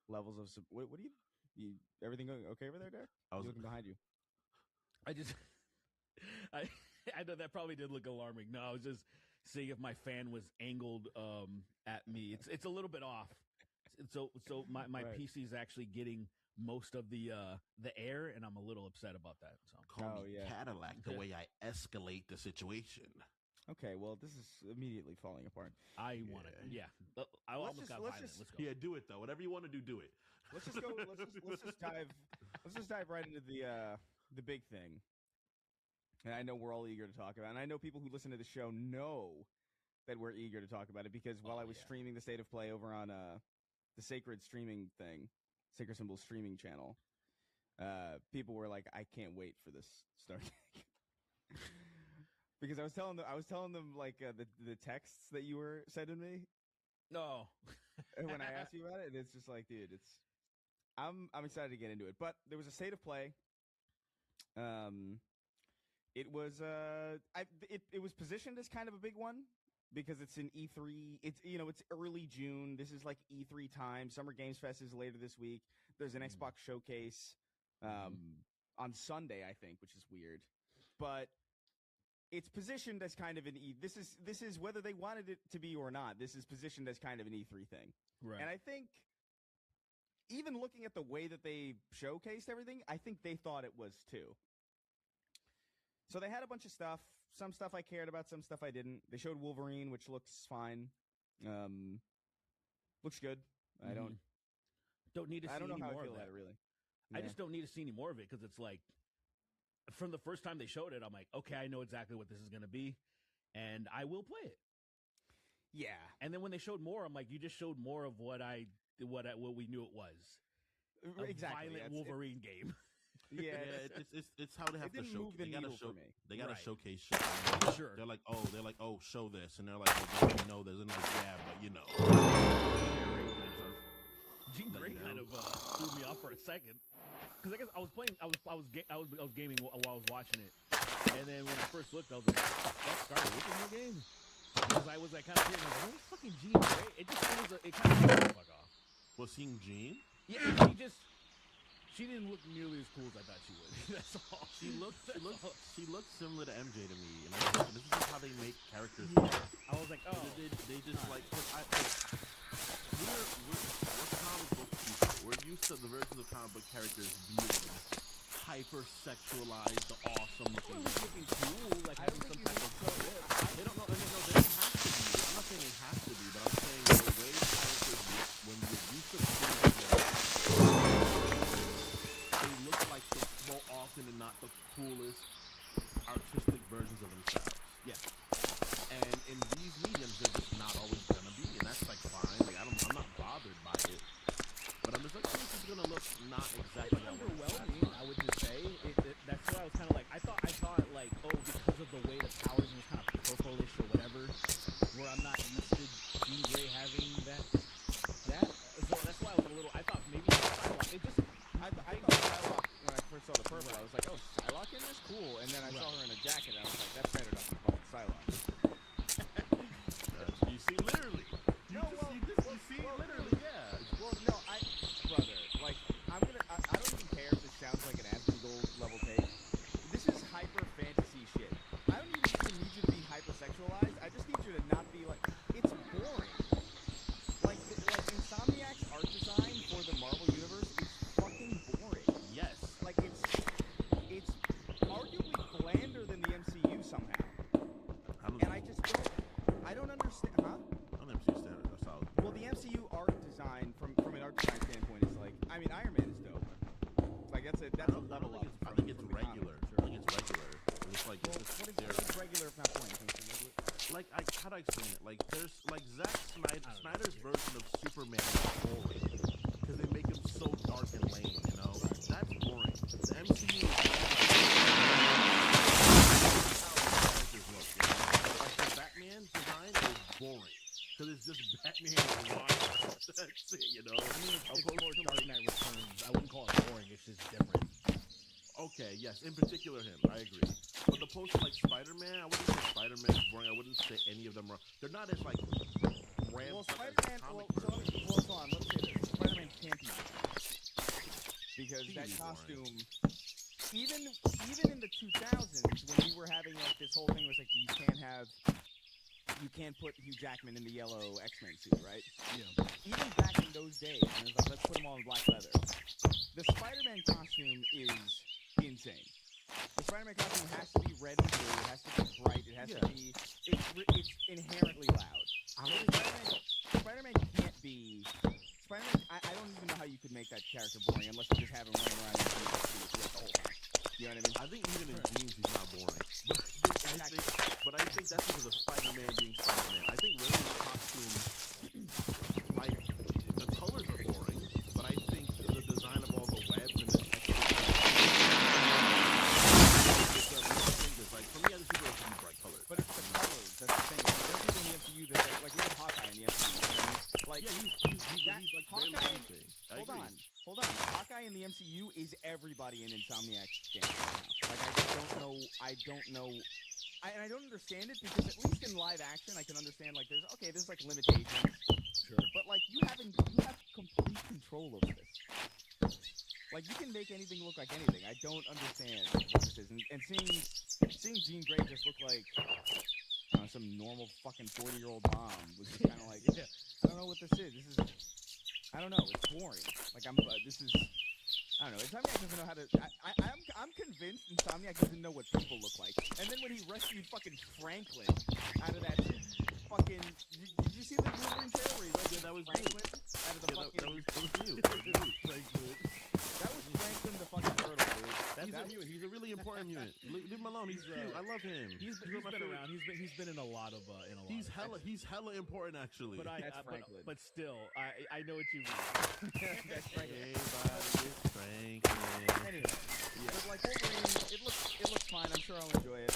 levels of what do you everything going okay over there, Derek? I was Looking behind you. I just, I, I know that probably did look alarming. No, I was just seeing if my fan was angled at me. It's a little bit off. So my Right. PC is actually getting most of the air, and I'm a little upset about that. So call Oh, me yeah. Cadillac the Yeah. way I escalate the situation. Okay, well, this is immediately falling apart. I want to, yeah. I Let's almost just- got let's violent. just- Let's go. Yeah, do it though. Whatever you want to do it. Let's just go. Let's just dive right into the big thing. And I know we're all eager to talk about it. And I know people who listen to the show know that we're eager to talk about it because while I was streaming the State of Play over on the Sacred streaming thing, Sacred Symbols streaming channel, people were like, "I can't wait for this start." Because I was telling them like the texts that you were sending me No. when I asked you about it. And it's just like, dude, I'm excited to get into it. But there was a State of Play. It was it was positioned as kind of a big one because it's an E3. It's it's early June. This is like E3 time. Summer Games Fest is later this week. There's an Xbox showcase on Sunday, I think, which is weird. But it's positioned as kind of an this is whether they wanted it to be or not. This is positioned as kind of an E3 thing. Right. And I think even looking at the way that they showcased everything, I think they thought it was too. So they had a bunch of stuff. Some stuff I cared about, some stuff I didn't. They showed Wolverine, which looks fine. Looks good. I don't need to see I don't know any how I more feel of about that. it really. I Yeah. just don't need to see any more of it because it's like, from the first time they showed it, I'm like, okay, I know exactly what this is going to be, and I will play it. Yeah. And then when they showed more, I'm like, you just showed more of what we knew it was. A Exactly. violent Wolverine game. Yeah. It's how they have to didn't show. move the They gotta needle show. for me. They gotta Right. showcase shit. Sure. They're like, oh, show this, and they're like, well, don't you know this? And like, yeah, but you know. Jean Grey kind of threw me off for a second because I guess I was playing. I was gaming while I was watching it, and then when I first looked, I was like, "That started with the new game." Because I was like kind of feeling like, "Where's fucking Jean Grey?" It just seems it kind of fuck off. Was seeing Jean? Yeah, she didn't look nearly as cool as I thought she would. That's all. She looked similar to MJ to me, and I was like, this is just how they make characters. I was like, oh, They just like, we're comic book people. We're used to the versions of comic book characters being hyper-sexualized, the awesome looking. looking cool, like having some type of. They don't know. I mean, no, they don't have to be. I'm not saying they have to be, but I'm saying the way characters look when you're used to seeing them, they look like more often than not the coolest artistic versions of themselves. Yeah. And in these mediums, they're just not always gonna be, and that's like fine. Like I'm not bothered by it. But I'm just like, this is gonna look not exactly It's how it underwhelming, I would just say. That's why I was kind of like, I thought like, oh, because of the way the powers was kind of purplish or whatever, where I'm not used to Jean Grey having that. So that's why I was a little. I thought maybe Psylocke. It just. I thought Psylocke, when I first saw the purple, I was like, oh, Psylocke in this? Cool. And then I saw her in a jacket, and I was like, that's better than fucking Psylocke. You see, literally. You see, literally, yeah. Well, no, brother, like, I don't even care if this sounds like an Asmongold level take. This is hyper fantasy shit. I don't even need you to be hypersexualized. I just need you to not be like, it's boring. Like Insomniac's art design for the Marvel Universe is fucking boring. Yes. Like, it's arguably blander than the MCU somehow. And I don't understand, huh? On the MCU standard, that's solid. Well, the MCU art design, from an art design standpoint, is like, I mean, Iron Man is dope. Like, that's a level up. I think it's from the regular. comics. I think it's regular. It's like, Well, it's what there. is regular if not boring? Like, how do I explain it? Like, there's like Zack Snyder's version of Superman is boring because they make him so dark and lame. You know, that's boring. The MCU is like the Batman design is boring because it's just Batman and wild. That's it. You know. I mean, it's more Dark Knight Returns. I wouldn't call it boring. It's just different. Okay, yes, in particular him, I agree. But opposed to like Spider-Man, I wouldn't say Spider-Man is boring. I wouldn't say any of them are. They're not as like ramped Well, up as Spider-Man. comic Hold on. Let's say this. Spider-Man can't be because that Really boring. costume, even in the 2000s when we were having like this whole thing was like you can't put Hugh Jackman in the yellow X-Men suit, right? Yeah. Even back in those days, and it was like, let's put him all in black leather. The Spider-Man costume is insane. The Spider-Man costume has to be red and blue. It has to be bright. It has to be. It's inherently loud. Spider-Man can't be. Spider-Man. I don't even know how you could make that character boring unless you just have him running around in the whole time. You know what I mean? I think even in jeans he's not boring. But I think that's because of Spider-Man being Spider-Man. I think Raimi's costume, like, the colors are boring, but I think the design of all the webs and the like, for me, I just think it should be bright colors. But it's the colors. That's the thing. There's people in the MCU that like we have Hawkeye in the MCU. You know what I mean? Like yeah, he's like barely Hawkeye. anything. Hold on. Hawkeye in the MCU is everybody in Insomniac's game right now. Like I don't know. And I don't understand it because at least in live action I can understand like there's like limitations. Sure. But like you have complete control over this. Like you can make anything look like anything. I don't understand what this is. And seeing Jean Grey just look like some normal fucking 40-year-old mom was just kind of like, yeah, I don't know what this is. I don't know. It's boring. Like I don't know. Insomniac doesn't know how to. I'm convinced Insomniac doesn't know what people look like. And then when he rescued fucking Franklin out of that fucking, did you see the Wolverine trailer where he rescued that was Franklin out of the fucking? that was you. Franklin. That was Franklin the fucking turtle, dude. He's a mutant. He's a really important mutant. Leave him alone. He's cute. I love him. He's been around. He's been in a lot of He's hella important actually. But still, I know what you mean. That's Franklin. Everybody is Franklin. Anyway, but like Wolverine, it looks fine. I'm sure I'll enjoy it.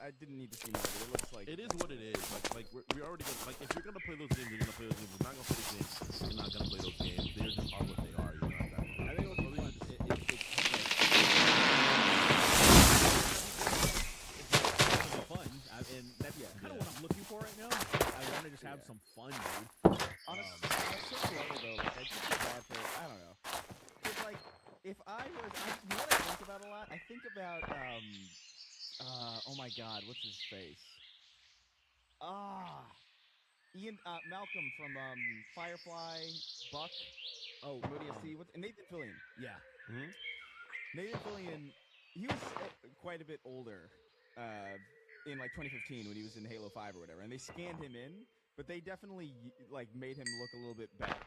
I didn't need to see more of it. It looks like it is what it is. Like we already gonna, like if you're gonna play those games, you're gonna play those games. If you're not gonna play those games, you're not gonna play those games. They just are what they are. You know that. I think it'll be fun. It's fun, and that's kind of what I'm looking for right now. I want to just have some fun, dude. On a certain level, though, like, I just feel bad for, I don't know. Because, like, if I was, you know what I think about a lot? I think about, oh my god, what's his face? Malcolm from, Firefly, Buck. Oh, what do you see? Nathan Fillion. Yeah. Mm-hmm. Nathan Fillion, he was quite a bit older, in, like, 2015 when he was in Halo 5 or whatever, and they scanned him in. But they definitely, like, made him look a little bit better.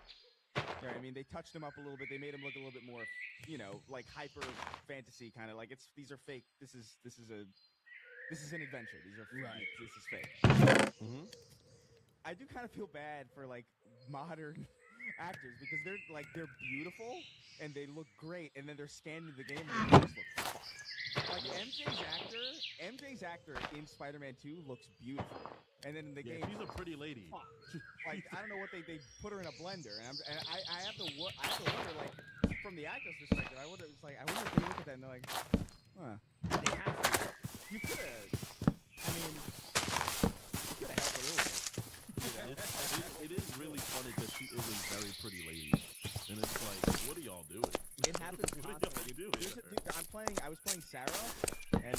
You know what I mean? They touched him up a little bit. They made him look a little bit more, like hyper fantasy kind of. Like, these are fake. This is an adventure. These are right. This is fake. Mm-hmm. I do kind of feel bad for, like, modern actors because they're beautiful and they look great, and then they're scanning the game and they just look fucked. Like MJ's actor in Spider-Man 2 looks beautiful, and then in the game, she's a pretty lady. Like I don't know what they put her in a blender, and I have to wonder, like, from the actor's perspective, I wonder if they look at that and they're like, huh? They have to. You could have. I mean, you could have helped a little bit. It is really funny because she is a very pretty lady, and it's like, what are y'all doing? It happens constantly. I was playing Sarah, and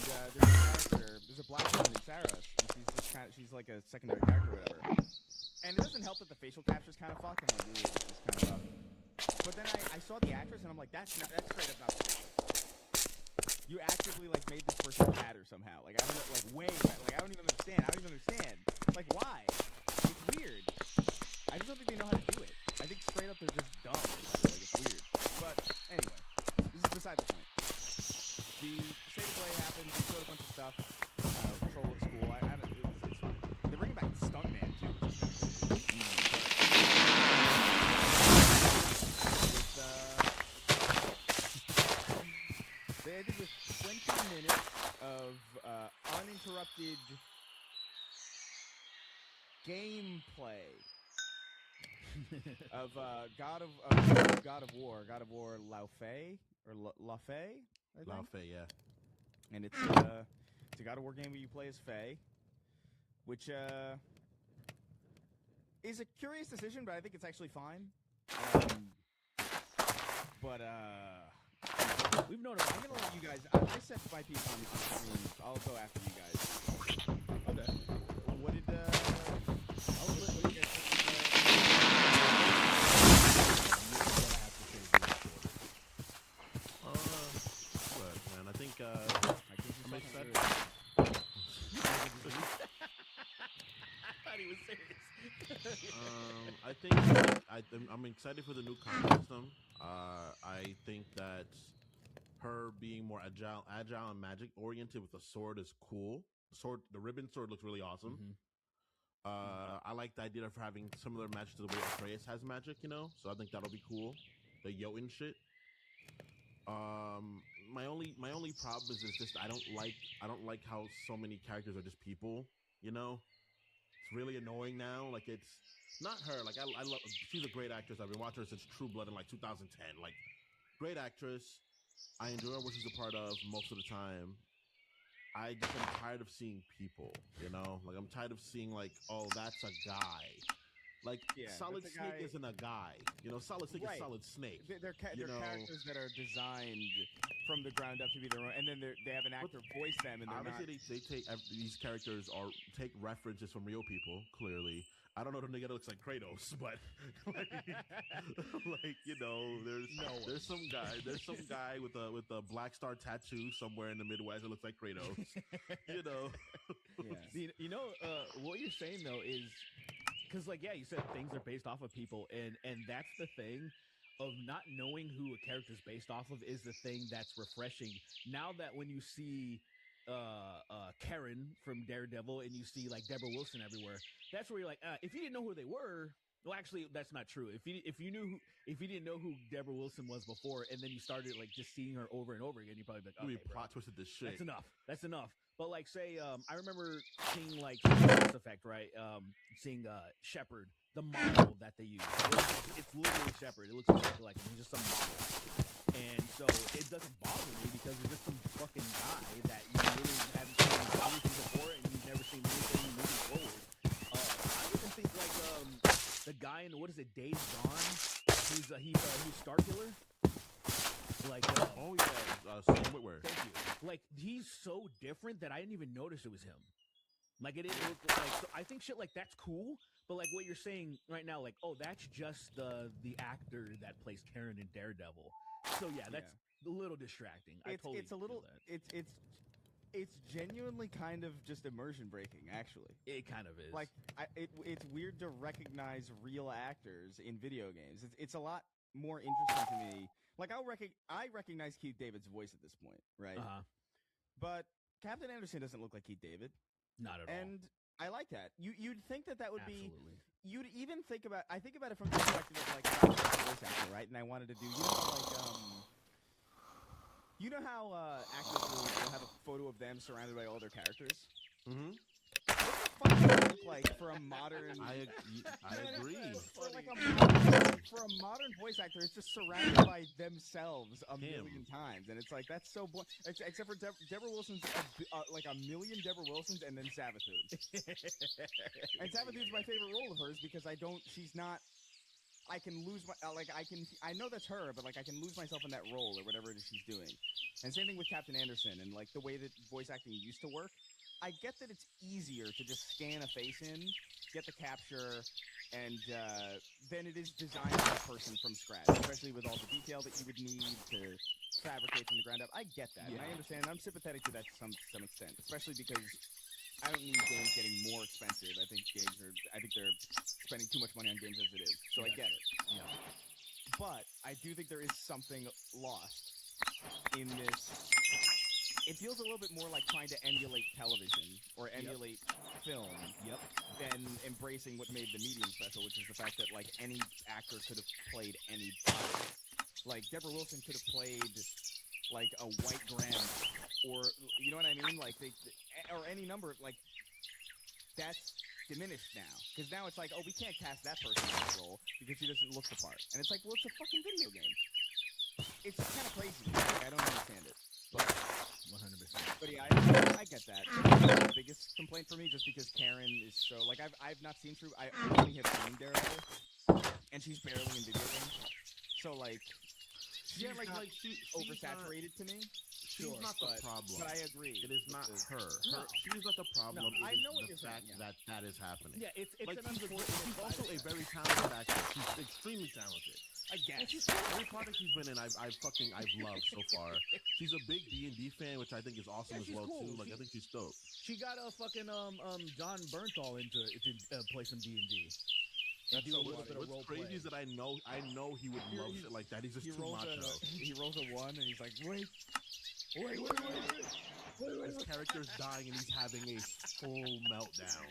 there's a black woman in Sarah, and she's like a secondary character or whatever. And it doesn't help that the facial capture's kind of fucked. I'm like, ooh, this is kind of rough. But then I saw the actress, and I'm like, that's straight up not the case. You actively like made this person badder somehow. Like I don't know, like way better. Like I don't even understand. Like why? It's weird. I just don't think they know how to do it. I think straight up they're just dumb. Like it's weird. But anyway, this is beside the point. The state of play happened. We showed a bunch of stuff. Patrol looks cool. It's fun. They're bringing back Stuntman too. They ended with 20 minutes of uninterrupted gameplay of God of War Laufey or Lafay. Laufey, yeah. And it's a God of War game where you play as Faye, which is a curious decision, but I think it's actually fine. But We've known about I'm gonna let you guys. I set my piece on stream. I'll go after you guys. Okay. What did I'll let you guys What, man? I think I'm excited. thought he was serious. I think I'm excited for the new combat system. I think that her being more agile and magic oriented with a sword is cool. The ribbon sword looks really awesome. I like the idea of having similar magic to the way Atreus has magic, you know. So I think that'll be cool. The Jotun shit. My only problem is just I don't like how so many characters are just people, you know. It's really annoying now. Like, it's not her. Like, I love. She's a great actress. I've been watching her since True Blood in like 2010. Like, great actress. I enjoy what she's a part of most of the time. I just am tired of seeing people. You know, like I'm tired of seeing like, oh, that's a guy. Like, Yeah, Solid that's a Snake guy- isn't a guy. You know, Solid Snake Right. is Solid Snake. they're You know, characters that are designed from the ground up to be their own, and then they have an actor voice them, and they're not. obviously they take these characters or take references from real people. Clearly, I don't know the nigga that looks like Kratos, but like you know, there's some guy with a black star tattoo somewhere in the Midwest that looks like Kratos. You know, Yeah. You know, what you're saying though is because, like, yeah, you said things are based off of people, and that's the thing of not knowing who a character's based off of is the thing that's refreshing. Now that when you see Karen from Daredevil and you see like Deborah Wilson everywhere, that's where you're like, if you didn't know who they were. Well, actually, that's not true. If you didn't know who Deborah Wilson was before, and then you started like just seeing her over and over again, you're probably like, we okay, bro, plot twisted this shit. That's enough. But like, say, I remember seeing like Mass Effect, right? Seeing Shepard, the model that they use. It's literally Shepard. It looks exactly like him. He's just some model, and so it doesn't bother me because it's just some fucking guy that you literally haven't seen anything before, and you've never seen anything moving forward. I even think like the guy in what is it, Days Gone? He's Starkiller. Like, Oh yeah, Sam Witwer. thank you. Like, he's so different that I didn't even notice it was him. Like, it didn't look like. So I think shit like that's cool, but like what you're saying right now, like, oh, that's just the actor that plays Karen in Daredevil. So yeah, that's a little distracting. It's a little. That. It's genuinely kind of just immersion breaking, actually. It kind of is. Like, it's weird to recognize real actors in video games. It's a lot more interesting to me. Like, I recognize Keith David's voice at this point, right? But Captain Anderson doesn't look like Keith David, not at all. and I like that. You'd think that would be. Absolutely. You'd even think about. I think about it from the perspective of like a voice actor, right? And I wanted to do. You know how actors will have a photo of them surrounded by all their characters. Mm-hmm. What the fuck does it look like for a modern? I agree. For a modern voice actor, it's just surrounded by themselves a million times, and it's like that's so boring. Except for Deborah Wilson's like a million Deborah Wilsons, and then Sabathoon. And Sabathoon's my favorite role of hers because she's not. I can lose my I know that's her, but like I can lose myself in that role or whatever it is she's doing. And same thing with Captain Anderson and like the way that voice acting used to work. I get that it's easier to just scan a face in, get the capture, and then it is designing that person from scratch, especially with all the detail that you would need to fabricate from the ground up. I get that, and I understand. I'm sympathetic to that to some extent, especially because I don't need games getting more expensive. I think they're spending too much money on games as it is, so I get it. Yeah. But I do think there is something lost in this. It feels a little bit more like trying to emulate television or emulate film than embracing what made the medium special, which is the fact that like any actor could have played any part. Like Deborah Wilson could have played like a white grandma, or you know what I mean, like or any number. Like that's diminished now because now it's like, oh, we can't cast that person in that role because he doesn't look the part, and it's like, well, it's a fucking video game. It's kind of crazy. Like, I don't understand it, but 100%. But yeah, I get that. That's the biggest complaint for me, just because Karen is so like I've not seen True. I only have seen Daredevil, and she's barely in video games. So like, she's like not she's oversaturated to me. She's not the problem. But I agree. It is not her. No. She's not the problem. No, It I is know what the you're fact saying, yeah. that is happening. Yeah, it's Like an unfortunate. she's also a very talented actress. She's extremely talented. I guess. Every project she's been in, I've loved so far. She's a big D&D fan, which I think is awesome as she's well cool. too. Like I think she's dope. She got a fucking John Bernthal into play some D&D. That's do a so little funny. bit of What's role crazy play. is that I know he would love shit like that. He's just too macho. He rolls a 1 and he's like, wait. His character's dying and he's having a full meltdown.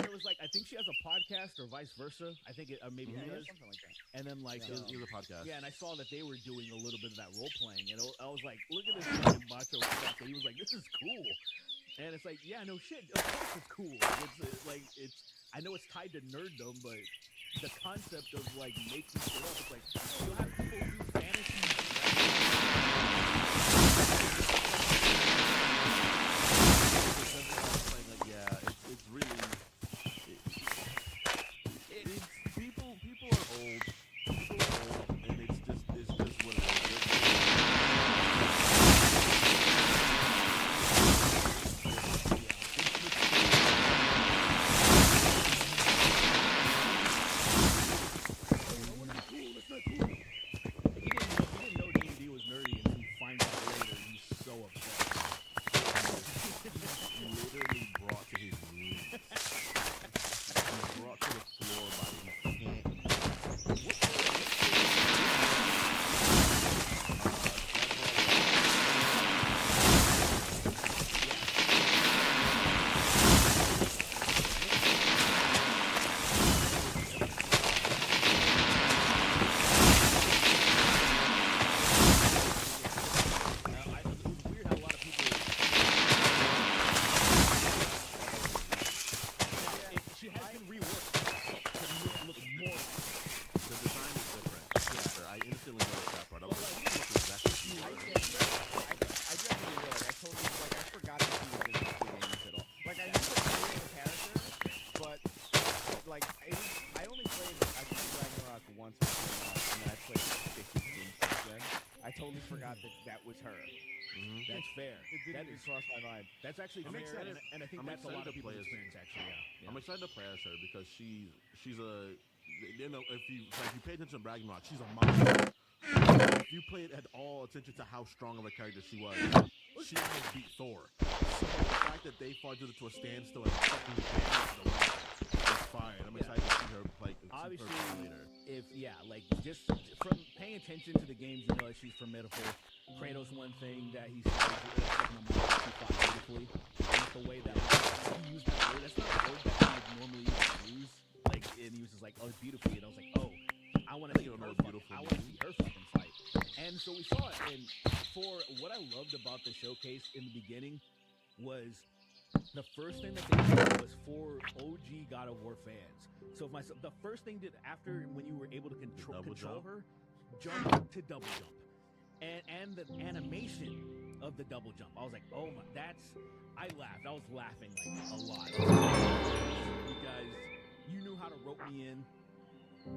It was like I think she has a podcast or vice versa. I think it maybe he does. Something like that. And then like He has a podcast. yeah, and I saw that they were doing a little bit of that role playing, and I was like, look at this fucking macho stuff. And he was like, this is cool. And it's like, yeah, no shit. Of course it's cool. It's I know it's tied to nerddom, but the concept of like making shit up, it's like you'll have people do fantasy. It's really. People are old. People are old, and it's just what it He didn't know D&D was nerdy until he finds out later. He's so upset. literally brought to his knees. He's brought to the floor by his hand. It was weird how a lot of people. She has been reworked to look more. The design is different. Yeah, I instantly noticed that part. I was like, this is exactly what she was. I definitely realized. I totally I forgot that she was in the games at all. Like I knew that she was a character, but like I only played Ragnarok once before that, and then I played 50 games since then. I totally forgot that was her. That's fair. It didn't even cross my mind. That's actually I'm fair, excited. and I think I'm that's a lot excited of to play people's as- experience. Actually, yeah. I'm excited to play as her because she's a, you know, if you pay attention to Ragnarok, she's a monster. If you paid at all attention to how strong of a character she was, she almost beat Thor. So the fact that they fought to a standstill and fucking damaged the world is fire. And I'm excited to see her play Obviously, later. just from paying attention to the games, you know that she's formidable. Kratos, one thing that he said she fought beautifully. And the way that he used that word, that's not a word that he would normally use. Like, and he was just like, oh, it's beautifully. And I was like, oh, I want to see her beautiful I want to see her fucking fight. And so we saw it. And for what I loved about the showcase in the beginning was the first thing that they did was for OG God of War fans. So the first thing that after when you were able to control jump? her, jump to double jump. And the animation of the double jump. I was like, oh my, I laughed. I was laughing like a lot. Because you knew how to rope me in.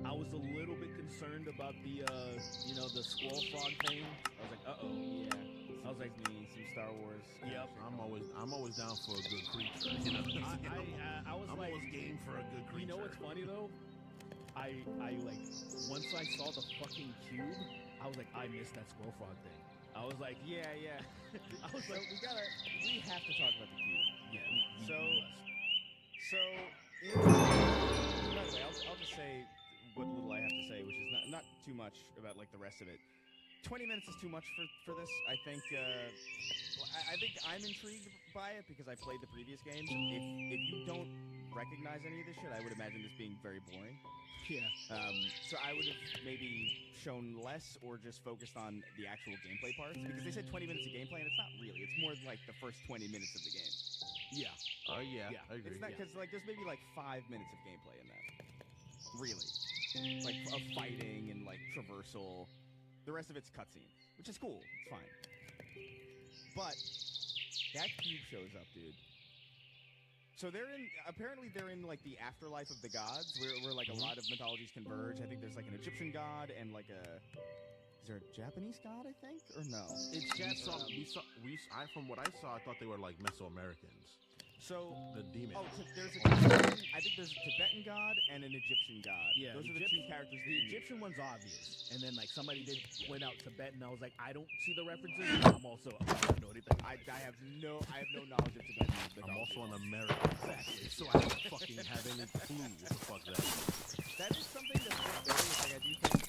I was a little bit concerned about the the squirrel frog thing. I was like, uh-oh. Yeah. I was like, some Star Wars. yep. I'm always down for a good creature. You know? I was I'm like, always game for a good creature. you know what's funny though? I like once I saw the fucking cube, I was like, I missed that squirrel frog thing. I was like, Yeah. I was So like, we have to talk about the cube. yeah. So, must. So, by the way, I'll just say what little I have to say, which is not too much about like the rest of it. 20 minutes is too much for this. I think I'm intrigued by it because I played the previous games. If you don't recognize any of this shit, I would imagine this being very boring. Yeah. So I would have maybe shown less or just focused on the actual gameplay parts because they said 20 minutes of gameplay and it's not really. It's more like the first 20 minutes of the game. Yeah. Oh yeah, Yeah. I agree. It's not because like there's maybe like 5 minutes of gameplay in that. Really, like of fighting and like traversal. The rest of it's cutscene, which is cool. It's fine. But that cube shows up, dude. So apparently they're in like the afterlife of the gods, where like a lot of mythologies converge. I think there's like an Egyptian god and like a there a Japanese god? I think, or no? It's From what I saw, I thought they were like Mesoamericans. So The demon. Oh, there's a Tibetan, I think there's a Tibetan god and an Egyptian god. Yeah, Those are the two characters. The that you Egyptian one's obvious, and then like somebody did point out Tibetan. I was like, I don't see the references. I'm also I don't know anything. I have no knowledge of Tibetan. I'm also an American, Exactly. so I don't fucking have any clue what the fuck that is. That is something that's worth noting. Like I do think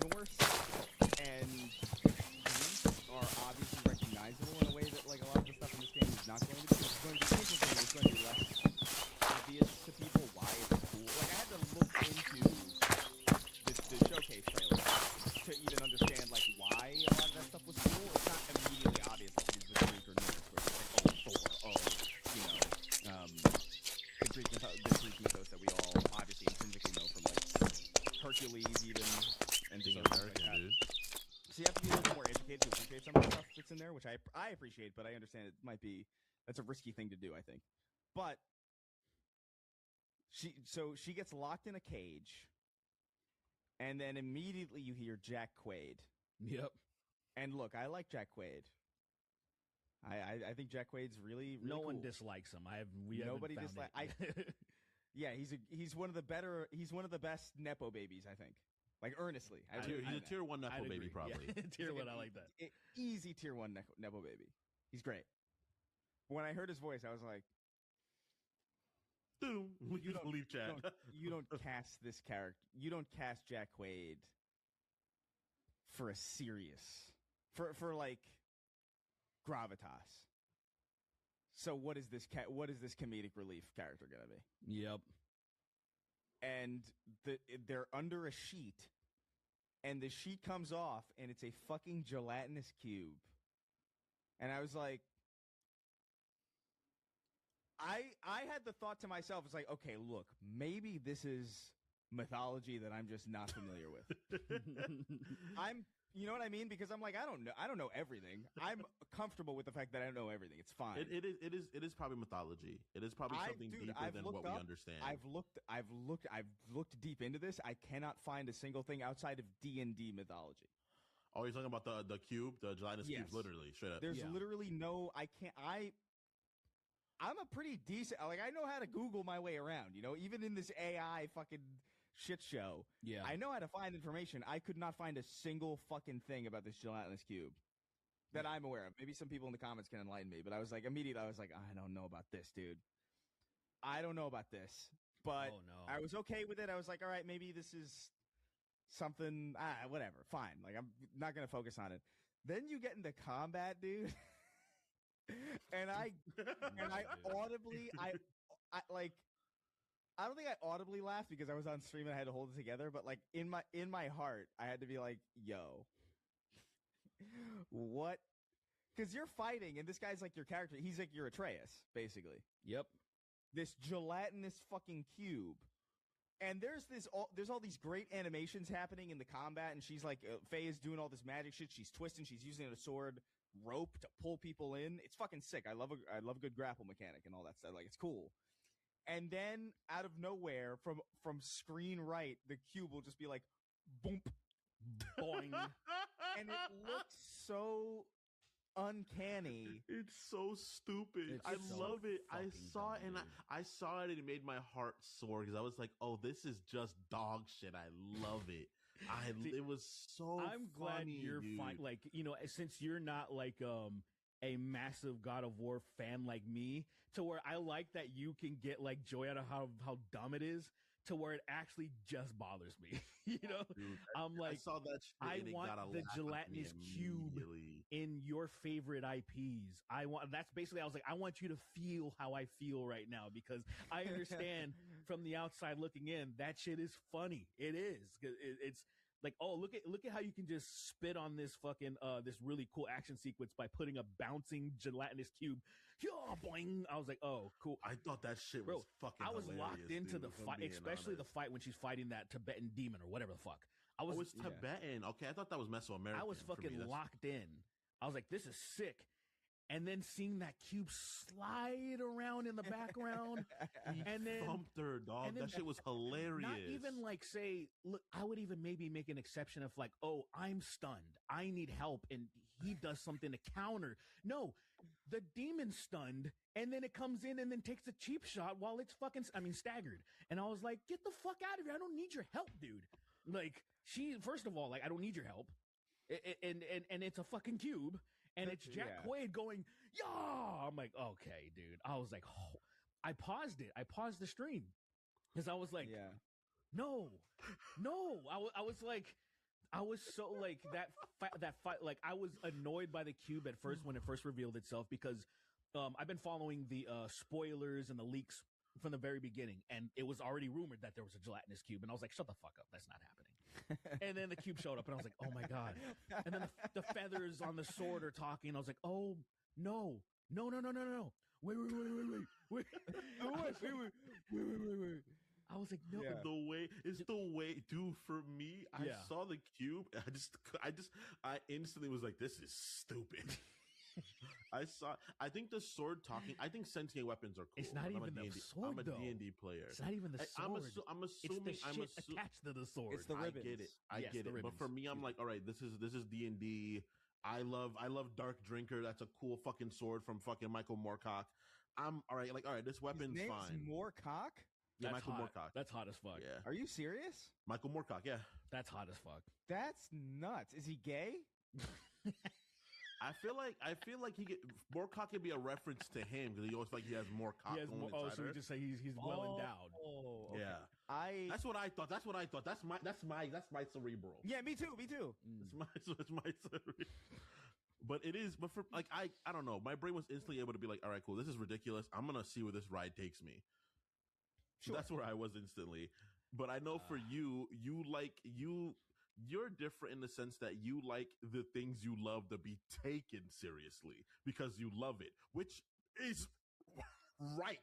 Norse and Greek are obviously recognizable in a way that like a lot of the stuff in this game is not going to be. It's going to be interesting. It's going to be less obvious to people why it's cool. Like I had to look into the showcase trailer to even understand like why a lot of that stuff was cool. It's not immediately obvious like it is with Greek or Norse, where it's like Thor, the Greek mythos that we all obviously intrinsically know from like Hercules even and Being things like American, that. dude. So you have to be a little more educated to appreciate some of the stuff that's in there, which I appreciate, but I understand it might be that's a risky thing to do, I think. But she gets locked in a cage, and then immediately you hear Jack Quaid. Yep. And look, I like Jack Quaid. I think Jack Quaid's really No cool. one dislikes him. Nobody haven't found dislikes. it. Yeah, he's one of the best nepo babies, I think. Like earnestly, He's a tier 1 nepo I'd baby, agree. probably. Yeah. Tier 1, I like that. Easy tier 1 nepo baby. He's great. When I heard his voice, I was like, Dude, you don't leave chat. you don't cast this character. You don't cast Jack Quaid for a serious, for like gravitas. So what is this comedic relief character gonna be? Yep. And they're under a sheet, and the sheet comes off, and it's a fucking gelatinous cube. And I was like, I had the thought to myself, it's like, okay, look, maybe this is mythology that I'm just not familiar with. You know what I mean? Because I'm like, I don't know everything. I'm comfortable with the fact that I don't know everything. It's fine. It is probably mythology. It is probably something deeper than what we understand. I've looked deep into this. I cannot find a single thing outside of D&D mythology. Oh, you're talking about the cube, the gelatinous cube, literally, straight up. There's literally no. I'm a pretty decent. Like I know how to Google my way around. You know, even in this AI fucking shit show. Yeah. I know how to find information. I could not find a single fucking thing about this gelatinous cube that I'm aware of. Maybe some people in the comments can enlighten me, but I was like, immediately, I don't know about this, dude. I don't know about this. But I was okay with it. I was like, all right, maybe this is something, whatever, fine. Like, I'm not going to focus on it. Then you get into combat, dude. and I audibly, I don't think I audibly laughed because I was on stream and I had to hold it together, but like in my heart, I had to be like, yo, what? Because you're fighting, and this guy's like your character. He's like your Atreus, basically. Yep. This gelatinous fucking cube. And there's all these great animations happening in the combat, and she's like, Faye is doing all this magic shit. She's twisting. She's using a sword rope to pull people in. It's fucking sick. I love a good grapple mechanic and all that stuff. Like, it's cool. And then out of nowhere, from screen right, the cube will just be like, boom, boing, and it looks so uncanny. It's so stupid. I love it. I saw it, and I saw it, and it made my heart soar because I was like, "Oh, this is just dog shit." I love it. It was so. I'm glad you're fine. Like, you know, since you're not like a massive God of War fan like me, to where I like that you can get like joy out of how dumb it is, to where it actually just bothers me. You know, Dude, I'm like, I saw that shit I and it want got a the laugh at me gelatinous cube in your favorite IPs. That's basically, I was like, I want you to feel how I feel right now, because I understand from the outside looking in, that shit is funny. It is. It's like, oh, look at how you can just spit on this fucking this really cool action sequence by putting a bouncing gelatinous cube. Boing. I was like, oh, cool. I thought that shit was fucking I was hilarious, locked into dude, the fight, especially the fight when she's fighting that Tibetan demon or whatever the fuck. It's Tibetan. Okay, I thought that was Mesoamerican. I was fucking locked in. I was like, this is sick. and then seeing that cube slide around in the background, and then thumped her, dog. and then That shit was hilarious. not even like say, look, I would even maybe make an exception of like, oh, I'm stunned, I need help, and he does something to counter. No, the demon's stunned, and then it comes in and then takes a cheap shot while it's staggered. And I was like, get the fuck out of here! I don't need your help, dude. Like, first of all, like, I don't need your help, and it's a fucking cube. And it's Jack Quaid going, yeah! I'm like, okay, dude. I was like, oh. I paused it. I paused the stream. Because I was like, no. I was like, I was so like, that fight, like, I was annoyed by the cube at first when it first revealed itself because I've been following the spoilers and the leaks from the very beginning. And it was already rumored that there was a gelatinous cube. And I was like, shut the fuck up. That's not happening. And then the cube showed up, and I was like, "Oh my god!" And then the feathers on the sword are talking. I was like, "Oh no! Wait! I was like, "No!" Yeah. The way, dude. For me, I saw the cube. I instantly was like, "This is stupid." I think the sword talking. I think sentient weapons are cool. It's not even the sword, I'm a though. D&D player. It's not even the sword. I'm assuming. It's the shit attached to the sword. It's the ribbons. I get it. But for me, I'm like, all right, this is D&D. I love Dark Drinker. That's a cool fucking sword from fucking Michael Moorcock. I'm all right. Like, all right, this weapon's His name's fine. Moorcock? Yeah, That's Michael hot. Moorcock. That's hot as fuck. Yeah, Are you serious? Michael Moorcock. Yeah. That's hot as fuck. That's nuts. Is he gay? I feel like Moorcock could be a reference to him because he always feel like he has more cock. He has more, so we just say he's well endowed. Oh, okay. Yeah. That's what I thought. That's my cerebral. Yeah, me too. It's my cerebral. But it is. But for like I don't know. My brain was instantly able to be like, all right, cool. This is ridiculous. I'm gonna see where this ride takes me. So that's where I was instantly. But I know for you're different in the sense that you like the things you love to be taken seriously because you love it, which is right.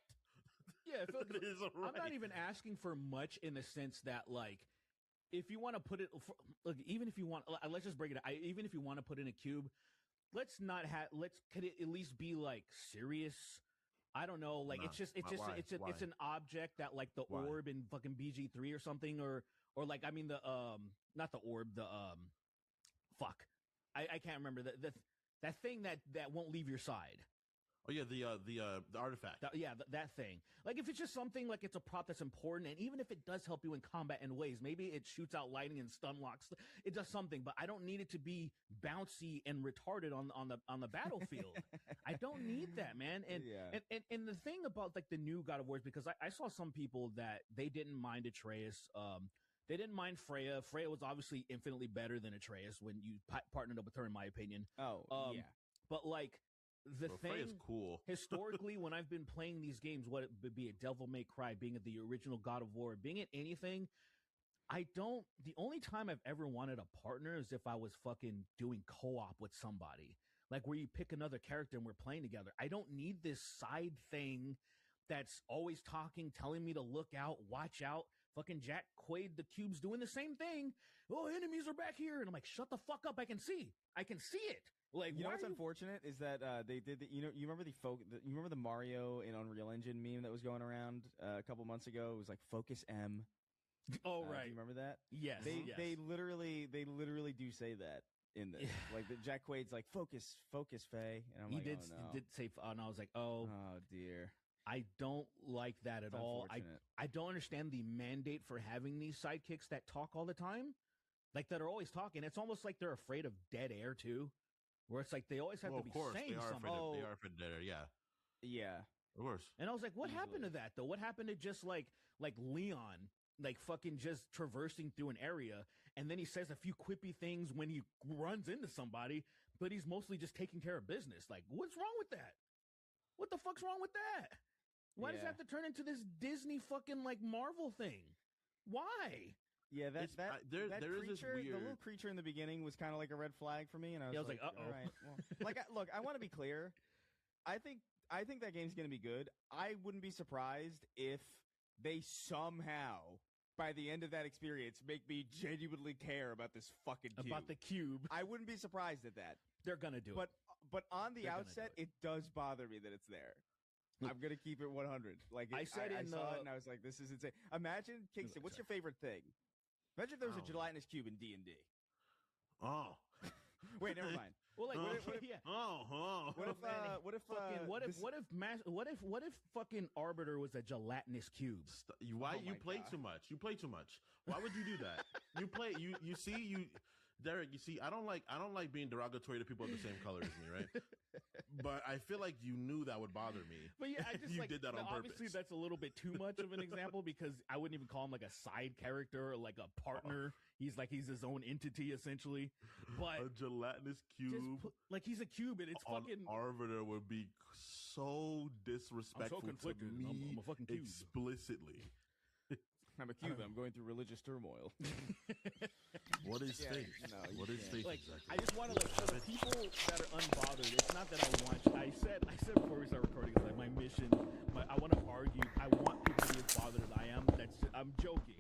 Yeah, it is right. I'm not even asking for much in the sense that, like, if you want to put it, look, even if you want, let's just break it. Even if you want to put in a cube, could it at least be like serious? I don't know. Like, it's an object that, like, the orb in fucking BG3 or something, or like, I mean, not the orb, fuck. I can't remember that thing that won't leave your side. Oh yeah, the artifact. That thing. Like, if it's just something like it's a prop that's important, and even if it does help you in combat in ways, maybe it shoots out lightning and stun locks. It does something, but I don't need it to be bouncy and retarded on the battlefield. I don't need that, man. And the thing about like the new God of War is because I saw some people that they didn't mind Atreus. They didn't mind Freya. Freya was obviously infinitely better than Atreus when you partnered up with her, in my opinion. Yeah. But like, the thing Freya's cool. Historically, when I've been playing these games, what it would be a Devil May Cry, being it the original God of War, being it anything, the only time I've ever wanted a partner is if I was fucking doing co-op with somebody. Like, where you pick another character and we're playing together. I don't need this side thing that's always talking, telling me to look out, watch out. Fucking Jack Quaid, the cube's doing the same thing. Oh, enemies are back here. And I'm like, shut the fuck up. I can see it. Like, you know what's unfortunate is that they did you remember you remember the Mario in Unreal Engine meme that was going around a couple months ago? It was like Focus M. Oh right, you remember that? Yes. They literally do say that in this. Like Jack Quaid's like focus, Faye, and I'm did say, and I was like, oh dear. I don't like that at all. I don't understand the mandate for having these sidekicks that talk all the time, like that are always talking. It's almost like they're afraid of dead air too. Where it's like they always have to be saying something. They are afraid of dead air, yeah. Of course. And I was like, what happened to that, though? What happened to just, like Leon, like, fucking just traversing through an area, and then he says a few quippy things when he runs into somebody, but he's mostly just taking care of business. Like, what's wrong with that? What the fuck's wrong with that? Why does it have to turn into this Disney fucking, like, Marvel thing? Why? Yeah, that there creature, is this weird... the little creature in the beginning was kind of like a red flag for me, and I was like, uh-oh. all right. Well, like, look, I want to be clear. I think that game's going to be good. I wouldn't be surprised if they somehow, by the end of that experience, make me genuinely care about this fucking cube. About the cube. I wouldn't be surprised at that. They're gonna do it. But on the They're gonna outset, do it does bother me that it's there. I'm gonna keep it 100. Like I said I in saw the- it and I was like, "This is insane." Imagine, Kingston. What's your favorite thing? Imagine if there was a Oh. gelatinous cube in D&D. Oh. Wait, never mind. Well, like, Oh. what if, yeah. What if? Fucking, what if fucking Arbiter was a gelatinous cube? Why Oh you my play God. too much? You play too much. Why would you do that? You see Derek, you see, I don't like being derogatory to people of the same color as me, right? But I feel like you knew that would bother me. But yeah, I just You like did that on obviously purpose. that's a little bit too much of an example because I wouldn't even call him like a side character or like a partner. He's his own entity essentially. But A gelatinous just cube like he's a cube and it's on fucking. Arbiter would be so disrespectful to conflicted. me I'm a fucking cube. explicitly. I'm a cube. I'm going through religious turmoil. What is Yeah, faith? no, you What is can't. faith Like exactly? I just want to like for the people that are unbothered. It's not that I want. I said before we start recording, it's like my mission. I want to argue. I want people to be as bothered as I am. I'm joking.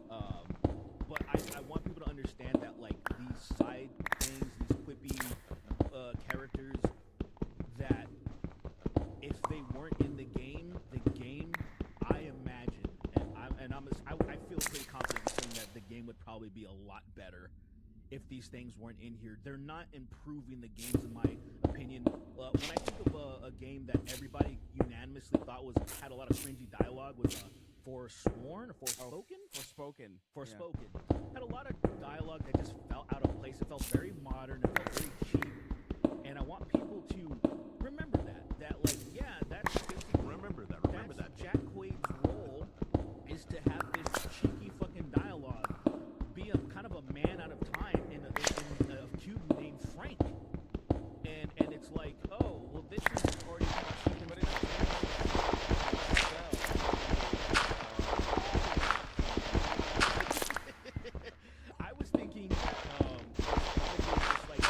But I want people to understand that like these side things, these quippy characters, that if they weren't in the game, I imagine, I feel pretty confident in saying that the game would probably be a lot better if these things weren't in here. They're not improving the games, in my opinion. When I think of a game that everybody unanimously thought had a lot of cringy dialogue, was Forsworn or Forspoken? Forspoken. Forspoken. Had a lot of dialogue that just felt out of place. It felt very modern. It felt very cheap. And I want people to remember that like, yeah, that's basically Remember that. Remember that's that. Jack Quaid's role is to have this cheeky fucking dialogue, be a kind of a man out of time in a cube named Frank, and it's like, oh, well, this is already kind of cheap, but I was thinking that like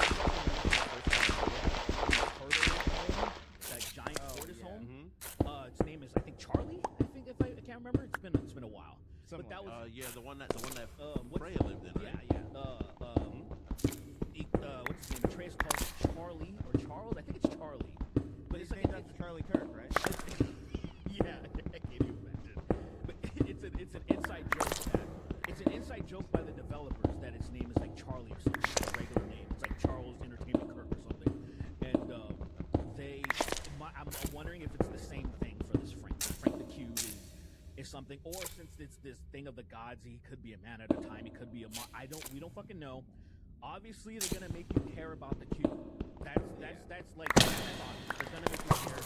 that giant tortoise yeah. home. Mm-hmm. Its name is I think Charlie. I think if I can't remember, it's been a while. Something but that like was Yeah, the one that what's- Freya lived in, right? yeah. What's his name? Atreus calls it Charlie or Charles. I think it's Charlie. But He's it's like named after Charlie Kirk, right? yeah, can you imagine? But it's an inside joke that it's an inside joke by the developers that its name is like Charlie or something, a regular name. It's like Charles Entertainment Kirk or something. And I'm wondering if it's the same thing for this Frank. Frank the Cube is something, or since it's this thing of the gods, he could be a man at a time. He could be we don't fucking know. Obviously, they're gonna make you care about the cube. That's like that's obvious. They're gonna make you care.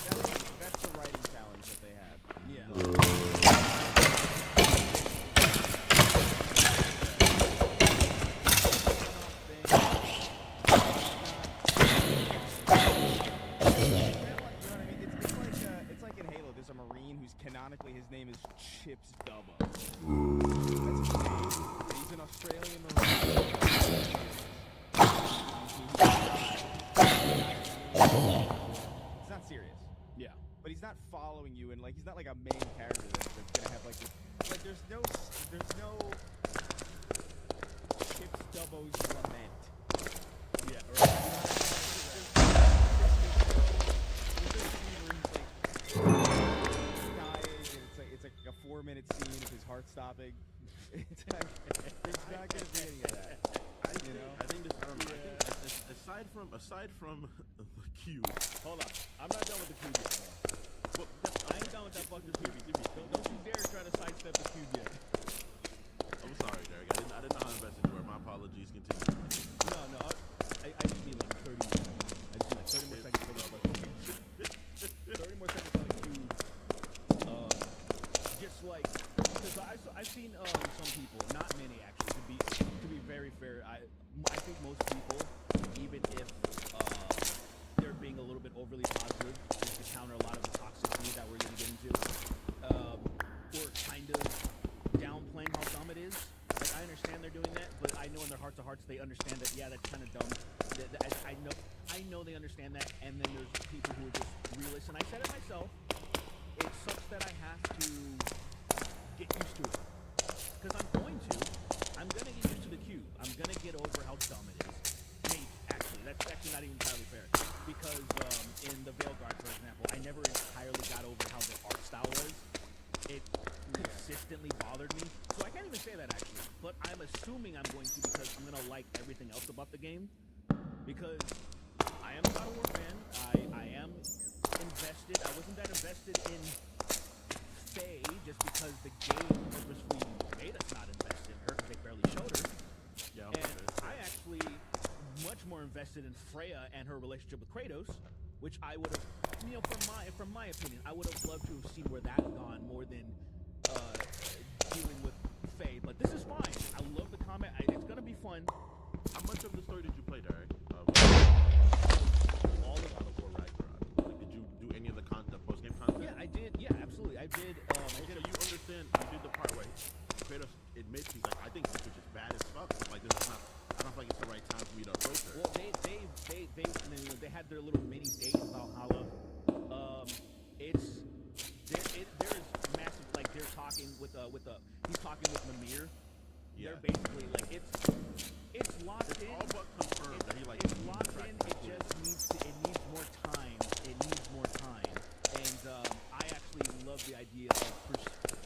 That's the writing challenge that they had. Yeah. You know what I mean? It's like in Halo. There's a Marine who's canonically his name is Chips Dubbo. That's his name. And he's an Australian Marine. It's not serious, Yeah. but he's not following you, and like he's not like a main character that's gonna have like this. Like there's no Chips Dubbo's lament. Yeah. It's like a 4-minute scene of his heart stopping. It's like, there's not going to be any of that. I think this. I don't know. I think aside from the cube, Hold on. I'm not done with the cube yet. well, I ain't done with that fucking cube. Don't you dare try to sidestep the cube yet. I'm sorry, Derek. I didn't know how invested you were. My apologies. Continue. No. I just need like 30 more. I just need like 30 more seconds for the fucking cube. 30 more seconds for the cube. Just like, because I've seen some people, not many actually, to be very fair, I think most people, even if they're being a little bit overly positive, just to counter a lot of the toxicity that we're going to get into, or kind of downplaying how dumb it is. Like, I understand they're doing that, but I know in their hearts of hearts they understand that, yeah, that's kind of dumb. I know they understand that, and then there's people who are just realists, and I said it myself. It sucks that I have to get used to it. Because I'm going to get used to the cube. I'm going to get over how dumb it is. Maybe, actually. That's actually not even entirely fair. because in the Veilguard, for example, I never entirely got over how the art style was. It consistently bothered me. So I can't even say that actually. But I'm assuming I'm going to because I'm going to like everything else about the game. Because I am a God of War fan. I am invested. I wasn't that invested in Faye just because the game purposely made us not invested in her because they barely showed her. Yeah, And I actually much more invested in Freya and her relationship with Kratos, which I would have, from my opinion, I would have loved to have seen where that gone more than dealing with Faye. But this is fine. I love the combat. It's gonna be fun. How much of the story did you play, Derek? All of God of War Ragnarok. Like, did you do any of the post-game content? Yeah, I did. Yeah, absolutely. I did. So you understand? You did the part where Kratos admits he's like, I think this is just bad as fuck. Like, this is not. I don't feel like it's the right time for me to approach her. Well, they had their little mini date in Valhalla. There is massive, like they're talking with he's talking with Mimir. Yeah. They're basically like it's locked in. All but confirmed that he like. It's locked in. It just needs more time. It needs more time. And I actually love the idea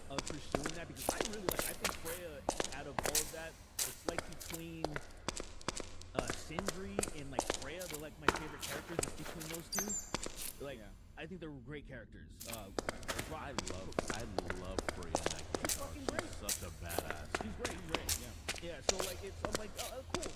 of pursuing that because I think Freya, out of all of that, it's like between Sindri and like Freya, they're like my favorite characters. It's between those two. Like, I think they're great characters. I love Freya in that game. She's fucking great. She's such a badass. She's great. Yeah. So like, I'm like, oh, cool.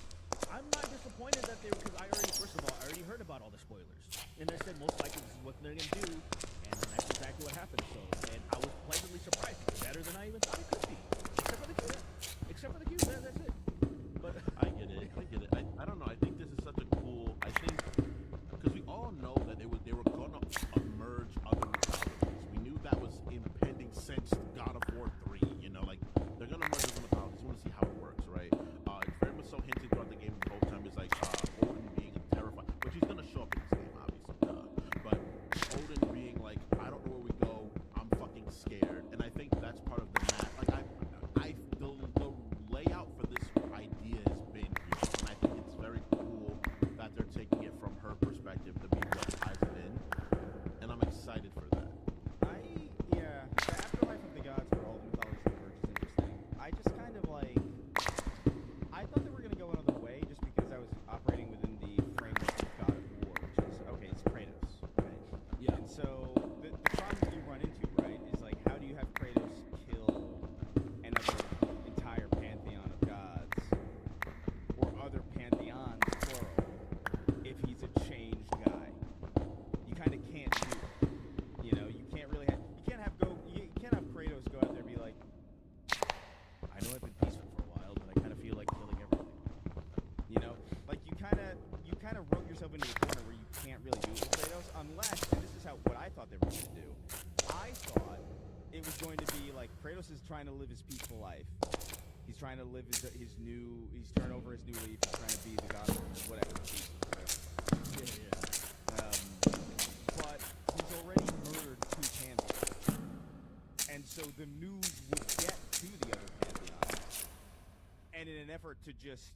I'm not disappointed that because first of all, I already heard about all the spoilers, and I said most likely this is what they're gonna do, and that's exactly what happened. So, and I was pleasantly surprised. It's better than I even thought it could be, except for the cube. That's it. But I get it. I don't know. I think this is such a cool. I think because we all know that they were gonna emerge other mythologies. We knew that was impending since God of War 3. You know, like they're gonna merge other mythologies. You want to see how it works, right? It's very much so hinted throughout the game the whole time. Is like Odin being terrified, which he's gonna show up in this game, obviously. But Odin being like, I don't know where we go. I'm fucking scared, and I think that's part of the map. Like the layout for this idea has been huge, and I think it's very cool that they're taking it from her perspective to be what ties it in, and I'm excited for that. The afterlife of the gods for all the mythology converge is interesting. I just kind of like, I thought they were going to go another way just because I was operating within the framework of God of War, which is, okay, it's Kratos, right? Yeah. And so the problem that you run into, right, is like, how do you have Kratos kill another entire pantheon of gods, or other pantheons, plural, if he's a changed guy? You kind of can't do it. You know, you can't really have, you can't have Kratos go out there and be like, I know I've been peaceful for a while, but I kind of feel like killing everything. You know, like you kind of wrote yourself into a corner where you can't really do it with Kratos, unless, and this is what I thought they were going to do. I thought it was going to be like Kratos is trying to live his peaceful life. He's trying to live he's turned over his new leaf. He's trying to be the god of whatever. But he's already murdered 2 pantheons. And so the news would get to the other pantheons. And in an effort to just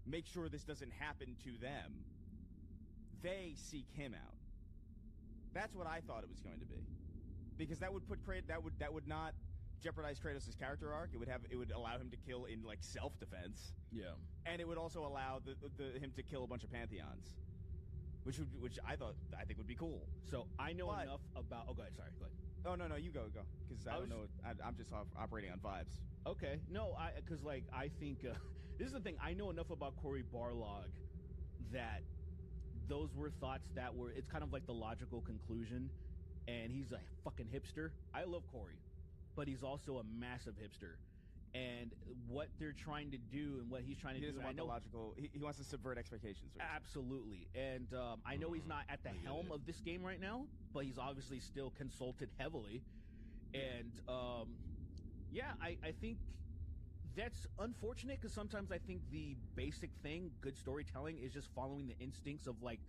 make sure this doesn't happen to them, they seek him out. That's what I thought it was going to be. Because that would put that would not jeopardize Kratos' character arc. It would allow him to kill in like self-defense. yeah. And it would also allow him to kill a bunch of pantheons. Which I think would be cool. So I know enough about. Oh, go ahead. Sorry. Go ahead. Oh no, you go, because I don't know. I'm just operating on vibes. Okay. No, because like I think this is the thing. I know enough about Cory Barlog that those were thoughts that were. It's kind of like the logical conclusion, and he's a fucking hipster. I love Cory, but he's also a massive hipster. And what they're trying to do and what he's trying to do, I know he wants to subvert expectations. Absolutely. And I know he's not at the helm of this game right now, but he's obviously still consulted heavily. And I think that's unfortunate because sometimes I think the basic thing, good storytelling, is just following the instincts of like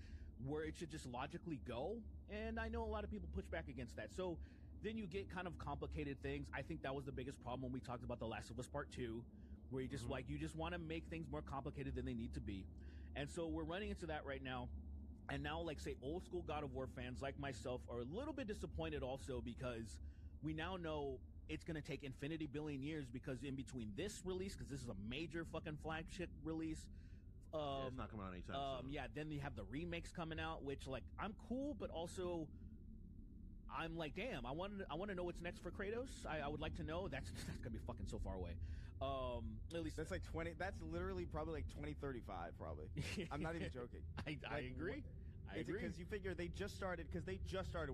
where it should just logically go. And I know a lot of people push back against that. So then you get kind of complicated things. I think that was the biggest problem when we talked about The Last of Us Part 2, where you just you just want to make things more complicated than they need to be. And so we're running into that right now. And now, like, say, old school God of War fans like myself are a little bit disappointed also because we now know it's going to take infinity billion years because in between this release, because this is a major fucking flagship release. It's not coming out anytime soon. Yeah, then you have the remakes coming out, which, like, I'm cool, but also I'm like, damn, I want to know what's next for Kratos. I would like to know. That's going to be fucking so far away. At least That's like 20. That's literally probably like 2035. Probably. I'm not even joking. I agree. I agree. Because you figure they just started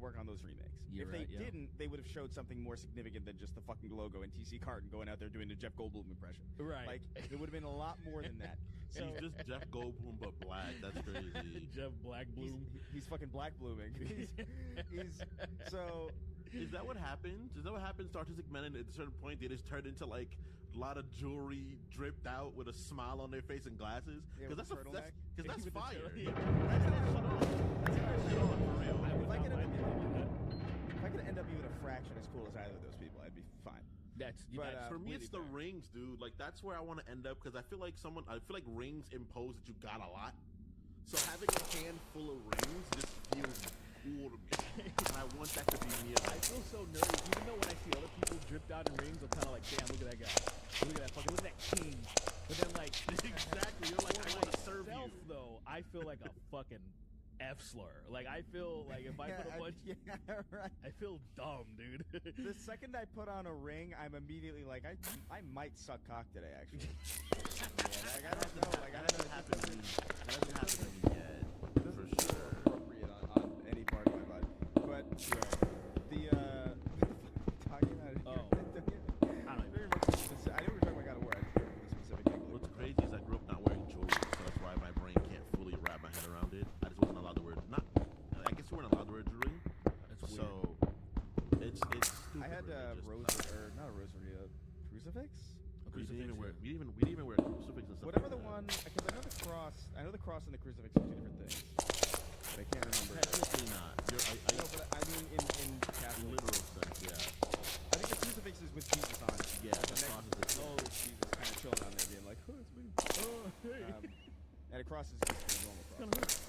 work on those remakes. You're if they right, yeah. didn't, they would have showed something more significant than just the fucking logo and TC Carton going out there doing the Jeff Goldblum impression. Right. Like there would have been a lot more than that. So He's just Jeff Goldblum but black. That's crazy. Jeff Blackbloom. he's fucking black blooming. He's so. Is that what happens? Is that what happens to Artistic Men? And at a certain point, they just turn into like a lot of jewelry dripped out with a smile on their face and glasses? Yeah, Because with the turtleneck. that's With the fire. turtle- yeah. Shit on for real. If I could end up even a fraction as cool as either of those people, I'd be fine. That's But, that's For me, really it's the fair. rings, dude. Like that's where I want to end up because I feel like rings impose that you got a lot. So having a handful of rings just feels cool to me, and I want that to be me. I feel so nerdy, even though when I see other people dripped out in rings, I'm kind of like, damn, look at that guy. Look at that fucking, look at that king. But then, like, Exactly. You're like, I want to serve you. myself, though, I feel like a fucking F slur. Like, I feel like if I put a bunch, Yeah, right. I feel dumb, dude. The second I put on a ring, I'm immediately like, I might suck cock today, actually. Like, I don't know. Like, I don't know. That hasn't happened to me yet. It doesn't feel appropriate on any part of my body. But the talking about it. Oh. I don't even remember I know we were talking about God of War. I don't remember the specific thing. What's crazy is I grew up not wearing jewelry, so that's why my brain can't fully wrap my head around it. I just wasn't allowed to wear I guess you weren't allowed to wear jewelry. That's weird. So it's stupid. I had really, just- not a rosary, a crucifix. We didn't even wear we didn't even wear crucifix and stuff. Whatever like the that. one, because I know the cross and the crucifix are two different things. But I can't remember. Technically not. No, but I mean in Catholic. literal sense, yeah. I think the crucifix is with Jesus on it. Yeah, And the next- cross is the Oh, Jesus kind of chilling on there, being like, "Oh, it's me." Oh, hey. And a cross is just a normal cross.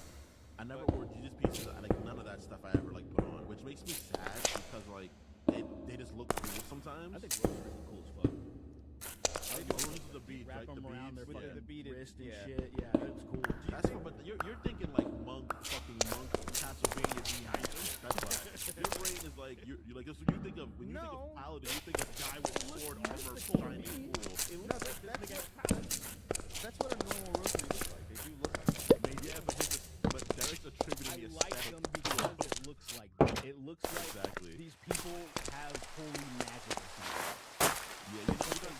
I never wore Jesus pieces. Like none of that stuff I ever like put on, which makes me sad because like they just look cool sometimes. I think rosaries are cool as fuck. I think those are the beads, Wrap right? them The around beads, their yeah. fucking the beaded- wrist and yeah. shit. Yeah, it's cool. That's what, but you're thinking like monk, Castlevania behind you. That's why your brain is like you're like that's what you think of when you think No. of paladin. You think of guy with sword, armor, mystical to shiny, me. cool. It No, looks like this nigga has powers. That's what a normal rosary looks like. They do look like that. Yeah, but Derek's attributing I the like aesthetic. them because it looks like that. It looks like Exactly. these people have holy magic or something. Yeah, you don't think of an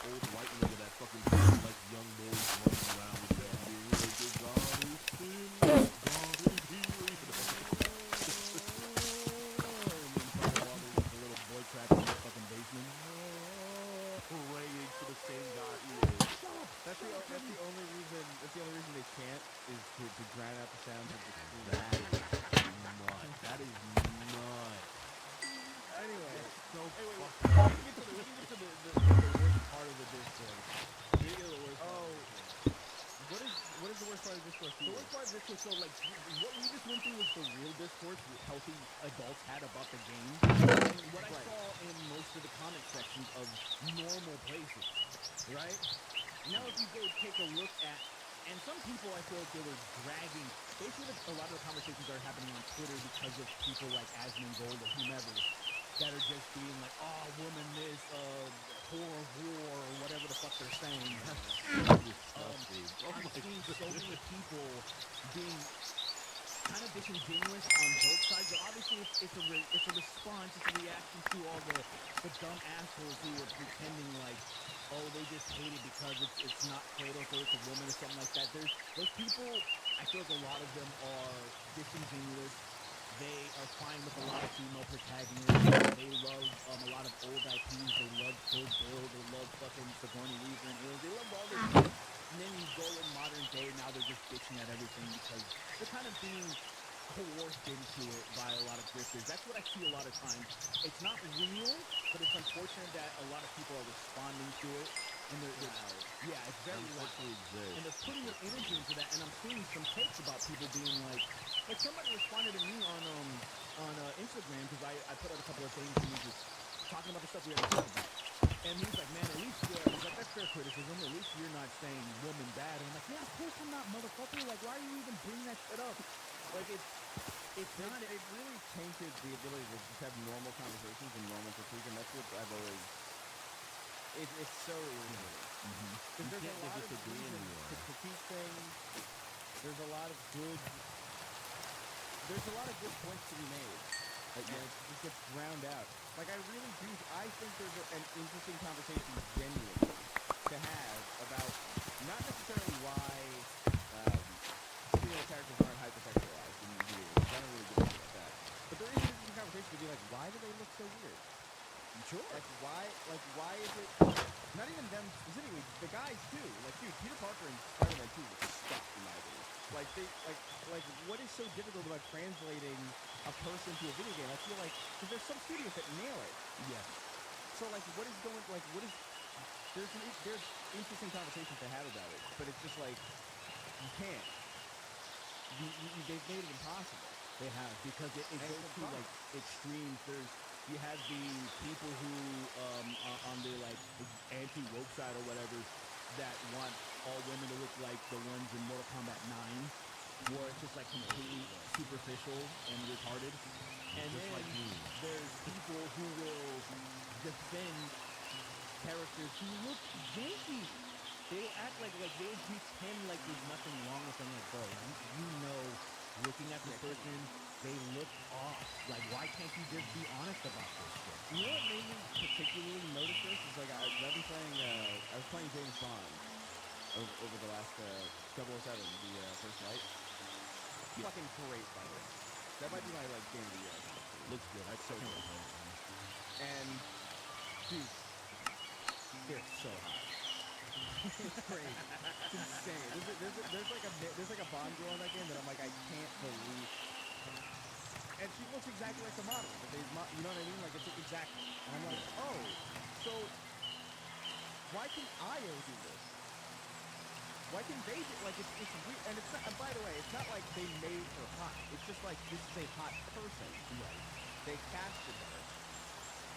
old white nigga that fucking like young boys running around with that good God is king, God is here. The little boy trap in the fucking basement. Praying to the same God he is. That's the only reason. That's the only reason they can't is to drown out the sounds of the scream. That is nuts. That is nuts. Anyway, So We can get to the worst part of the discourse. We can get to the worst part. oh, what is the worst part of this course? The worst part of this was so like what we just went through was the real discourse healthy adults had about the game. And what I saw in most of the comment sections of normal places, right? Now if you go take a look at, and some people I feel like they were dragging, basically a lot of the conversations that are happening on Twitter because of people like Asmongold or whomever that are just being like, oh, woman this, whore of war, or whatever the fuck they're saying. I'm seeing so many people being kind of disingenuous on both sides. So obviously, it's a response, it's a reaction to all the dumb assholes who are pretending like, oh, they just hate it because it's not Kratos or it's a woman or something like that. There's those people. I feel like a lot of them are disingenuous. They are fine with a lot of female protagonists. They love a lot of old IPs. They love Kill Bill. They love fucking Sigourney Weaver and Aliens. They love all this shit. And then you go in modern day, now they're just bitching at everything because they're kind of being coerced into it by a lot of grifters. That's what I see a lot of times. It's not real, but it's unfortunate that a lot of people are responding to it. and yeah, it's very loud. And they're putting their energy into that, and I'm seeing some takes about people being like somebody responded to me on Instagram because I put out a couple of things and he was talking about the stuff we already talked about. And he's like, man, at least he's like, that's fair criticism. At least you're not saying woman bad. And I'm like, yeah, of course I'm not, motherfucker. Like, why are you even bringing that shit up? Like, it's not. It really tainted the ability to just have normal conversations and normal critique, and that's what I've always. It's so irritating. Because there's a lot of reasons to critique things. There's a lot of good. There's a lot of good points to be made. Like, it just gets drowned out. Like, I really do. I think there's an interesting conversation genuinely to have about not necessarily why female characters aren't hypersexualized in video games. I don't really give a shit about that. But there is an interesting conversation to be like, why do they look so weird? Sure. Why is it not even them specifically, the guys too. Like, dude, Peter Parker and Spider-Man 2 were stuck in my opinion. Like what is so difficult about translating a person to a video game? I feel like because there's some studios that nail it. Yes. So like what is there's interesting conversations to have about it, but it's just like you can't. They've made it impossible. They have, because it goes to like extremes. You have the people who on the like anti-woke side or whatever that want all women to look like the ones in Mortal Kombat 9, where it's just like completely superficial and retarded. And just then like there's people who will defend characters who look janky. They'll act like they'll pretend like there's nothing wrong with them. Like, bro, you know, looking at this person, they look off. Like, why can't you just be honest about this shit? You know what made me particularly notice this is like I've been playing. I was playing James Bond over the last 007, the First Light. Fucking great, by the way. That might be my like game of the year. Looks good. I'd so good. And dude, they're so hot. It's crazy. It's insane. There's like a Bond girl in that game that I'm like, I can't believe. And she looks exactly like the model. You know what I mean? Like, it's exactly. And I'm like, oh, so why can IO do this? Why can they do, like, it's weird. And it's not, and by the way, it's not like they made her hot. It's just like, this is a hot person. Right. They casted her.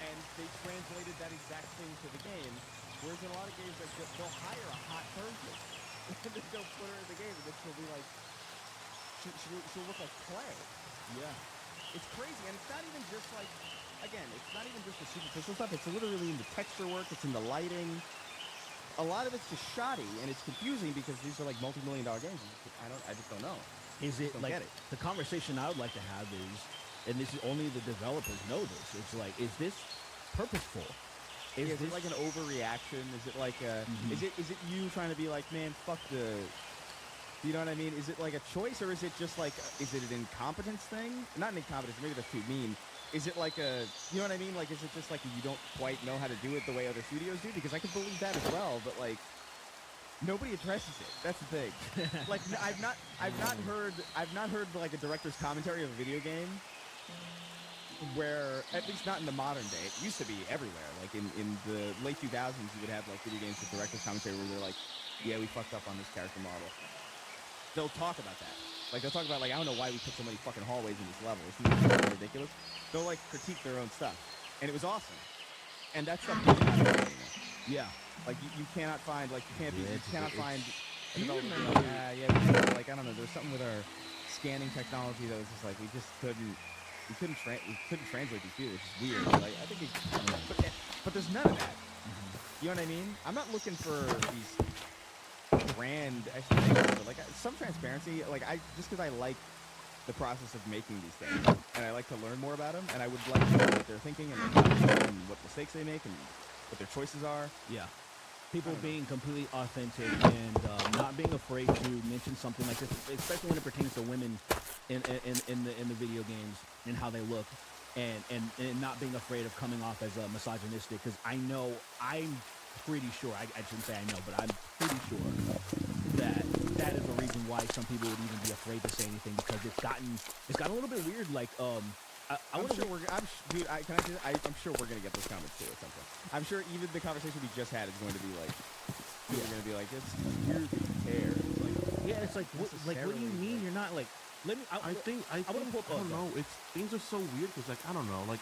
And they translated that exact thing to the game. Whereas in a lot of games, like, they'll hire a hot person. And then they'll put her in the game, and then she'll be like, she'll look like clay. Yeah. It's crazy, and it's not even just like, again, it's not even just the superficial stuff. It's literally in the texture work. It's in the lighting. A lot of it's just shoddy, and it's confusing because these are like multi-million-dollar games. I just don't know. Is it Don't like get it. the conversation I would like to have is, and this is only the developers know this. It's like, is this purposeful? Is it like an overreaction? Is it like is it you trying to be like, man, fuck the, you know what I mean? Is it like a choice, or is it just like, is it an incompetence thing? Not an incompetence, maybe that's too mean. Is it like a, you know what I mean? Like, is it just like you don't quite know how to do it the way other studios do? Because I could believe that as well, but like, nobody addresses it. That's the thing. Like, I've not heard like a director's commentary of a video game where, at least not in the modern day, it used to be everywhere. Like in the late 2000s, you would have like video games with director's commentary where they're like, yeah, we fucked up on this character model. They'll talk about that. Like, they'll talk about, like, I don't know why we put so many fucking hallways in this level. Isn't this ridiculous? They'll, like, critique their own stuff. And it was awesome. And that stuff is not there anymore. Yeah. Like, you cannot find, like, you cannot find... Do you remember? Like, I don't know, there was something with our scanning technology that was just like, we couldn't translate these videos. It's weird. Like, I think but there's none of that. You know what I mean? I'm not looking for these grand explanations, but like some transparency. Like, just because I like the process of making these things, and I like to learn more about them, and I would like to know what they're thinking and what mistakes they make and what their choices are. Yeah. People being completely authentic and not being afraid to mention something like this, especially when it pertains to women in the video games and how they look, and not being afraid of coming off as misogynistic. Because I'm pretty sure, I shouldn't say I know, but I'm pretty sure that is the reason why some people would even be afraid to say anything, because it's gotten a little bit weird. Like I'm sure we're gonna get those comments too at some point. I'm sure even the conversation we just had is going to be like people are gonna be like, it's weird that you care. It's like, Yeah, it's like what do you necessarily, mean like- you're not like? Let me. I think wanna pull up- I don't know. It's things are so weird because like I don't know. Like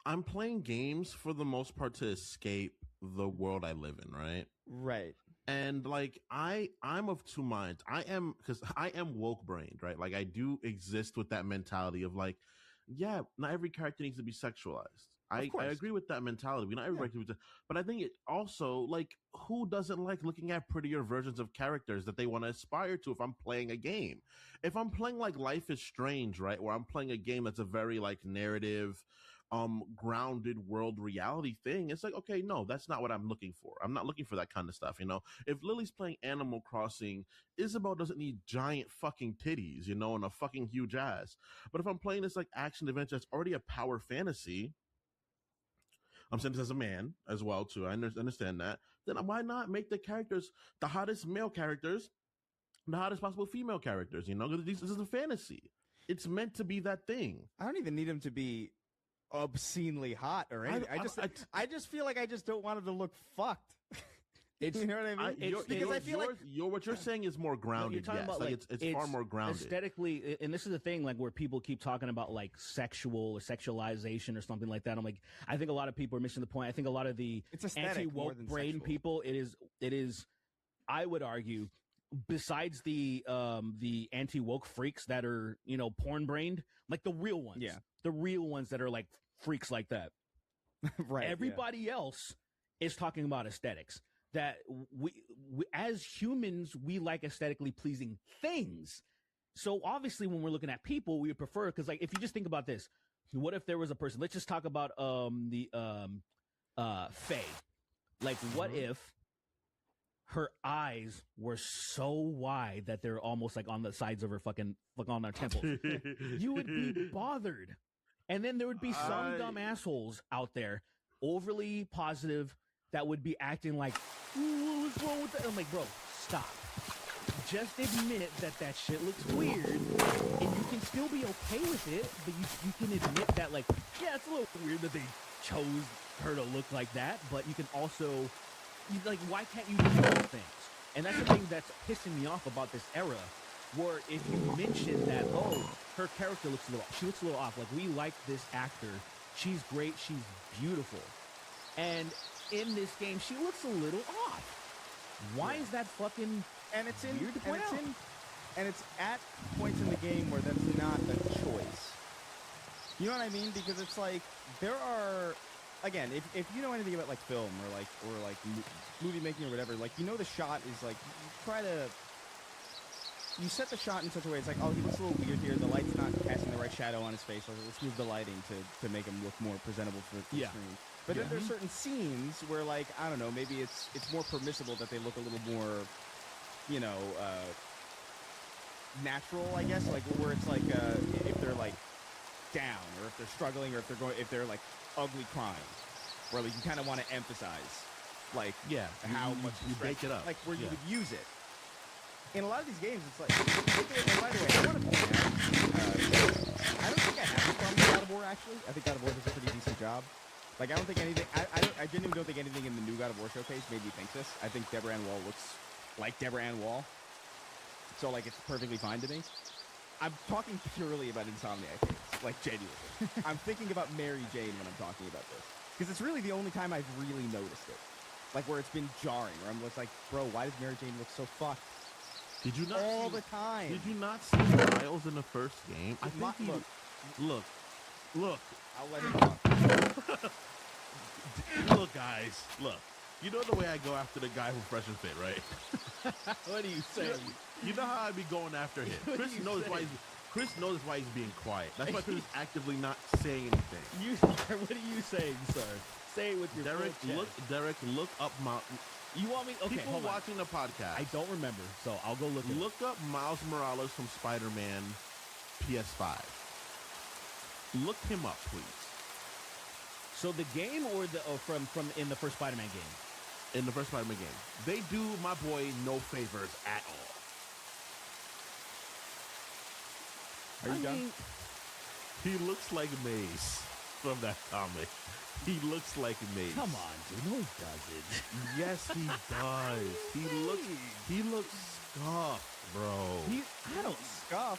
I'm playing games for the most part to escape the world I live in, right? right. And like I'm of two minds. I am woke brained, right? Like I do exist with that mentality of like, yeah, not every character needs to be sexualized. I course. agree with that mentality. Not everybody needs to, but I think it also like who doesn't like looking at prettier versions of characters that they want to aspire to if I'm playing a game. If I'm playing like Life is Strange, right? Where I'm playing a game that's a very like narrative grounded world reality thing, it's like, okay, no, that's not what I'm looking for. I'm not looking for that kind of stuff, you know. If Lily's playing Animal Crossing, Isabel doesn't need giant fucking titties, you know, and a fucking huge ass. But if I'm playing this like action adventure that's already a power fantasy, I'm saying this as a man as well too, I understand that, then why not make the characters the hottest male characters, the hottest possible female characters, you know, because this is a fantasy. It's meant to be that thing. I don't even need him to be obscenely hot or anything. I just feel like I just don't want him to look fucked. It's You know what I mean? Because I feel like what you're saying is more grounded. talking Yes, about, like like, it's far more grounded. aesthetically, and this is the thing, like where people keep talking about like sexual or sexualization or something like that. I'm like, I think a lot of people are missing the point. I think a lot of the it's aesthetic more anti-woke than brain sexual. people, it is, I would argue, besides the anti-woke freaks that are, you know, porn brained, like the real ones. Yeah. The real ones that are like freaks like that. right. Everybody else is talking about aesthetics. That we as humans, we like aesthetically pleasing things. So obviously when we're looking at people, we would prefer, because like if you just think about this, what if there was a person, let's just talk about the Faye. Like what if her eyes were so wide that they're almost like on the sides of her fucking, like on their temples? You would be bothered. And then there would be some dumb assholes out there, overly positive, that would be acting like, ooh, what's wrong with that? I'm like, bro, stop. Just admit that that shit looks weird, and you can still be okay with it, but you can admit that, like, yeah, it's a little weird that they chose her to look like that, but you can also, like, why can't you do those things? And that's the thing that's pissing me off about this era, where if you mention that, oh, her character looks a little off, like, we like this actor, she's great, she's beautiful, and in this game, she looks a little off. Why is that fucking and it's in weird to point out? And it's at points in the game where that's not a choice. You know what I mean? Because it's like there are, again, if you know anything about like film or like movie making or whatever, like you know the shot is like you set the shot in such a way it's like, oh, he looks a little weird here. The light's not casting the right shadow on his face. Let's move the lighting to make him look more presentable for the screen. But then there's certain scenes where, like, I don't know, maybe it's more permissible that they look a little more, you know, natural, I guess, like where it's like if they're like down or if they're struggling or if they're like ugly crying, where like you kind of want to emphasize, like, how much you break it up, like where you would use it. In a lot of these games, it's like, and by the way, I want to point out, I don't think I have a problem with God of War, actually. I think God of War does a pretty decent job. Like, I don't think anything, I genuinely don't think anything in the new God of War showcase made me think this. I think Deborah Ann Wall looks like Deborah Ann Wall. So, like, it's perfectly fine to me. I'm talking purely about Insomniac games, like, genuinely. I'm thinking about Mary Jane when I'm talking about this. Because it's really the only time I've really noticed it. Like, where it's been jarring, where I'm just like, bro, why does Mary Jane look so fucked? Did you not all see, the time? Did you not see Miles in the first game? I think look. I'll let him talk. Look, guys, look. You know the way I go after the guy who Fresh and Fit, right? What are you saying? You know how I be going after him. Chris knows why he's being quiet. That's why Chris is actively not saying anything. What are you saying, sir? Say it with your Derek, look up You want me? Okay, people hold on. watching the podcast. I don't remember, so I'll go look. Look up Miles Morales from Spider-Man PS5. Look him up, please. So the game or from in the first Spider-Man game? In the first Spider-Man game, they do my boy no favors at all. Are you done? He looks like Maze from that comic. He looks like Nate. Come on, dude. No, he doesn't. Yes, he does. He looks scuffed, bro. I don't scuff.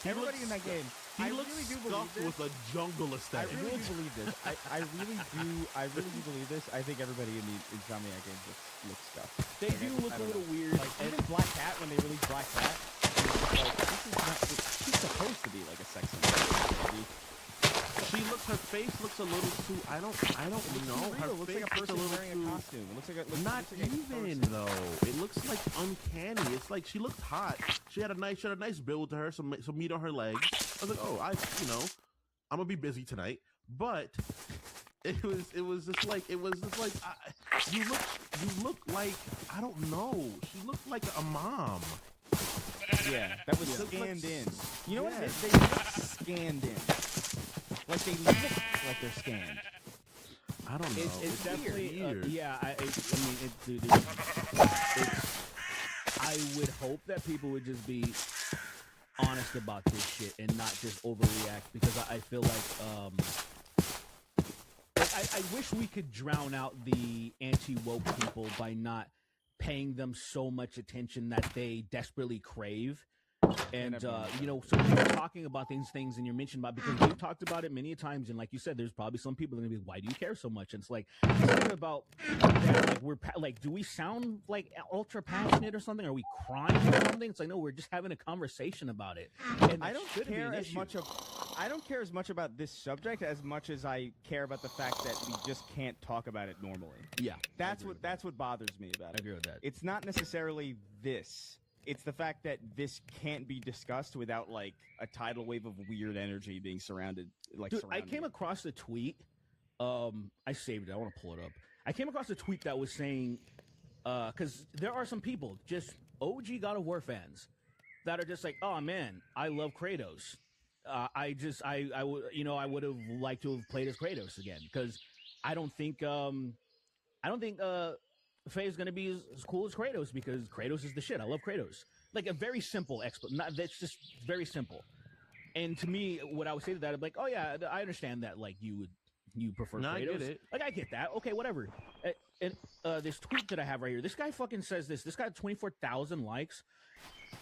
Everybody in that game. He I looks really do believe scuffed this. with a jungle I aesthetic. really do believe this. I really do believe this. I think everybody in the Insomniac games looks scuffed. They do look I a don't little know. weird. Like even Black Cat, when they released Black Cat, it was just like, this is not. She's supposed to be like a sex symbol. Her face looks a little too. I don't know. Her It looks face like a person little wearing too, a costume. It looks like a Not looks like a even person. though. It looks like uncanny. It's like she looked hot. She had a nice build to her, some meat on her legs. I was like, oh, I'm gonna be busy tonight. But it was just like you look like, I don't know. She looked like a mom. Yeah, that was Yeah. scanned in. You know what it is? Yeah. They look scanned in. Like they look like they're scanned. I don't know. It's definitely weird. yeah. I mean, I would hope that people would just be honest about this shit and not just overreact, because I feel like I wish we could drown out the anti-woke people by not paying them so much attention that they desperately crave. And so when you're talking about these things and you're mentioning about, because we've talked about it many times, and like you said, there's probably some people that are gonna be, why do you care so much? And it's like, it's not about that, like do we sound like ultra passionate or something? Are we crying or something? It's like, no, we're just having a conversation about it. And I don't care as much about this subject as much as I care about the fact that we just can't talk about it normally. Yeah, That's what bothers me about I it. agree with that. It's not necessarily this. It's the fact that this can't be discussed without like a tidal wave of weird energy being surrounded. Dude, I surrounding came it. across a tweet. I saved it. I want to pull it up. I came across a tweet that was saying, because there are some people, just OG God of War fans, that are just like, oh man, I love Kratos. I would have liked to have played as Kratos again, because I don't think Faye is going to be as cool as Kratos, because Kratos is the shit. I love Kratos. Like a very simple that's just very simple. And to me, what I would say to that, I'm like, oh yeah, I understand that. Like you prefer No, Kratos. I get it. Like I get that. Okay, whatever. And this tweet that I have right here, this guy fucking says this. This guy had 24,000 likes.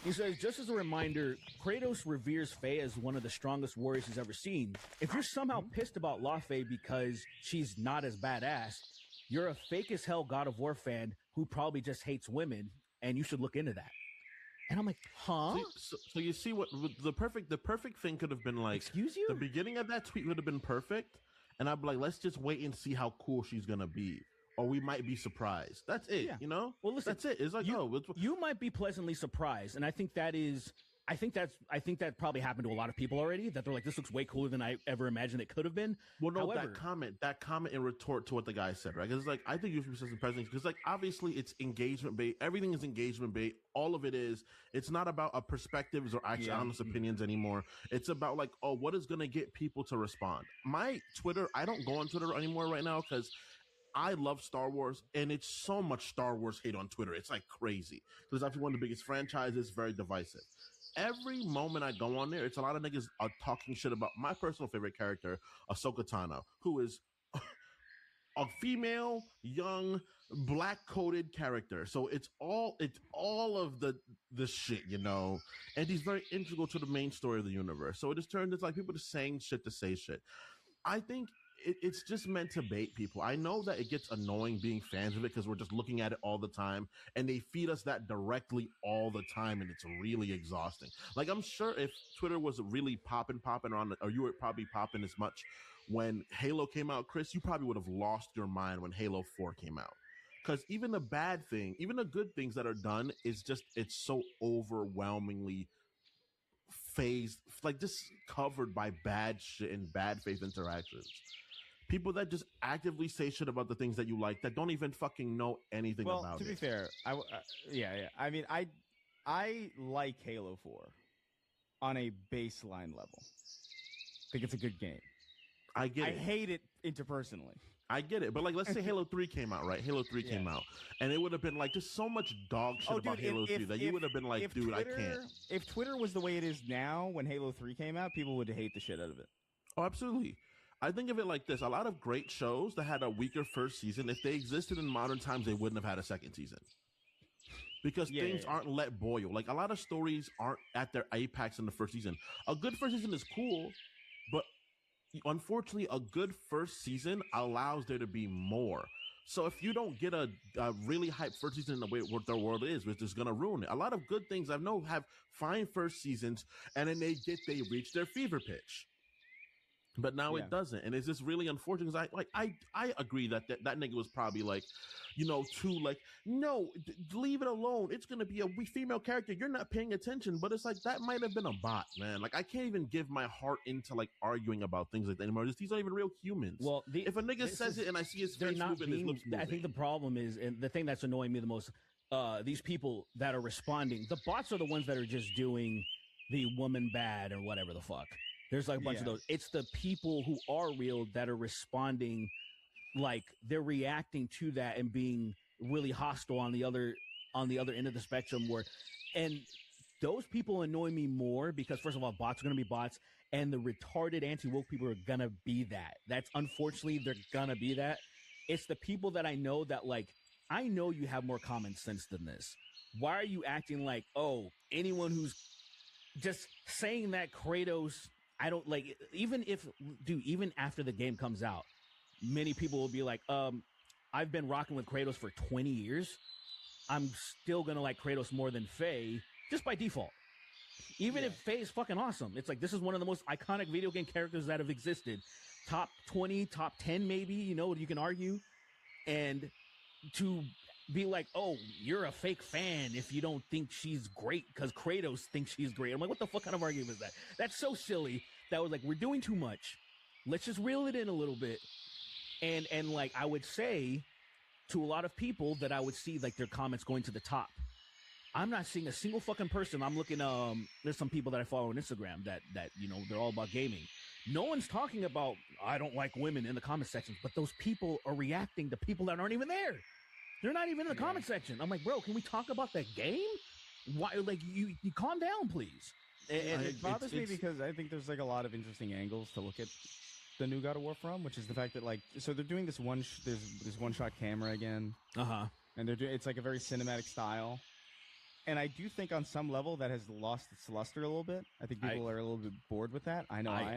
He says, just as a reminder, Kratos reveres Faye as one of the strongest warriors he's ever seen. If you're somehow pissed about Law Faye because she's not as badass, you're a fake as hell God of War fan who probably just hates women, and you should look into that. And I'm like, huh? So you see what the perfect thing could have been like. Excuse you? The beginning of that tweet would have been perfect, and I'd be like, let's just wait and see how cool she's gonna be, or we might be surprised. That's it. Yeah. You know? Well, listen, that's it. It's like, you might be pleasantly surprised, and I think that probably happened to a lot of people already. That they're like, this looks way cooler than I ever imagined it could have been. Well, no, However, that comment in retort to what the guy said, right? Because it's like, I think you should be some presidents, because like obviously it's engagement bait. Everything is engagement bait. All of it is. It's not about perspectives or actual honest opinions anymore. It's about like, oh, what is gonna get people to respond? My Twitter, I don't go on Twitter anymore right now because I love Star Wars, and it's so much Star Wars hate on Twitter. It's like crazy. It's actually one of the biggest franchises, very divisive. Every moment I go on there, it's a lot of niggas are talking shit about my personal favorite character, Ahsoka Tano, who is a female, young, black-coded character. So it's all of the shit, you know? And he's very integral to the main story of the universe. So it just turns into like people just saying shit to say shit. I think it's just meant to bait people. I know that it gets annoying being fans of it because we're just looking at it all the time, and they feed us that directly all the time, and it's really exhausting. Like, I'm sure if Twitter was really popping around, or you were probably popping as much when Halo came out, Chris, you probably would have lost your mind when Halo 4 came out. Because even the good things that are done is just, it's so overwhelmingly phased, like just covered by bad shit and bad faith interactions. People that just actively say shit about the things that you like that don't even fucking know anything about it. Well, to be fair, I mean, I like Halo 4 on a baseline level. I think it's a good game. I get it. I hate it interpersonally. I get it. But like, let's say Halo 3 came out, right? Halo 3 came out. And it would have been like just so much dog shit about Halo 3 that you would have been like, dude, I can't. If Twitter was the way it is now when Halo 3 came out, people would hate the shit out of it. Oh, absolutely. I think of it like this. A lot of great shows that had a weaker first season, if they existed in modern times, they wouldn't have had a second season. Because things aren't let boil. Like, a lot of stories aren't at their apex in the first season. A good first season is cool, but unfortunately, a good first season allows there to be more. So if you don't get a really hyped first season in the way what their world is, which is going to ruin it. A lot of good things I know have fine first seasons, and then they reach their fever pitch. But now it doesn't, and it's just really unfortunate. Because I agree that nigga was probably like, too like, no, leave it alone. It's gonna be a female character. You're not paying attention. But it's like that might have been a bot, man. Like I can't even give my heart into like arguing about things like that anymore. These aren't even real humans. Well, if a nigga says it and I see his face moving, his lips moving. I think the problem is, and the thing that's annoying me the most, these people that are responding. The bots are the ones that are just doing the woman bad or whatever the fuck. There's like a bunch of those. It's the people who are real that are responding, like they're reacting to that and being really hostile on the other end of the spectrum. And those people annoy me more because first of all, bots are going to be bots, and the retarded anti-woke people are going to be that. That's unfortunately they're going to be that. It's the people that I know that like I know you have more common sense than this. Why are you acting like anyone who's just saying that Kratos? I don't like, even after the game comes out, many people will be like, I've been rocking with Kratos for 20 years. I'm still going to like Kratos more than Faye, just by default. Even if Faye is fucking awesome. It's like, this is one of the most iconic video game characters that have existed. Top 20, top 10 maybe, you can argue. And to be like, you're a fake fan if you don't think she's great because Kratos thinks she's great. I'm like, what the fuck kind of argument is that? That's so silly. That was like, we're doing too much. Let's just reel it in a little bit. And like, I would say to a lot of people that I would see like their comments going to the top. I'm not seeing a single fucking person. I'm looking, there's some people that I follow on Instagram that, they're all about gaming. No one's talking about, I don't like women in the comment sections, but those people are reacting to people that aren't even there. They're not even in the comment section. I'm like, bro, can we talk about that game? Why? Like, you calm down, please. And it bothers me because I think there's like a lot of interesting angles to look at the new God of War from, which is the fact that like, so they're doing this there's this one-shot camera again. And it's like a very cinematic style. And I do think on some level that has lost its luster a little bit. I think people are a little bit bored with that. I know I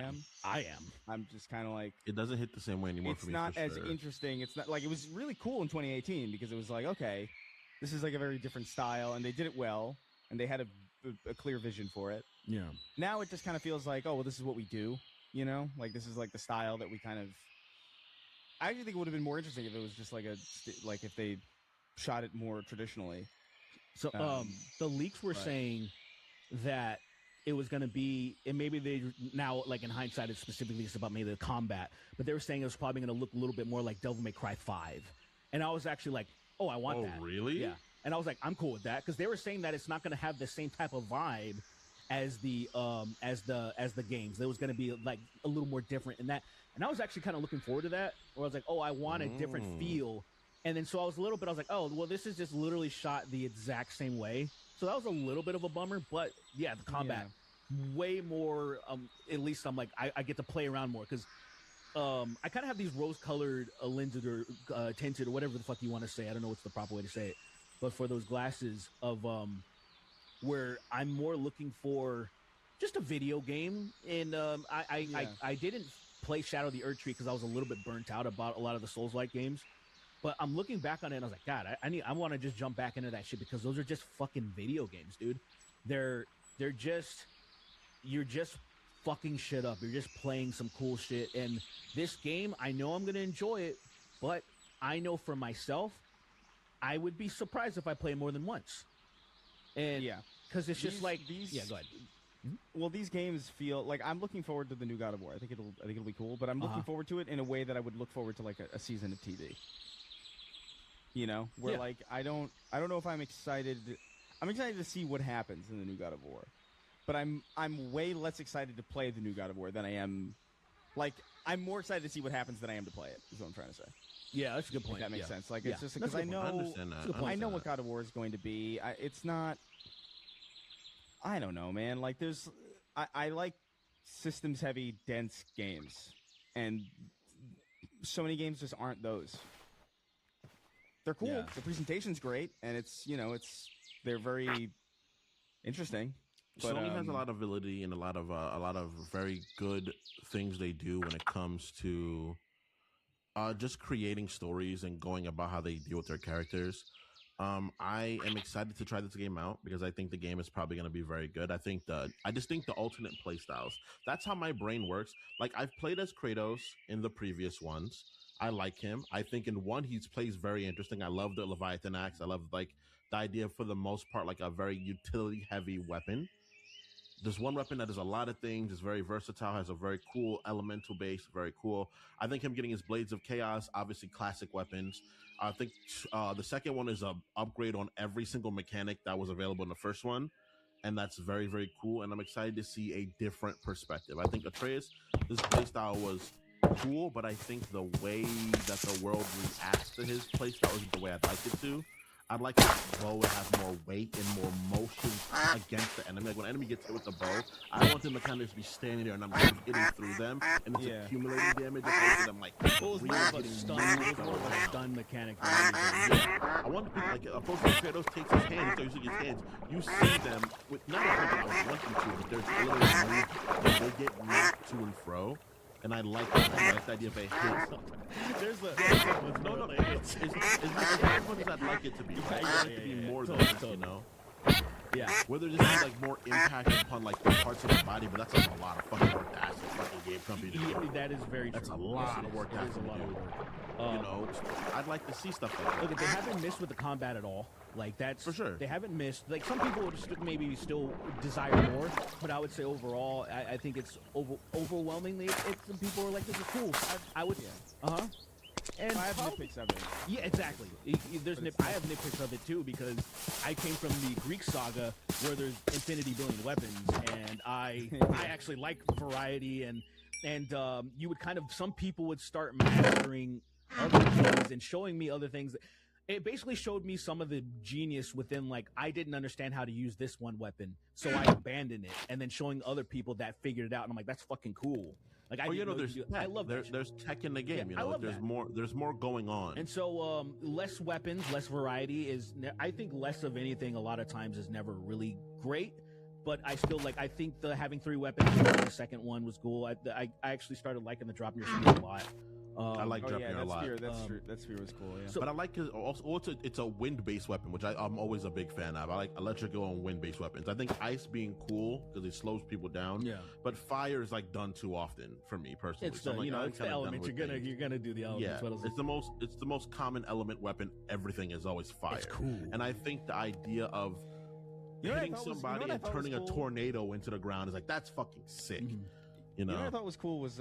am. I'm just kind of like... It doesn't hit the same way anymore for me. It's not as interesting. It's not like... It was really cool in 2018 because it was like, okay, this is like a very different style, and they did it well, and they had a clear vision for it. Yeah. Now it just kind of feels like, oh, well, this is what we do, Like, this is like the style that we kind of... I actually think it would have been more interesting if it was just like if they shot it more traditionally. So the leaks were saying that it was going to be, and maybe they now, like in hindsight, it's specifically just about maybe the combat, but they were saying it was probably going to look a little bit more like Devil May Cry 5. And I was actually like, I want that. Oh, really? Yeah. And I was like, I'm cool with that because they were saying that it's not going to have the same type of vibe as the games. It was going to be like a little more different in that. And I was actually kind of looking forward to that. Where I was like, I want a different feel. And then so I was like, this is just literally shot the exact same way. So that was a little bit of a bummer, but yeah, the combat way more. At least I'm like, I get to play around more because I kind of have these rose-colored lenses or tinted or whatever the fuck you want to say. I don't know what's the proper way to say it, but for those glasses of where I'm more looking for just a video game, and I didn't play Shadow of the Erdtree because I was a little bit burnt out about a lot of the Souls-like games. But I'm looking back on it and I was like, God, I want to just jump back into that shit because those are just fucking video games, dude. You're just fucking shit up. You're just playing some cool shit. And this game, I know I'm going to enjoy it, but I know for myself, I would be surprised if I play more than once. And because it's just like these. Yeah, go ahead. Well, these games feel like I'm looking forward to the new God of War. I think it'll be cool, but I'm looking forward to it in a way that I would look forward to like a season of TV. Where like I don't know if I'm excited. I'm excited to see what happens in the new God of War, but I'm way less excited to play the new God of War than I am. Like I'm more excited to see what happens than I am to play it. Is what I'm trying to say. Yeah, that's a good point. If that makes sense. Like Yeah. it's just because I know I know what God of War is going to be. It's not. I don't know, man. Like I like systems heavy, dense games. and so many games just aren't those. They're cool. Yeah. The presentation's great, and they're very interesting. But, Sony has a lot of ability and a lot of very good things they do when it comes to just creating stories and going about how they deal with their characters. I am excited to try this game out because I think the game is probably going to be very good. I just think the alternate play styles. That's how my brain works. Like, I've played as Kratos in the previous ones. I like him. I think in one he plays very interesting. I love the Leviathan axe. I love like the idea for the most part like a very utility heavy weapon. There's one weapon that does a lot of things. It's very versatile. Has a very cool elemental base. Very cool. I think him getting his Blades of Chaos, obviously classic weapons. I think the second one is a upgrade on every single mechanic that was available in the first one, and that's very, very cool. And I'm excited to see a different perspective. I think Atreus, this playstyle was cool, but I think the way that the world reacts to his playstyle isn't the way I'd like it to. I'd like his bow to have more weight and more motion against the enemy. Like when an enemy gets hit with the bow, I want them to kind of just be standing there and I'm just hitting through them and it's accumulating damage opposed to them like Stun mechanic. I want to be like opposed to Kratos takes his hands, so using his hands, you see them with not something I was wanting to, but there's literally moves that they get knocked to and fro. And I like that. I like the idea of a hit. There's No, it's as much as I'd like it to be. Right? I'd like it to be more than that, you know? Yeah. Whether this is like more impact upon like the parts of the body, but that's like a lot of fucking work to ask a fucking game company to do. That is very true. That's a lot of work to ask them to do. You know, I'd like to see stuff like that. Look, they haven't missed with the combat at all. Like, that's for sure. They haven't missed. Like, some people would maybe still desire more, but I would say overall, I think it's overwhelmingly. Some people are like, this is cool. I would. Yeah. And I have nitpicks of it. Yeah, exactly. I have nitpicks of it too because I came from the Greek saga where there's infinity billion weapons, and I actually like variety and you would kind of some people would start mastering other things and showing me other things. It basically showed me some of the genius within, like, I didn't understand how to use this one weapon, so I abandoned it, and then showing other people that figured it out, and I'm like, that's fucking cool. Like, I love there's tech in the game. Yeah, you know, there's more going on. And so, less weapons, less variety is. I think less of anything a lot of times is never really great. But I still like. I think having 3 weapons in the second one was cool. I actually started liking the drop near speed a lot. I like dropping a lot. That's true. That spear was cool. Yeah. But I like it also. It's a wind-based weapon, which I'm always a big fan of. I like electrical and wind-based weapons. I think ice being cool because it slows people down. Yeah. But fire is like done too often for me personally. It's it's the element. You're gonna do the element. Yeah. It's the most common element weapon. Everything is always fire. It's cool. And I think the idea of hitting somebody and turning a tornado into the ground is like that's fucking sick. Mm-hmm. You know. What I thought was cool was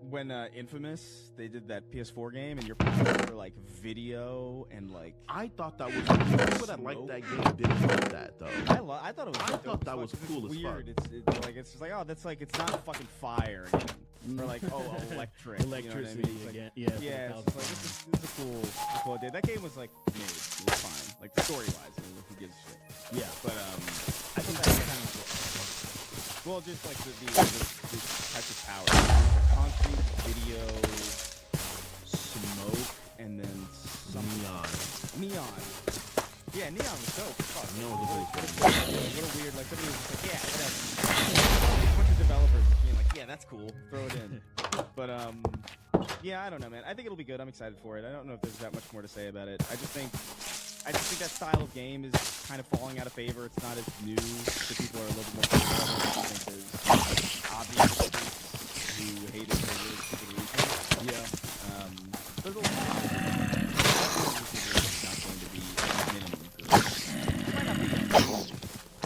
when Infamous, they did that PS4 game, and your powers were like video and like. I thought that was cool. People that liked that game didn't like that though. I thought it was. I thought that was cool as weird. fuck. It's just like, oh, that's like it's not fucking fire again. Or like, oh, electric. Electricity you know what I mean? again. Like, yeah. It's like this is a cool idea. That game was like made. It was fine. Like story wise, who gives a shit? Yeah. But I think that's kind of. Well, just like the types of power. Concrete, video, smoke, and then some neon. Yeah, neon was dope. Fuck. Neon was a little weird. Like somebody was just like, yeah, whatever. A bunch of developers being like, yeah, that's cool. Throw it in. But yeah, I don't know, man. I think it'll be good. I'm excited for it. I don't know if there's that much more to say about it. I just think that style of game is kind of falling out of favor. It's not as new, so people are a little bit more comfortable. I think there's obvious who hate it for really stupid reasons. Yeah. There's a lot of it's not going to be a minimum for this. It might not be good,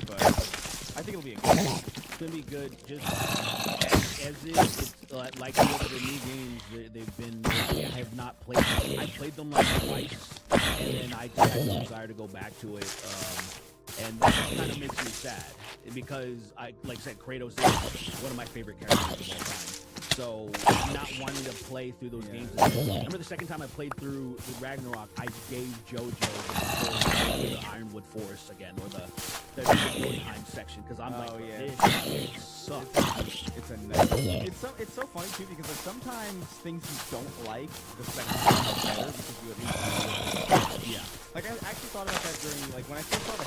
but I think it'll be a good game. It's gonna be good. Just as is, it's like the other new games. They've been. I have not played them. I played them like twice, and then I just had a desire to go back to it. And that kind of makes me sad because like I said, Kratos is one of my favorite characters of all time. So not wanting to play through those games. I remember the second time I played through Ragnarok, I gave JoJo the Ironwood Forest again, or the Jotunheim section, because I'm this suck. It's a nightmare. It's so funny too because like sometimes things you don't like the second time are better because you at least know. Yeah. Like I actually thought about that during like when I first saw the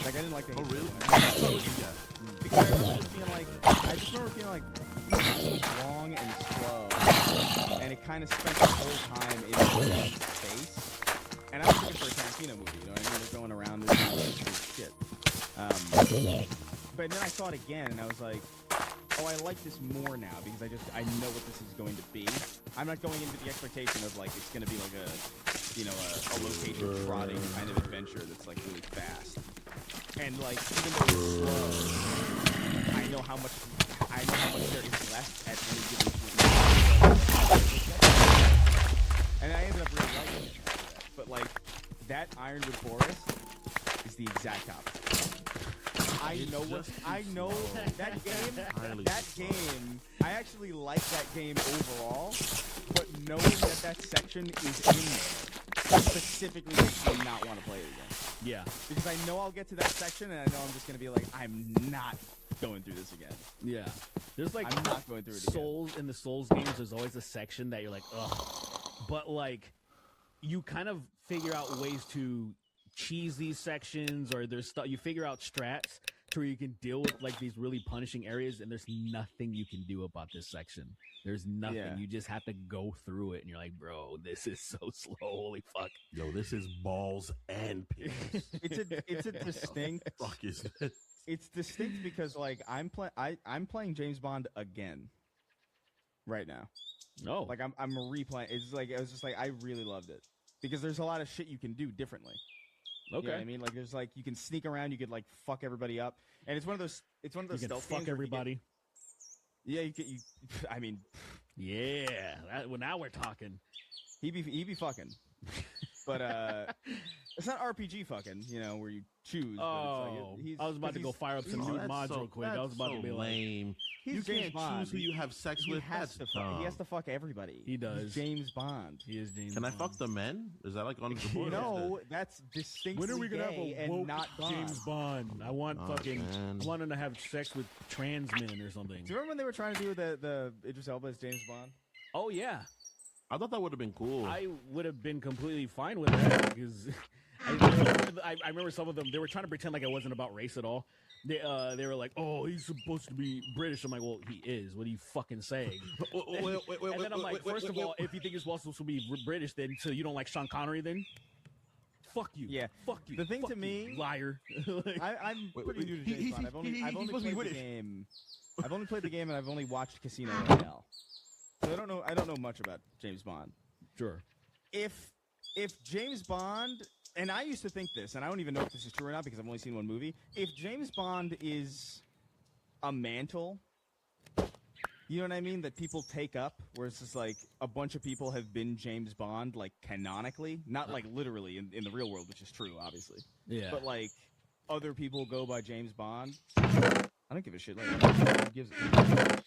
like I didn't like the Oh, really? Halo. Yeah. Because I remember feeling like I just remember feeling like it was long and slow, and it kind of spent the whole time in space. And I was looking for a Tarantino movie, you know what I mean? They're going around and doing shit. But then I saw it again, and I was like, oh, I like this more now because I know what this is going to be. I'm not going into the expectation of like it's going to be like a location trotting kind of adventure that's like really fast. And like even though it's slow, I know how much there is left at any given point. And I ended up really liking it after that. But like that Ironwood Forest is the exact opposite. I know that game. I actually like that game overall, but knowing that section is in there specifically makes me not want to play it again. Yeah. Because I know I'll get to that section and I know I'm just gonna be like, I'm not going through this again. Yeah. There's like I'm not going through it again. Souls in the Souls games. There's always a section that you're like, ugh. But like, you kind of figure out ways to cheese these sections, or there's stuff you figure out strats to where you can deal with like these really punishing areas, and there's nothing you can do about this section. There's nothing. Yeah. You just have to go through it, and you're like, bro, this is so slow. Holy fuck. Yo, this is balls and penis. It's a distinct. Fuck is this? It's distinct because like I'm playing James Bond again right now. Oh, Like I'm replaying. It's like it was just like I really loved it because there's a lot of shit you can do differently. okay. You know what I mean, like there's like you can sneak around, you could like fuck everybody up, and it's one of those. It's one of those You can stealth fuck games where you everybody. yeah, you get you. I mean, Yeah. Well, now we're talking. he be fucking, but it's not RPG fucking. You know where you choose. Oh, but it's like I was about to go fire up some Oh, new that's mods so- real quick. I was that's about so to be like, lame. He's You James can't Bond. choose who you have sex He with. has That's to fuck. He has dumb. to fuck everybody. He does. He's James Bond. he is James. Can I Bond. fuck the men? Is that like on the board? No, that's distinctly When are we gonna have gay a and woke not Bond. James Bond? I want Oh, fucking. man. I want him to have sex with trans men or something. Do you remember when they were trying to do the Idris Elba as James Bond? Oh yeah, I thought that would have been cool. I would have been completely fine with that because I remember some of them. They were trying to pretend like it wasn't about race at all. They were like, "Oh, he's supposed to be British." I'm like, "Well, he is. What are you fucking saying?" And then I'm like, first of all, if you think you're supposed to be British, then so you don't like Sean Connery, then fuck you. Yeah. Fuck you. The thing Fuck to you, me- liar. Like, I'm Wait, pretty wait, new to he- James he- Bond. I've only he's played supposed to be the British. game. I've only played the game and I've only watched Casino Royale. So I don't know much about James Bond. sure. If James Bond, and I used to think this, and I don't even know if this is true or not because I've only seen one movie. If James Bond is a mantle, you know what I mean, that people take up, where it's just like a bunch of people have been James Bond, like canonically, not like literally in the real world, which is true, obviously. Yeah. But like other people go by James Bond. I don't give a shit. Like, who gives a-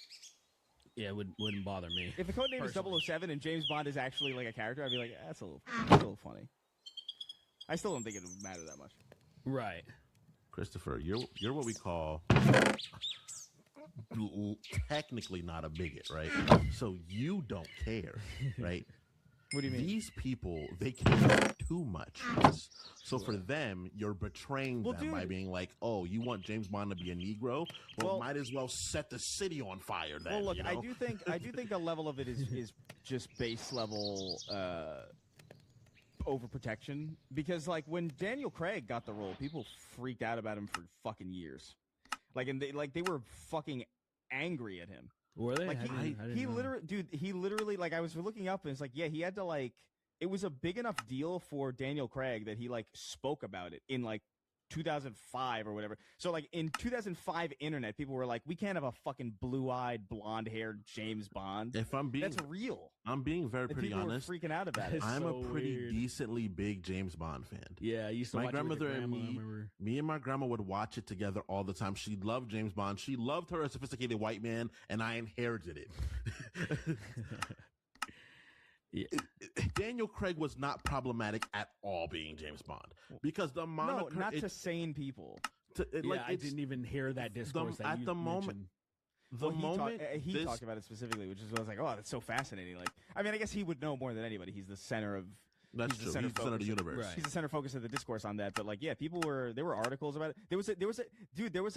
Yeah, it wouldn't bother me. if the code name is Personally. 007 and James Bond is actually like a character, I'd be like, that's a little funny. I still don't think it would matter that much. Right. Christopher, you're what we call technically not a bigot, right? So you don't care, right? What do you mean? These people, they care too much. So for them, you're betraying Well, them by dude- being like, oh, you want James Bond to be a Negro? Well, Well- might as well set the city on fire then. Well, look, you know? I do think a level of it is just base level overprotection because like when Daniel Craig got the role, people freaked out about him for fucking years. Like and they were fucking angry at him. Were they? Like I didn't he know. literally like I was looking up and it's like yeah, he had to like it was a big enough deal for Daniel Craig that he like spoke about it in like 2005 or whatever. So like in 2005 internet, people were like, we can't have a fucking blue-eyed, blonde-haired James Bond. if I'm being, That's real. I'm being very And pretty people honest. were freaking out about it. It's I'm so a pretty weird. decently big James Bond fan. Yeah, I used to My watch it with your grandmother and grandma, I me- remember. Me and my grandma would watch it together all the time. She loved James Bond. She loved her a sophisticated white man, and I inherited it. Yeah. Daniel Craig was not problematic at all being James Bond because the No, moniker not to sane people. I didn't even hear that discourse. That at you the moment. mentioned. The moment he talked about it specifically, which is I was like, oh, that's so fascinating. Like, I mean, I guess he would know more than anybody. He's the center of. That's true. He's the center of the universe. Right. He's the center focus of the discourse on that. But like, yeah, there were articles about it. There was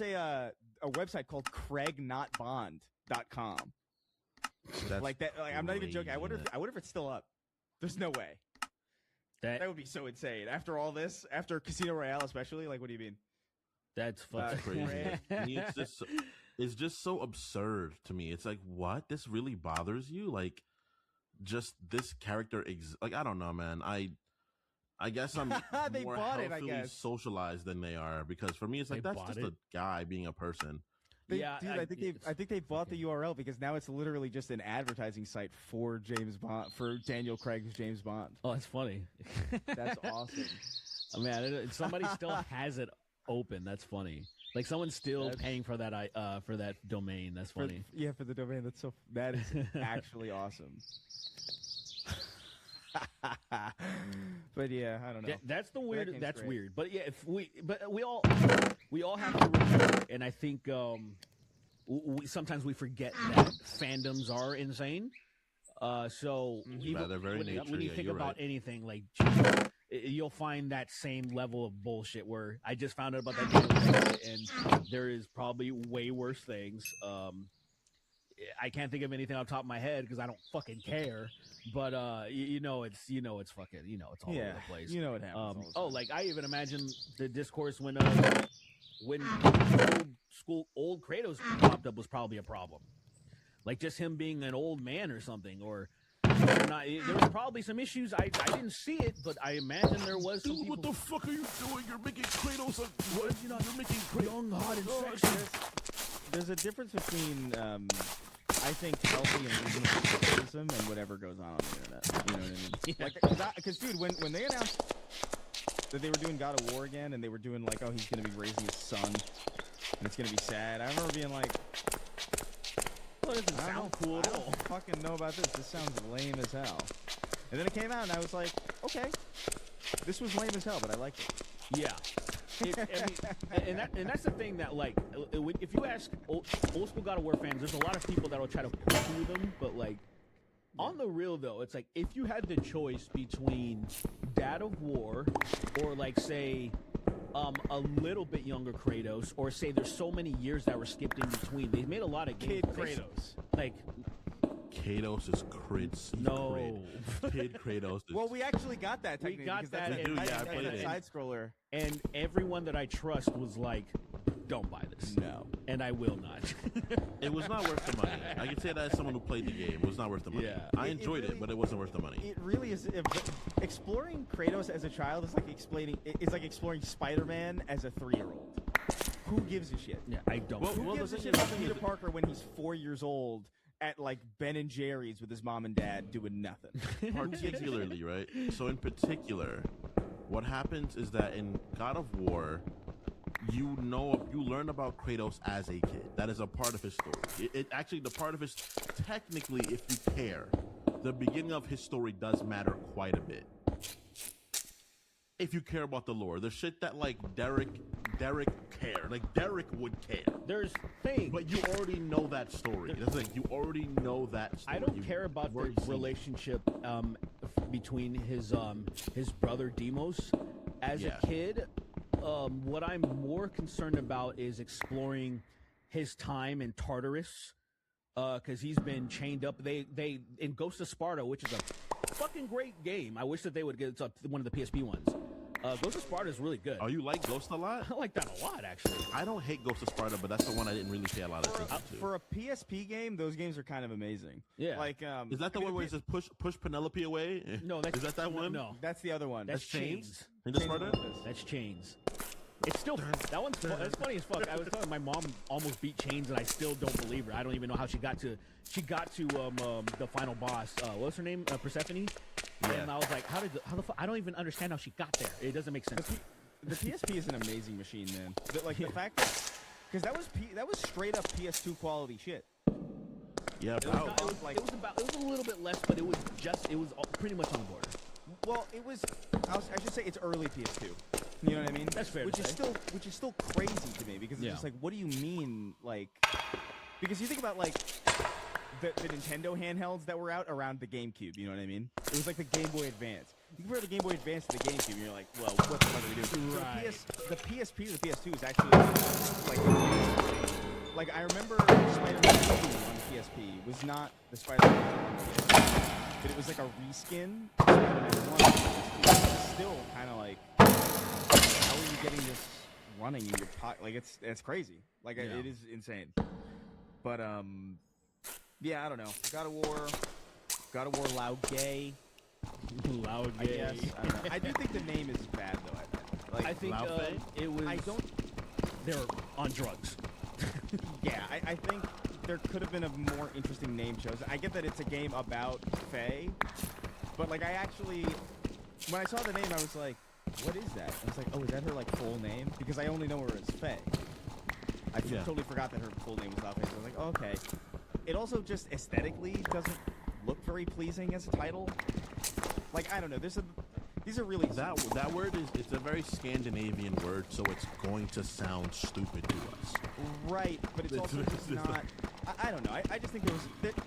a website called CraigNotBond.com. That's Like that. Like, I'm not even joking. I wonder crazy. if it's still up. There's no way. That would be so insane. After all this, after Casino Royale, especially. Like, what do you mean? That's fucking crazy. I mean, it's just so absurd to me. It's like, what? This really bothers you? Like, just this character like, I don't know, man. I guess I'm They more bought it, I healthily guess. socialized than they are, because for me it's like, They that's bought just it? a guy being a person. Yeah, I think they bought the URL because now it's literally just an advertising site for James Bond, for Daniel Craig's James Bond. Oh, that's funny. That's awesome. I mean, somebody still has it open. That's funny. Like someone's still paying for that domain. That's funny. For the domain. That is actually awesome. But yeah, I don't know. That's the weird. game's That's great. weird. But yeah, we all have to remember, and I think sometimes we forget that fandoms are insane. So even By their very when nature, you yeah, think you're about right. anything, like you'll find that same level of bullshit. Where I just found out about that game, and there is probably way worse things. I can't think of anything off the top of my head because I don't fucking care. But it's fucking it's all over the place. You know what happens. all the time. Like I even imagine the discourse when old Kratos popped up was probably a problem. Like just him being an old man or something, or there was probably some issues. I didn't see it, but I imagine there was some people. What the fuck are you doing? You're making Kratos You're making Kratos young, hot, and sexy. There's a difference between I think healthy and reasonable criticism and whatever goes on the internet. You know what I mean? Yeah. Because dude, when they announced that they were doing God of War again, and they were doing like, oh, he's gonna be raising his son, and it's gonna be sad. I remember being like, Well, it doesn't sound cool at I all. don't fucking know about this. This sounds lame as hell. And then it came out, and I was like, okay, this was lame as hell, but I liked it. Yeah. And that's the thing that, like, if you ask old school God of War fans, there's a lot of people that will try to poo-poo them, but, like, on the real, though, it's like, if you had the choice between God of War or, like, say, a little bit younger Kratos, or say there's so many years that were skipped in between, they made a lot of games. Kid Kratos. Like, Kratos is Kratos. no. Kid Kratos is... Well, we actually got that We technically. got because that, that's and- yeah, I that's played that it. side scroller. And everyone that I trust was like, don't buy this. No. And I will not. It was not worth the money. I can say that as someone who played the game. It was not worth the money. Yeah. I It enjoyed it, really- but it wasn't worth the money. It really is. Exploring Kratos as a child is like exploring Spider-Man as a 3-year-old. Who gives a shit? Yeah, I don't. Who gives a shit about Peter Parker when he's 4 years old at like Ben and Jerry's with his mom and dad doing nothing? Particularly, right? So in particular, what happens is that in God of War, you learn about Kratos as a kid. That is a part of his story. It actually, the part of his, technically, if you care, the beginning of his story does matter quite a bit. If you care about the lore, the shit that like Derek care, like Derek would care. There's things. But you already know that story. That's the thing. You already know that story. I don't You've care about the already seen it. relationship between his brother Demos. As Yeah. a kid, what I'm more concerned about is exploring his time in Tartarus, because he's been chained up. They in Ghost of Sparta, which is a fucking great game. I wish that they would get one of the PSP ones. Ghost of Sparta is really good. Oh, you like Ghost a lot? I like that a lot, actually. I don't hate Ghost of Sparta, but that's the one I didn't really pay a lot of attention to. For a PSP game, those games are kind of amazing. Yeah. Like, Is that the one where it says push Penelope away? No, that's Is that one? No, That's the other one. that's Chains. In the Chains of Sparta? Olympus. That's Chains. It's still that one's that's funny as fuck. I was telling my mom almost beat Chains, and I still don't believe her. I don't even know how she got to the final boss. What's her name? Persephone. Yeah. And I was like, how the fuck? I don't even understand how she got there. It doesn't make sense. The PSP is an amazing machine, man. The fact because that was straight up PS2 quality shit. Yeah, It was, bro. not- it was a little bit less, but it was pretty much on the border. Well, I should say it's early PS2. You know what I mean? That's fair to Which is say. still crazy to me because it's Yeah. just like, what do you mean, like? Because you think about like the Nintendo handhelds that were out around the GameCube. You know what I mean? It was like the Game Boy Advance. You compare the Game Boy Advance to the GameCube, and you're like, well, what the fuck are we doing? So Right. the PSP to the PS2 is actually like I remember Spider-Man 2 on the PSP was not the Spider-Man 2 on the PSP, but it was like a reskin of Spider-Man 1 on the PSP. It's still kind of like, how are you getting this running in your pocket? Like it's crazy. Like Yeah. it is insane. But yeah, I don't know. God of War loud gay. Loud I gay. guess. I don't know. I do think the name is bad though. I think Laufey? it was. I don't. They're on drugs. Yeah, I think there could have been a more interesting name chosen. I get that it's a game about Faye, but like I actually, when I saw the name, I was like, what is that? I was like, oh, is that her like full name? Because I only know her as Faye. I Yeah. totally forgot that her full name was Laufey. So I was like, oh, okay. It also just aesthetically doesn't look very pleasing as a title. Like I don't know. These are really That word it's a very Scandinavian word, so it's going to sound stupid to us. right, but it's also just not. I don't know. I just think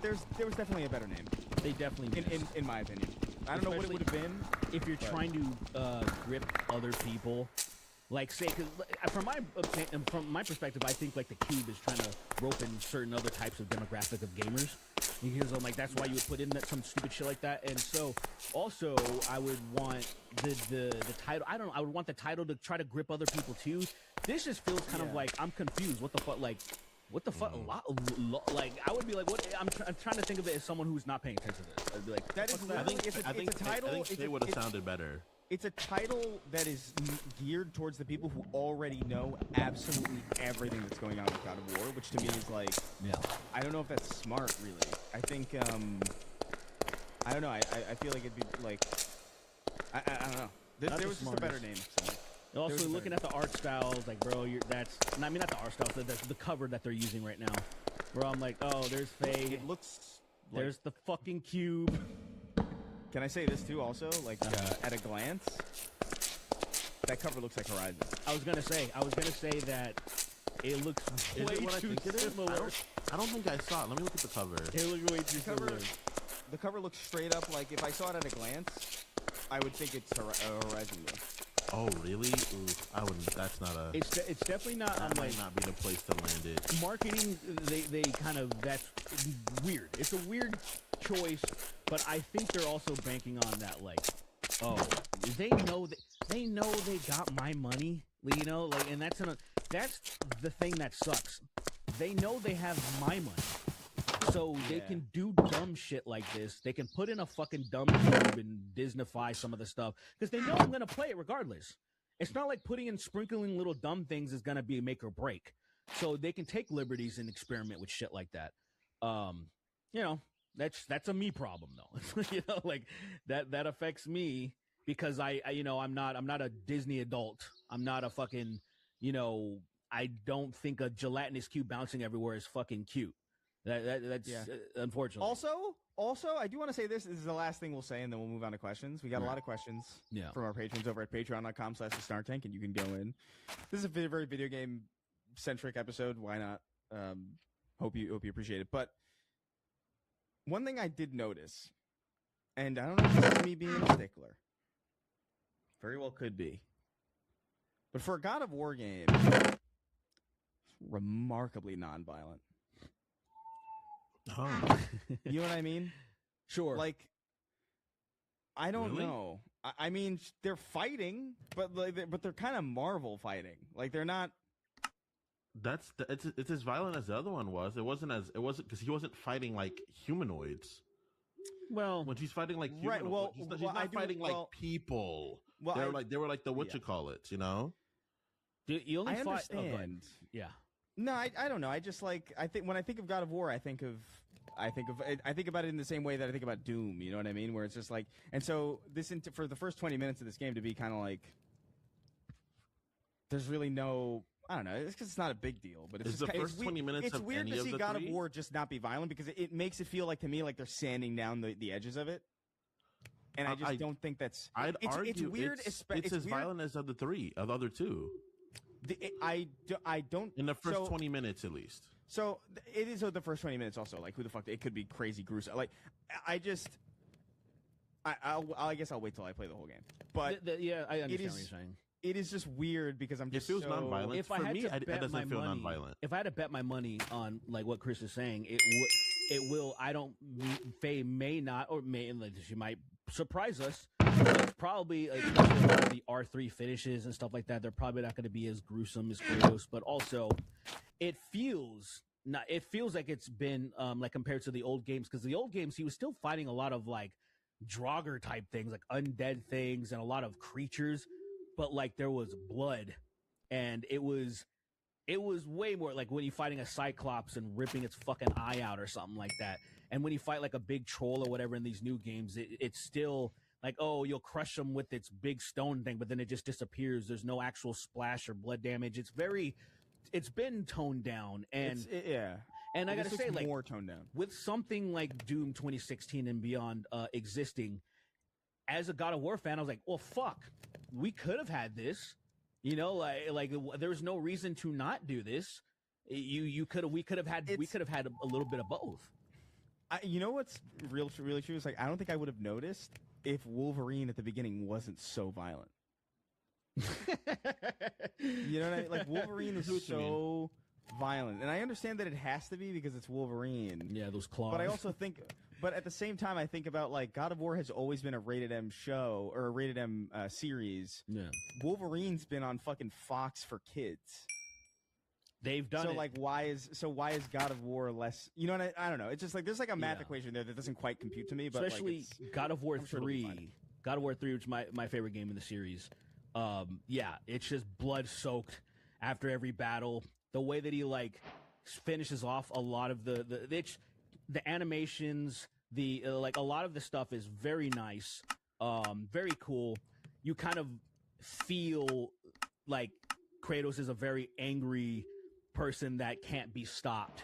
there was definitely a better name They definitely missed. in my opinion. I don't know what it would have been. If you're But- trying to grip other people, like say, because from my perspective, I think like the Cube is trying to rope in certain other types of demographic of gamers. Because I'm like, that's why you would put in some stupid shit like that. And so, also, I would want the title. I don't know. I would want the title to try to grip other people too. This just feels kind of Yeah. like I'm confused. What the fuck? Like, what the fuck? Like, I would be like, what? I'm trying to think of it as someone who's not paying attention to this. I'd be like, That is what's I literally- think it's a I think title, I think it's they a- would have it's- sounded better. It's a title that is geared towards the people who already know absolutely everything that's going on with God of War, which to me is like, Yeah. I don't know if that's smart, really. I think, I don't know. I feel like it'd be like, I don't know. Not There the was just a better smartest. name. So. Also, There's a looking better- at the art styles, like, bro, I mean, not the art styles, the cover that they're using right now. Bro, I'm like, oh, there's Faye, It looks like, there's the fucking Cube. can I say this too also? Like, at a glance, that cover looks like Horizon. I was gonna say that it looks Is way it what I too think it is? similar. I don't think I saw it. Let me look at the cover. It looks way too Cover, similar. the cover looks straight up like, if I saw it at a glance, I would think it's a Horizon game. Oh, really? Ooh, I wouldn't. That's not a. It's definitely not. That I'm might like not be the place to land it. marketing. They kind of that's weird. It's a weird choice, but I think they're also banking on that. Like, oh, they know they got my money. You know, like, and that's the thing that sucks. They know they have my money. So they Yeah. can do dumb shit like this. They can put in a fucking dumb cube and Disneyfy some of the stuff because they know I'm gonna play it regardless. It's not like putting in sprinkling little dumb things is gonna be a make or break. So they can take liberties and experiment with shit like that. You know, that's a me problem though. You know, like that affects me because I you know I'm not a Disney adult. I'm not a fucking, you know, I don't think a gelatinous cube bouncing everywhere is fucking cute. That's Yeah. Unfortunately. Also, I do want to say this. This is the last thing we'll say, and then we'll move on to questions. We got a lot of questions Yeah. from our patrons over at patreon.com/thesnartank, and you can go in. This is a very video game centric episode. Why not? Hope you appreciate it. But one thing I did notice, and I don't know if this is me being a stickler. Very well could be. But for a God of War game, it's remarkably nonviolent. Oh, You know what I mean? Sure. Like, I don't Really? know. I mean, they're fighting, but but they're kind of Marvel fighting. Like they're not. it's as violent as the other one was. It wasn't because he wasn't fighting like humanoids. well, When he's fighting like Right, humanoids, well, he's well, I not do- fighting well- like people. Well, They were like the what yeah. you call it, you know? you only I fight. Oh, go ahead. understand. Yeah. No, I don't know. I just like when I think of God of War, I think about it in the same way that I think about Doom. You know what I mean? Where it's just like, and so for the first 20 minutes of this game to be kind of like, there's really no. I don't know. It's because it's not a big deal, but it's Is just the first 20 minutes It's of weird any to of see the God three? of War just not be violent because it makes it feel like to me like they're sanding down the edges of it. and I just don't think that's. I'd argue it's weird. It's it's as weird. violent as the other two. I don't in the first 20 minutes at least. So it is the first 20 minutes also. Like, who the fuck? It could be crazy gruesome. Like, I guess I'll wait till I play the whole game. But yeah, I understand what you're saying. It is just weird because I'm just it feels non-violent. If For I had me, to it bet doesn't feel money, non-violent. If I had to bet my money on like what Chris is saying, it will. I don't. Faye may not, or may. She might surprise us. It's probably, especially with the R3 finishes and stuff like that, they're probably not going to be as gruesome as Kratos. But also, it feels like it's been like compared to the old games, because the old games he was still fighting a lot of like Draugr type things, like undead things, and a lot of creatures. But like there was blood, and it was way more like when you're fighting a Cyclops and ripping its fucking eye out or something like that. And when you fight like a big troll or whatever in these new games, it's still like, oh, you'll crush them with its big stone thing, but then it just disappears. There's no actual splash or blood damage. It's been toned down, and yeah. And I gotta say, like, more toned down with something like Doom 2016 and beyond existing. As a God of War fan, I was like, well, fuck, we could have had this, you know, like there's no reason to not do this. We could have had a little bit of both. You know what's really true is, like, I don't think I would have noticed if Wolverine at the beginning wasn't so violent. You know what I mean? Like, Wolverine is so violent, and I understand that it has to be because it's Wolverine. Yeah, those claws. But I also think, but at the same time, I think about, like, God of War has always been a rated M show or a rated M series. Yeah, Wolverine's been on fucking Fox for kids. They've done so it. Like, why is God of War less? You know what I don't know. It's just like there's like a math equation there that doesn't quite compute to me. But especially like God of War sure 3, God of War 3, which is my favorite game in the series. Yeah, it's just blood soaked after every battle. The way that he like finishes off a lot of the animations, like a lot of the stuff is very nice, very cool. You kind of feel like Kratos is a very angry person that can't be stopped,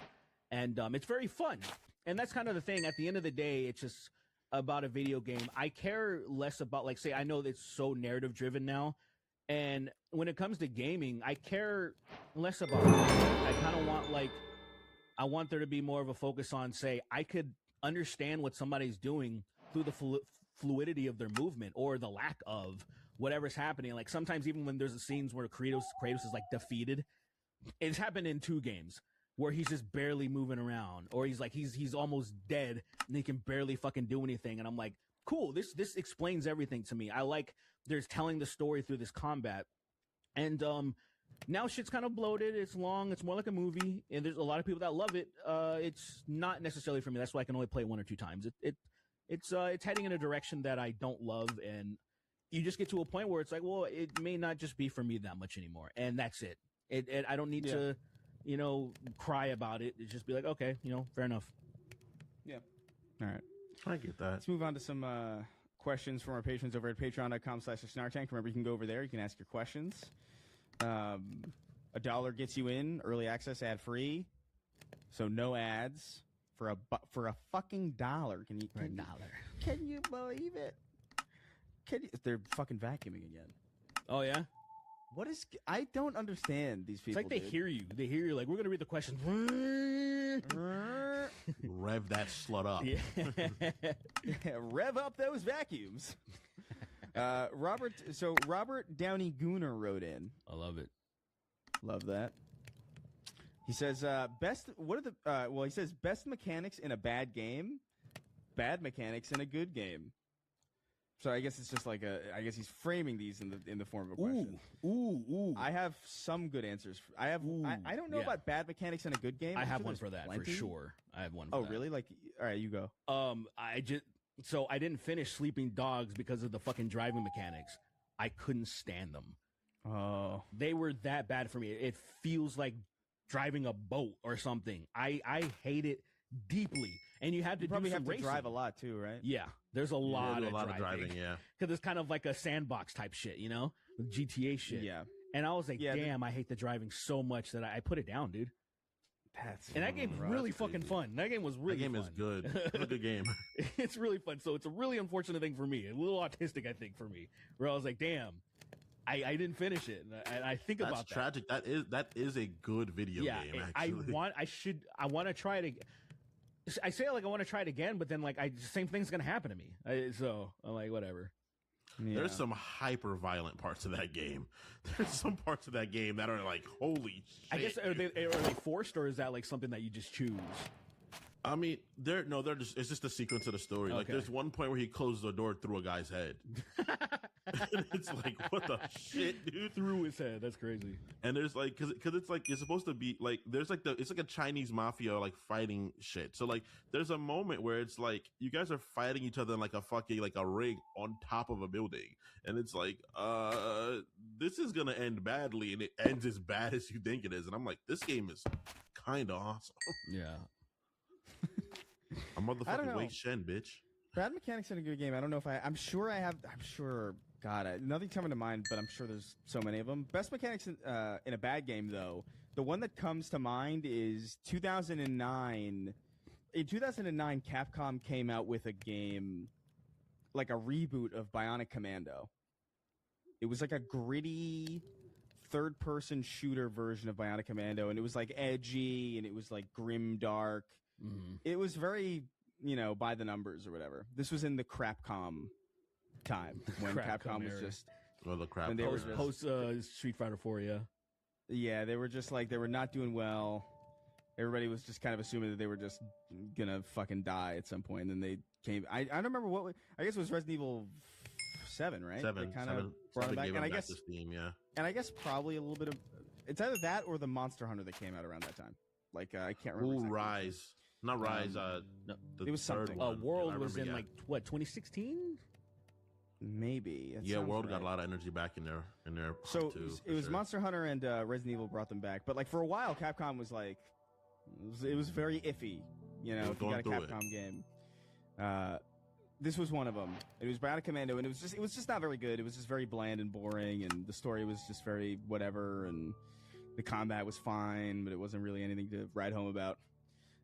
and it's very fun. And that's kind of the thing. At the end of the day, it's just about a video game. I care less about, like, say, I know it's so narrative driven now, and when it comes to gaming, I care less about it. I kind of want, like, I want there to be more of a focus on, say, I could understand what somebody's doing through the fluidity of their movement or the lack of whatever's happening. Like, sometimes even when there's a scenes where Kratos is like defeated, it's happened in 2 games where he's just barely moving around, or he's like he's almost dead and he can barely fucking do anything. And I'm like, cool, this explains everything to me. I like there's telling the story through this combat. And now shit's kind of bloated. It's long. It's more like a movie, and there's a lot of people that love it. It's not necessarily for me. That's why I can only play 1 or 2 times. It's heading in a direction that I don't love, and you just get to a point where it's like, well, it may not just be for me that much anymore, and that's it. I don't need to, you know, cry about it. It's just be like, okay, you know, fair enough. Yeah. All right. I get that. Let's move on to some questions from our patrons over at patreon.com/snarktank. Remember, you can go over there. You can ask your questions. $1 gets you in early access, ad free, so no ads for a fucking $1. Can you believe it? They're fucking vacuuming again. Oh yeah. What is? I don't understand these people. It's like they hear you. They hear you. Like, we're gonna read the questions. Rev that slut up. Yeah. Rev up those vacuums. Robert Downey Gooner wrote in. I love it. Love that. He says, he says best mechanics in a bad game, bad mechanics in a good game. So I guess it's just like I guess he's framing these in the form of a question. Ooh. I have some good answers. I don't know about bad mechanics in a good game. I have one for that for sure. I have one for that. Oh, really? Like, all right, you go. I didn't finish Sleeping Dogs because of the fucking driving mechanics. I couldn't stand them. Oh. They were that bad for me. It feels like driving a boat or something. I hate it deeply. And you have to probably do some have to racing. drive a lot too, right? Yeah. There's a lot of driving. Yeah. Because it's kind of like a sandbox type shit, you know? With GTA shit. Yeah. And I was like, damn, I hate the driving so much that I put it down, dude. And that game's rough. really That's fucking crazy. fun. That game was really That game fun. is good. It's a good game. It's really fun. So it's a really unfortunate thing for me. A little autistic, I think, for me. Where I was like, damn, I didn't finish it. And I think That's about that. tragic. That is a good video game. Actually, I want to try it. I say like I want to try it again, but then like the same thing's gonna happen to me. So I'm like, whatever. Yeah. There's some hyper violent parts of that game. There's some parts of that game that are like, holy shit. I guess are they forced, or is that like something that you just choose? I mean, they're just, it's just a sequence of the story. Like, Okay. there's one point where he closes the door through a guy's head. And it's like, what the shit, dude? Through his head. That's crazy. And there's like, cause it's like, you're supposed to be like, there's like it's like a Chinese mafia, like fighting shit. So like, there's a moment where it's like, you guys are fighting each other in like a fucking, like a rig on top of a building. And it's like, this is gonna end badly. And it ends as bad as you think it is. And I'm like, this game is kind of awesome. Yeah. A I don't motherfucking know. Wei Shen, bitch. Bad Mechanic's in a good game. I don't know if I'm sure I have. I'm sure. God, nothing coming to mind, but I'm sure there's so many of them. Best mechanics in a bad game, though. The one that comes to mind is 2009. In 2009, Capcom came out with a game, like a reboot of Bionic Commando. It was like a gritty third-person shooter version of Bionic Commando, and it was like edgy, and it was like grim dark. Mm-hmm. It was very, by the numbers or whatever. This was in the Crapcom time when Crapcom Capcom was era. just, Well, the crap. And they were Post Street Fighter 4, yeah. yeah, they were just like, they were not doing well. Everybody was just kind of assuming that they were just gonna fucking die at some point. And then they came, I don't remember I guess it was Resident Evil 7, right? Seven. They kind of brought it back. Gave And I him back guess, to Steam, yeah. and I guess probably a little bit of, it's either that or the Monster Hunter that came out around that time. Like, I can't remember. Ooh, exactly. Rise. Not Rise, no, the it was third something. one. World I was remember, in yeah. like, what, 2016? Maybe. That Yeah, sounds World right. got a lot of energy back in there. So too, it was for sure. Monster Hunter and Resident Evil brought them back, but like for a while, Capcom was like, it was very iffy. They If were you got a going through it. Capcom game, this was one of them. It was Bionic Commando, and it was just not very good. It was just very bland and boring, and the story was just very whatever, and the combat was fine, but it wasn't really anything to write home about.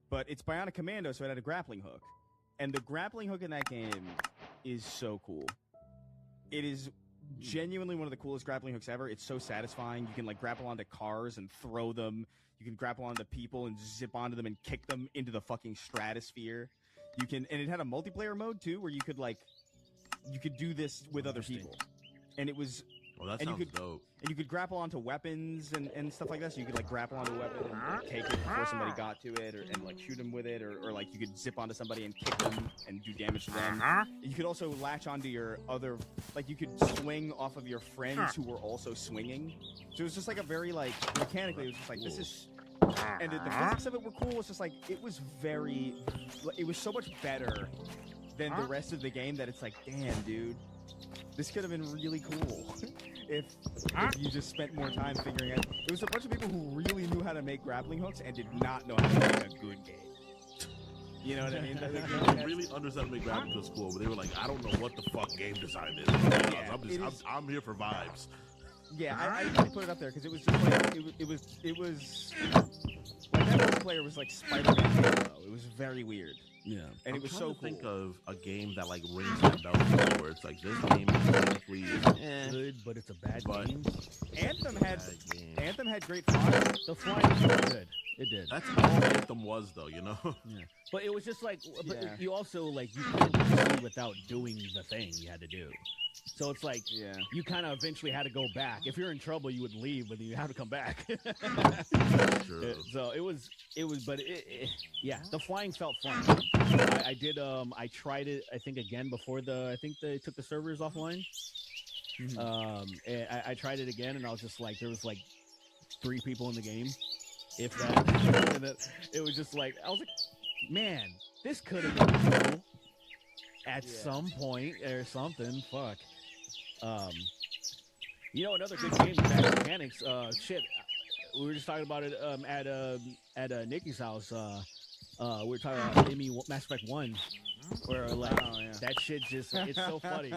But it's Bionic Commando, so it had a grappling hook, and the grappling hook in that game is so cool. It is genuinely one of the coolest grappling hooks ever. It's so satisfying. You can like grapple onto cars and throw them. You can grapple onto people and zip onto them and kick them into the fucking stratosphere. You can, and it had a multiplayer mode too, where you could do this with other Interesting. people, and it was, Oh, that and you sounds could- dope. and you could grapple onto weapons and stuff like that. So you could like grapple onto a weapon and like, take it before somebody got to it, and like shoot them with it, or like you could zip onto somebody and kick them and do damage to them. You could also latch onto your other, like you could swing off of your friends who were also swinging. So it was just like a very like mechanically, it was just like this is, and the physics of it were cool. It's just like it was so much better than the rest of the game that it's like, damn, dude, this could have been really cool if you just spent more time figuring out. It was a bunch of people who really knew how to make grappling hooks and did not know how to make a good game. You know what I mean? They really understood how to make grappling hooks cool, but they were like, I don't know what the fuck game design is. I'm here for vibes. Yeah, I put it up there because it was just like it was like that multiplayer was like Spider-Man Halo. It was very weird, Yeah. and I'm it was trying so to cool. think of a game that like rings that bell for me, where it's like this game is technically Good, but it's a bad But- game. Anthem had bad game. Anthem had great flying. The flying was really good. It did. That's all Anthem was, though, you know. Yeah. But it was just like, but Yeah. you also like you couldn't proceed without doing the thing you had to do. So it's like Yeah, you kind of eventually had to go back. If you're in trouble, you would leave, but then you have to come back. True. So yeah, the flying felt fun. I did, I tried it, I think again before I think they took the servers offline. And I tried it again, and I was just like, there was like 3 people in the game, if that. And it was just like, I was like, man, this could have been cool at some point or something. Fuck. Another good game, Bad Mechanics. Shit, we were just talking about it at Nikki's house. We were talking about Mass Effect 1. Where like Oh, yeah. that shit just—it's so funny.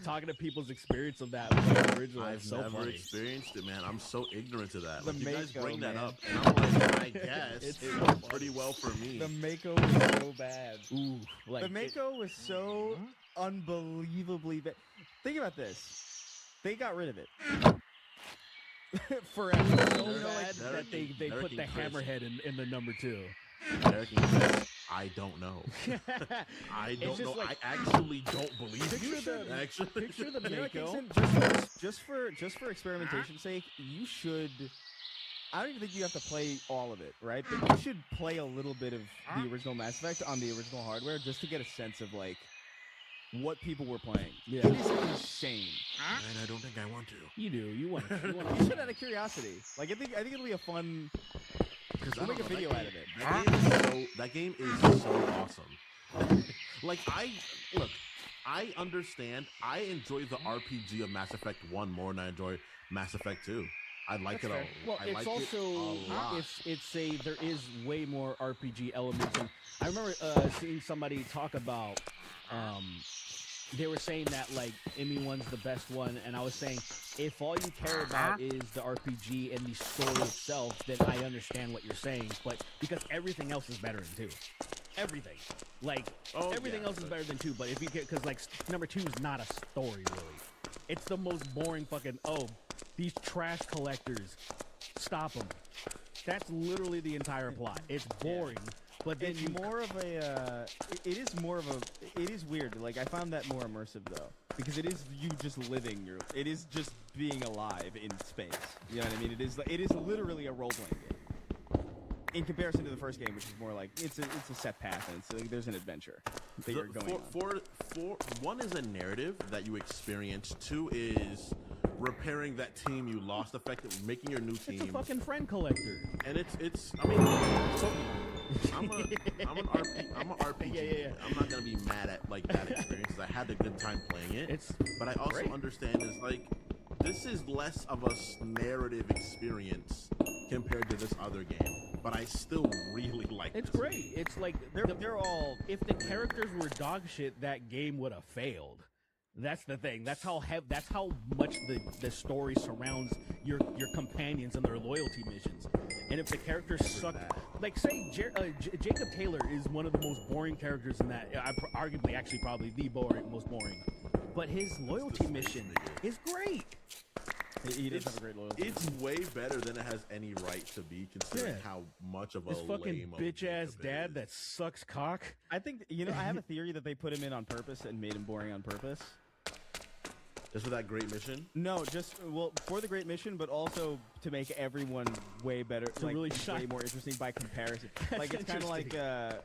Talking to people's experience of that with the original, I've is so never funny. experienced it, man. I'm so ignorant to that. The Like, you guys Mako, bring that man. up, and I'm like, I guess It's it so went funny. pretty well for me. The Mako was so bad. Ooh, like The Mako was so unbelievably bad. Think about this. They got rid of it. Forever. so Derek- bad Derek that they Derek put the and Chris. hammerhead in the number 2. Derek and Chris, I don't know. I It's don't just know. like- I actually don't believe Picture you. the- Actually, Picture the You know what, Mako. Kingston? Just for experimentation's sake, you should. I don't even think you have to play all of it, right? But you should play a little bit of the original Mass Effect on the original hardware just to get a sense of like what people were playing. Yeah. It is insane. and I don't think I want to. You do. You want to. You should out of curiosity. Like I think it'll be a fun. Because We'll make a video out of it. That game is so awesome. Like I understand. I enjoy the RPG of Mass Effect 1 more than I enjoy Mass Effect 2. I like That's it fair. all. Well, I it's like also it a lot. there is way more RPG elements. And I remember seeing somebody talk about. They were saying that like ME1's the best one, and I was saying if all you care about is the RPG and the story itself, then I understand what you're saying. But because everything else is better than 2, everything, like Oh, everything yeah, else is but- better than 2. But if you get because like number 2 is not a story really, it's the most boring fucking these trash collectors, stop them. That's literally the entire plot. It's boring. But then It's you more of a. It is more of a. It is weird. Like I found that more immersive though, because it is you just living your. It is just being alive in space. You know what I mean? It is literally a role playing game. In comparison to the first game, which is more like it's a set path and it's like, there's an adventure that you're going on. For one is a narrative that you experience. 2 is repairing that team you lost, effectively making your new it's a team. fucking friend collector. And it's. I mean, I'm an RPG. Yeah. I'm not gonna be mad at like that experience. I had a good time playing it. It's But I also great. understand is like this is less of a narrative experience compared to this other game. But I still really like It's this great. game. It's like They're all. if the characters were dog shit, that game would have failed. That's the thing. That's how much the story surrounds your companions and their loyalty missions. And if the characters suck, like say Jacob Taylor is one of the most boring characters in that. Arguably, actually, probably the most boring. But his loyalty mission is great. He does have a great loyalty. It's way better than it has any right to be, considering Yeah. how much of a This fucking lame of bitch ass Jacob dad is. that sucks cock. I think I have a theory that they put him in on purpose and made him boring on purpose. Just for that great mission. No, just for the great mission, but also to make everyone way better, To like really way shine. more interesting by comparison. That's Like it's kind of like interesting.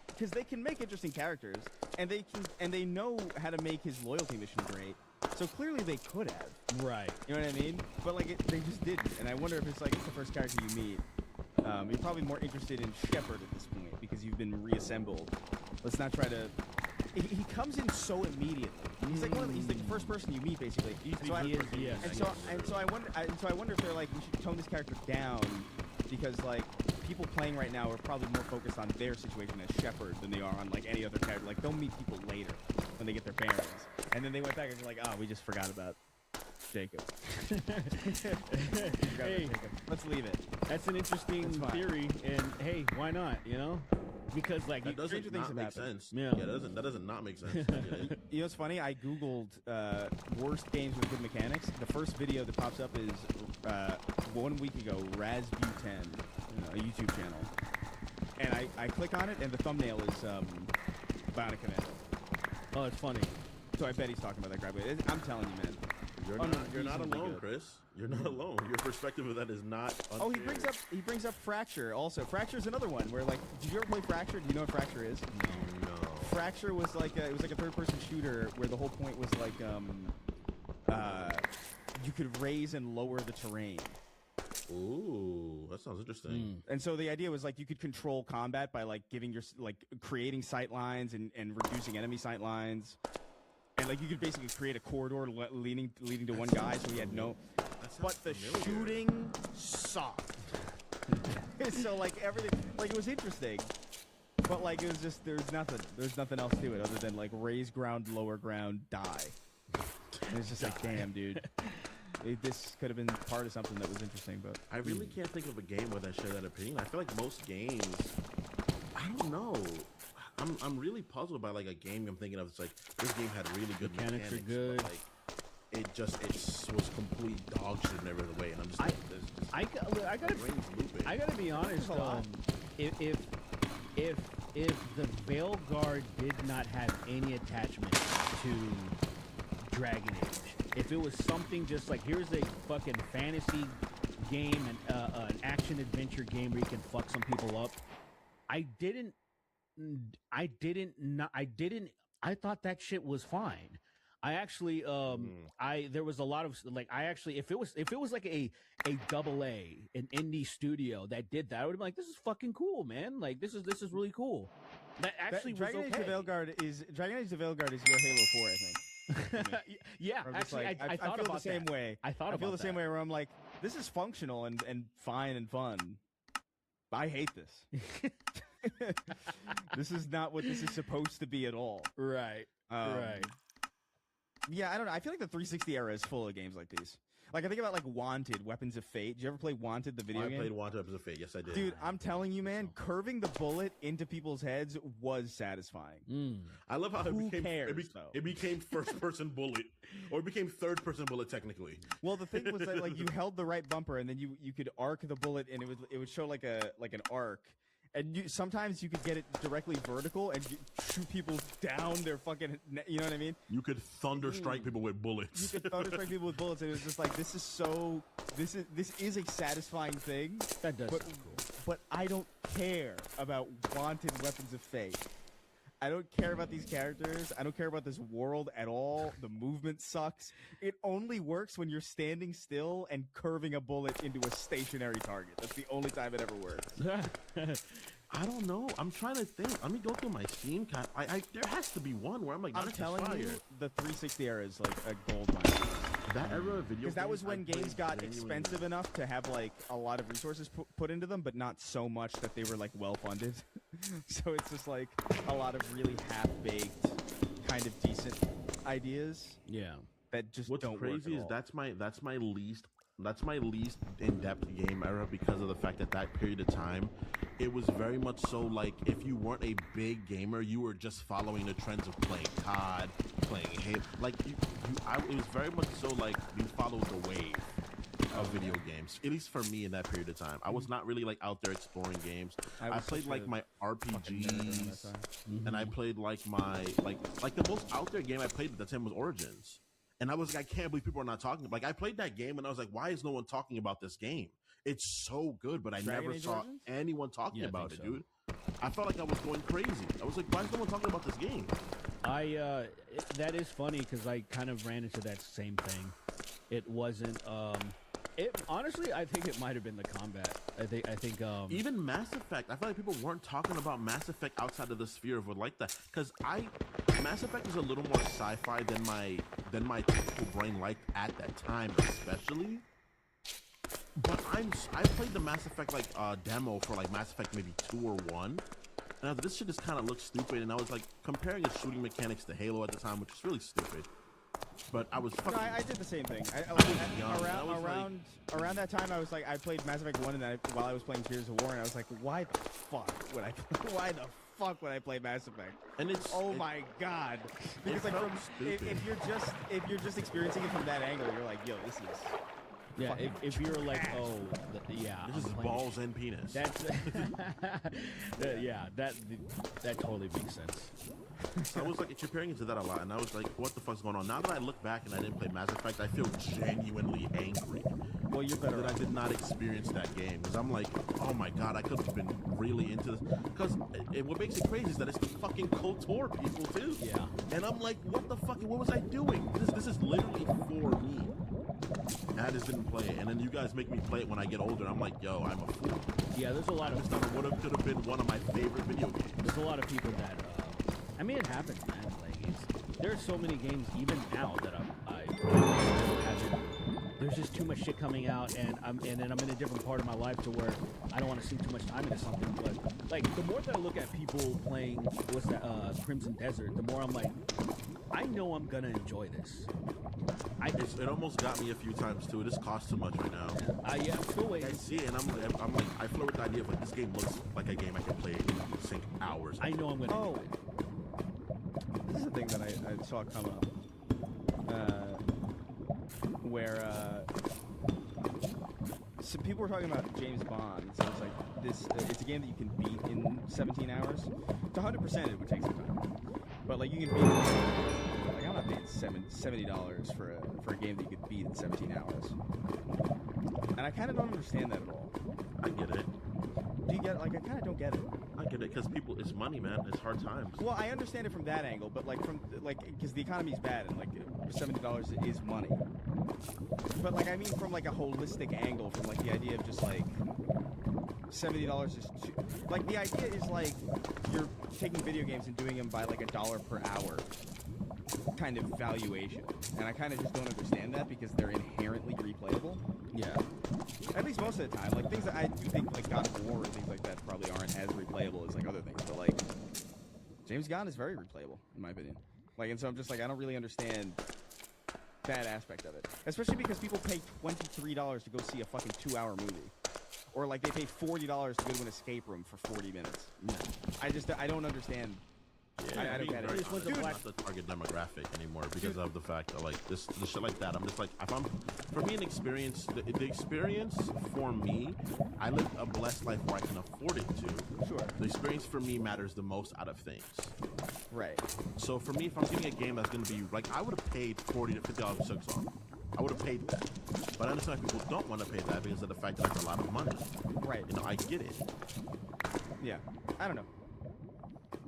because they can make interesting characters, and they know how to make his loyalty mission great. So clearly they could have, Right. you know what I mean? But like they just didn't, and I wonder if it's like the first character you meet. You're probably more interested in Shepard at this point because you've been reassembled. Let's not try to. He comes in so immediately. He's like he's the first person you meet basically. So I- He is, yes. and so I wonder if they're like we should tone this character down because like people playing right now are probably more focused on their situation as Shepard than they are on like any other character. Like they'll meet people later when they get their bearings, and then they went back and they're like, oh, we just forgot about Jacob. Hey, Let's leave it. that's an interesting That's fine. theory, and hey, why not? You know, because like That doesn't stranger things not have make happened. sense. Yeah. That doesn't not make sense. You know what's funny? I googled worst games with good mechanics. The first video that pops up is 1 week ago, Razbu10, a YouTube channel. And I click on it, and the thumbnail is Bionic Commando. oh, it's funny. So I bet he's talking about that grab. I'm telling you, man. You're not Unreasonably alone, good. Chris. You're not alone. Your perspective of that is not. Oh, he unfair. brings up Fracture also. Fracture's another one where like, did you ever play Fracture? Do you know what Fracture is? No. Fracture was like it was like a third-person shooter where the whole point was like you could raise and lower the terrain. Ooh, that sounds interesting. And so the idea was like you could control combat by like giving your creating sight lines and reducing enemy sight lines. And like you could basically create a corridor leading to one guy so he had no That sounds but the familiar. shooting sucked. So like everything like it was interesting. But like it was just there's nothing else to it other than like raise ground, lower ground, die. And it's just like, damn, dude. This could have been part of something that was interesting, but I really can't think of a game where I share that opinion. I feel like most games, I don't know. I'm really puzzled by like a game I'm thinking of. It's like this game had really good mechanics, are good. but like it was complete dog shit in every other way. And I'm just like, I gotta be honest. If the Veilguard did not have any attachment to Dragon Age, if it was something just like here's a fucking fantasy game and an action adventure game where you can fuck some people up, I thought that shit was fine. I actually there was a lot of like if it was like a double A, an indie studio that did that, I would be like, this is fucking cool, man. Like this is really cool. That actually Dragon was Age okay. the Veilguard is your Halo 4, I think. Yeah, Actually, I I thought feel about the same that. way. I thought I feel about the same that. way where I'm like, this is functional and fine and fun. I hate this. This is not what this is supposed to be at all. Right. Right. Yeah, I don't know. I feel like the 360 era is full of games like these. Like I think about like Wanted, Weapons of Fate. Did you ever play Wanted, the video I game? played Wanted Weapons of Fate. Yes, I did. Dude, I'm telling you, man, curving the bullet into people's heads was satisfying. I love how Who it became cares, though? it became first person bullet, or it became third person bullet technically. Well, the thing was that like you held the right bumper, and then you could arc the bullet, and it would show like an arc. And sometimes you could get it directly vertical and shoot people down their fucking, you know what I mean? You could thunder strike people with bullets. You could thunder strike people with bullets, and it was just like, this is a satisfying thing. That does but, sound cool. But I don't care about Wanted Weapons of Fate. I don't care about these characters. I don't care about this world at all. The movement sucks. It only works when you're standing still and curving a bullet into a stationary target. That's the only time it ever works. I don't know. I'm trying to think. Let me go through my Steam. There has to be one where I'm like, I'm this is telling fire. you, the 360 era is like a gold mine. That era of video Because that was games, when I games played got genuinely- expensive enough to have like a lot of resources put into them, but not so much that they were like well funded. So it's just like a lot of really half-baked, kind of decent ideas Yeah. that just What's don't work crazy at is all. that's my least in-depth game era because of the fact that period of time, it was very much so like if you weren't a big gamer, you were just following the trends of playing COD, playing Halo. Like it was very much so like you followed the wave of video games. At least for me in that period of time, I was not really like out there exploring games. I was played such like a my fucking nerd during that RPGs, time. and I played like my like the most out there game I played at the time was Origins. And I was like, I can't believe people are not talking. Like, I played that game, and I was like, why is no one talking about this game? It's so good, but I Dragon never Age saw Origins? anyone talking Yeah, I about think it, so. dude. I felt like I was going crazy. I was like, why is no one talking about this game? That is funny because I kind of ran into that same thing. It wasn't. Honestly, I think it might have been the combat. I think. Even Mass Effect, I feel like people weren't talking about Mass Effect outside of the sphere of what like that. Because Mass Effect is a little more sci-fi than my typical brain liked at that time, especially. But I played the Mass Effect like demo for like Mass Effect maybe 2 or 1, and I was like, this shit just kind of looks stupid. And I was like comparing its shooting mechanics to Halo at the time, which was really stupid. But I was fucking. No, I did the same thing. young, and I was Around that time, I was like, I played Mass Effect 1 and then while I was playing Gears of War, and I was like, why the fuck would I play Mass Effect? And it's Oh my god! Because like felt from, stupid. if you're just experiencing it from that angle, you're like, yo, this is yeah. fucking If you're like, oh, yeah, This I'm is playing balls and penis. That's yeah. That totally makes sense. I was like comparing it to that a lot, and I was like, what the fuck's going on? Now that I look back and I didn't play Mass Effect, I feel genuinely angry well, you're better. that I did not experience that game. Because I'm like, oh my god, I could have been really into this. Because what makes it crazy is that it's the fucking KOTOR people too. Yeah. And I'm like, what the fuck? What was I doing? This is literally for me. And I just didn't play it. And then you guys make me play it when I get older. I'm like, yo, I'm a fool. Yeah, there's a lot of Could have been one of my favorite video games. there's a lot of people that I mean, it happens, man. Like, there are so many games even now that I haven't. there's just too much shit coming out, and then I'm in a different part of my life to where I don't want to sink too much time into something. But like the more that I look at people playing what's that Crimson Desert, the more I'm like, I know I'm gonna enjoy this. It almost got me a few times too. It just costs too much right now. Yeah, I'm still waiting. I see it, and I'm like, I flirt with the idea of like this game looks like a game I can play and sink hours. I know I'm gonna. Oh. enjoy it. This is the thing that I saw come up. Where some people were talking about James Bond. So it's like this. It's a game that you can beat in 17 hours. To 100%, it would take some time. But like you can beat. Like I'm not paying $70 for a game that you could beat in 17 hours. And I kind of don't understand that at all. I get it. Do you get it? Like I kind of don't get it. I get it because people, it's money, man. It's hard times. Well, I understand it from that angle, but like because the economy's bad and like $70 is money. But like I mean from like a holistic angle, from like the idea of just like $70 is too, like the idea is like you're taking video games and doing them by like $1 per hour kind of valuation, and I kind of just don't understand that because they're inherently replayable. Yeah. At least most of the time, like things that I do think like God of War and things like that probably aren't as replayable as like other things, but like James Gunn is very replayable in my opinion. Like, and so I'm just like I don't really understand that aspect of it, especially because people pay $23 to go see a fucking 2-hour movie, or like they pay $40 to go to an escape room for 40 minutes. Yeah. I don't understand. Yeah, I don't get it. It's Dude, not the target demographic anymore because of the fact that like this shit like that. I'm just like, if I'm, for me, an experience, the experience for me, I live a blessed life where I can afford it to. Sure. The experience for me matters the most out of things. Right. So for me, if I'm getting a game that's going to be like, I would have paid $40 to $50 for Silksong. I would have paid that. But I understand people don't want to pay that because of the fact that it's a lot of money. Right. You know, I get it. Yeah. I don't know.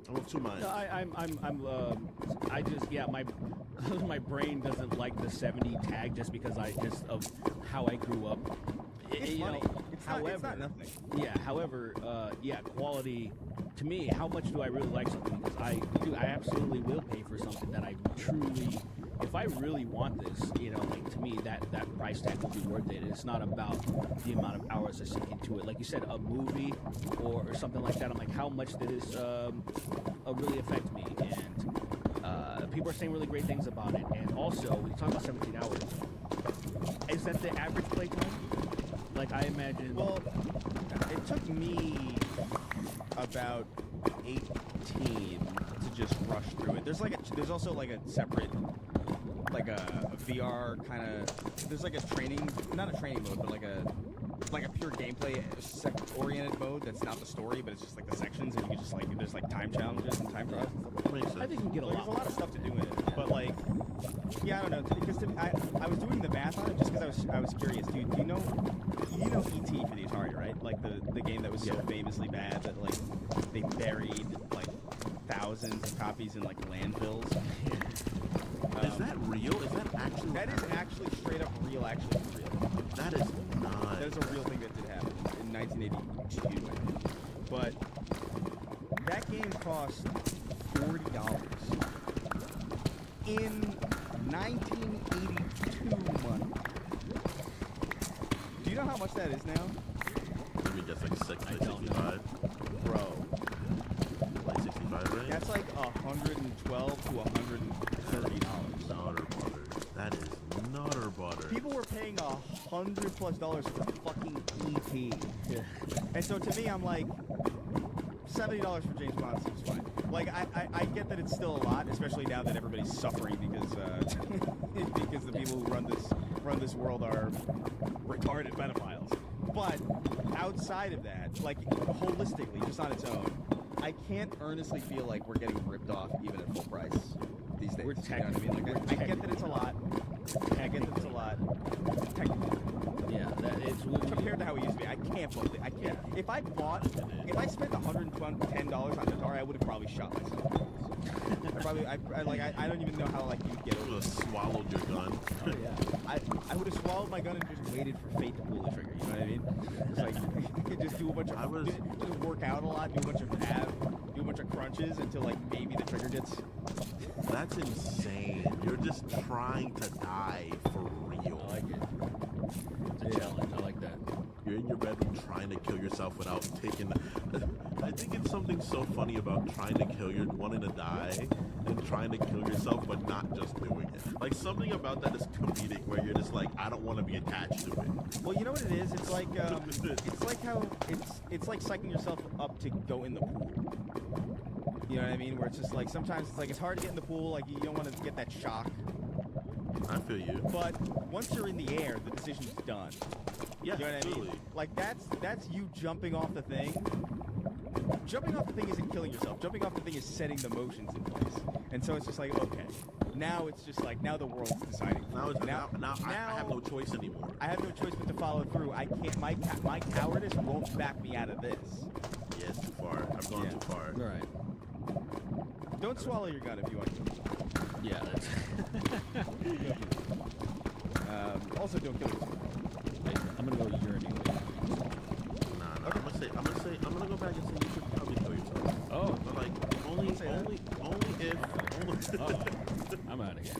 I'm of two minds. No, I just my brain doesn't like the 70 tag just because of how I grew up. It's You money. know, It's however, not nothing. Yeah. However, quality. To me, how much do I really like something? Because I absolutely will pay for something that I truly. If I really want this, like to me, that price tag would be worth it. It's not about the amount of hours I sink into it. Like you said, a movie or something like that. I'm like, how much did this really affect me? And people are saying really great things about it. And also, when you talk about 17 hours, is that the average play time? Like I imagine. Well, it took me about 18 to just rush through it. There's also like a separate, like a VR kind of. There's like a training, not a training mode, but like a pure gameplay oriented mode that's not the story, but it's just like the sections, and you can just like there's like time challenges and time trials and stuff like that. Makes sense. I think you can get a Like, lot. there's a lot of stuff to do in it, but like, yeah, I don't know. Because I was doing the math on it just because I was curious. Do you know E.T. for the Atari, right? Like the game that was so famously bad that like they buried like thousands of copies in like landfills. Is that real? Is that actually? That is actually straight up real. Actually real. That is not. That is a real thing that did happen in 1982, I think. But that game cost $40 in 1982 money. Do you know how much that is now, Let me guess, like I don't know. 65. bro? Like 65, right? That's like $112 to $130. Nutter butter. That is nutter butter. People were paying $100+ for fucking E.T. Yeah. And so to me, I'm like, $70 for James Bond seems fine. Like, I get that it's still a lot, especially now that everybody's suffering because because the people who run this world are retarded pedophiles. But outside of that, like holistically, just on its own, I can't earnestly feel like we're getting ripped off even at full price these days. We're You know what I mean? Like, I get that it's a lot. I get that it's a lot. Technically. Yeah, that it's Compared to how it used to be, I can't believe it. I can't. If I spent $110 on Atari, I would have probably shot myself. I don't even know how like you get You over would this. have swallowed your gun. Oh, yeah. I would have swallowed my gun and just waited for fate to pull the trigger. You know what I mean? It's like just do a bunch of just work out a lot, do a bunch of abs, do a bunch of crunches until like maybe the trigger gets. That's insane. You're just trying to die for real. I like it. you're in your bedroom trying to kill yourself without taking. I think it's something so funny about trying to kill your wanting to die and trying to kill yourself, but not just doing it. Like something about that is comedic, where you're just like, I don't want to be attached to it. Well, you know what it is? It's like it's like how it's like psyching yourself up to go in the pool. You know what I mean? Where it's just like sometimes it's like it's hard to get in the pool. Like you don't want to get that shock. I feel you. But once you're in the air, the decision's done. Yeah, You know what I absolutely. mean? Like that's you jumping off the thing. Jumping off the thing isn't killing yourself. Jumping off the thing is setting the motions in place. And so it's just like, okay, now it's just like now the world's deciding. Now I have no choice anymore. I have no choice but to follow through. I can't. My cowardice won't back me out of this. Yeah, it's too far. I've gone too far. All right. Don't swallow your gun if you want to. Yeah, that's. Also, don't kill yourself. I'm gonna go urinate. Nah. I'm gonna go back and say you should probably kill yourself. Oh, But like only if I'm out of here.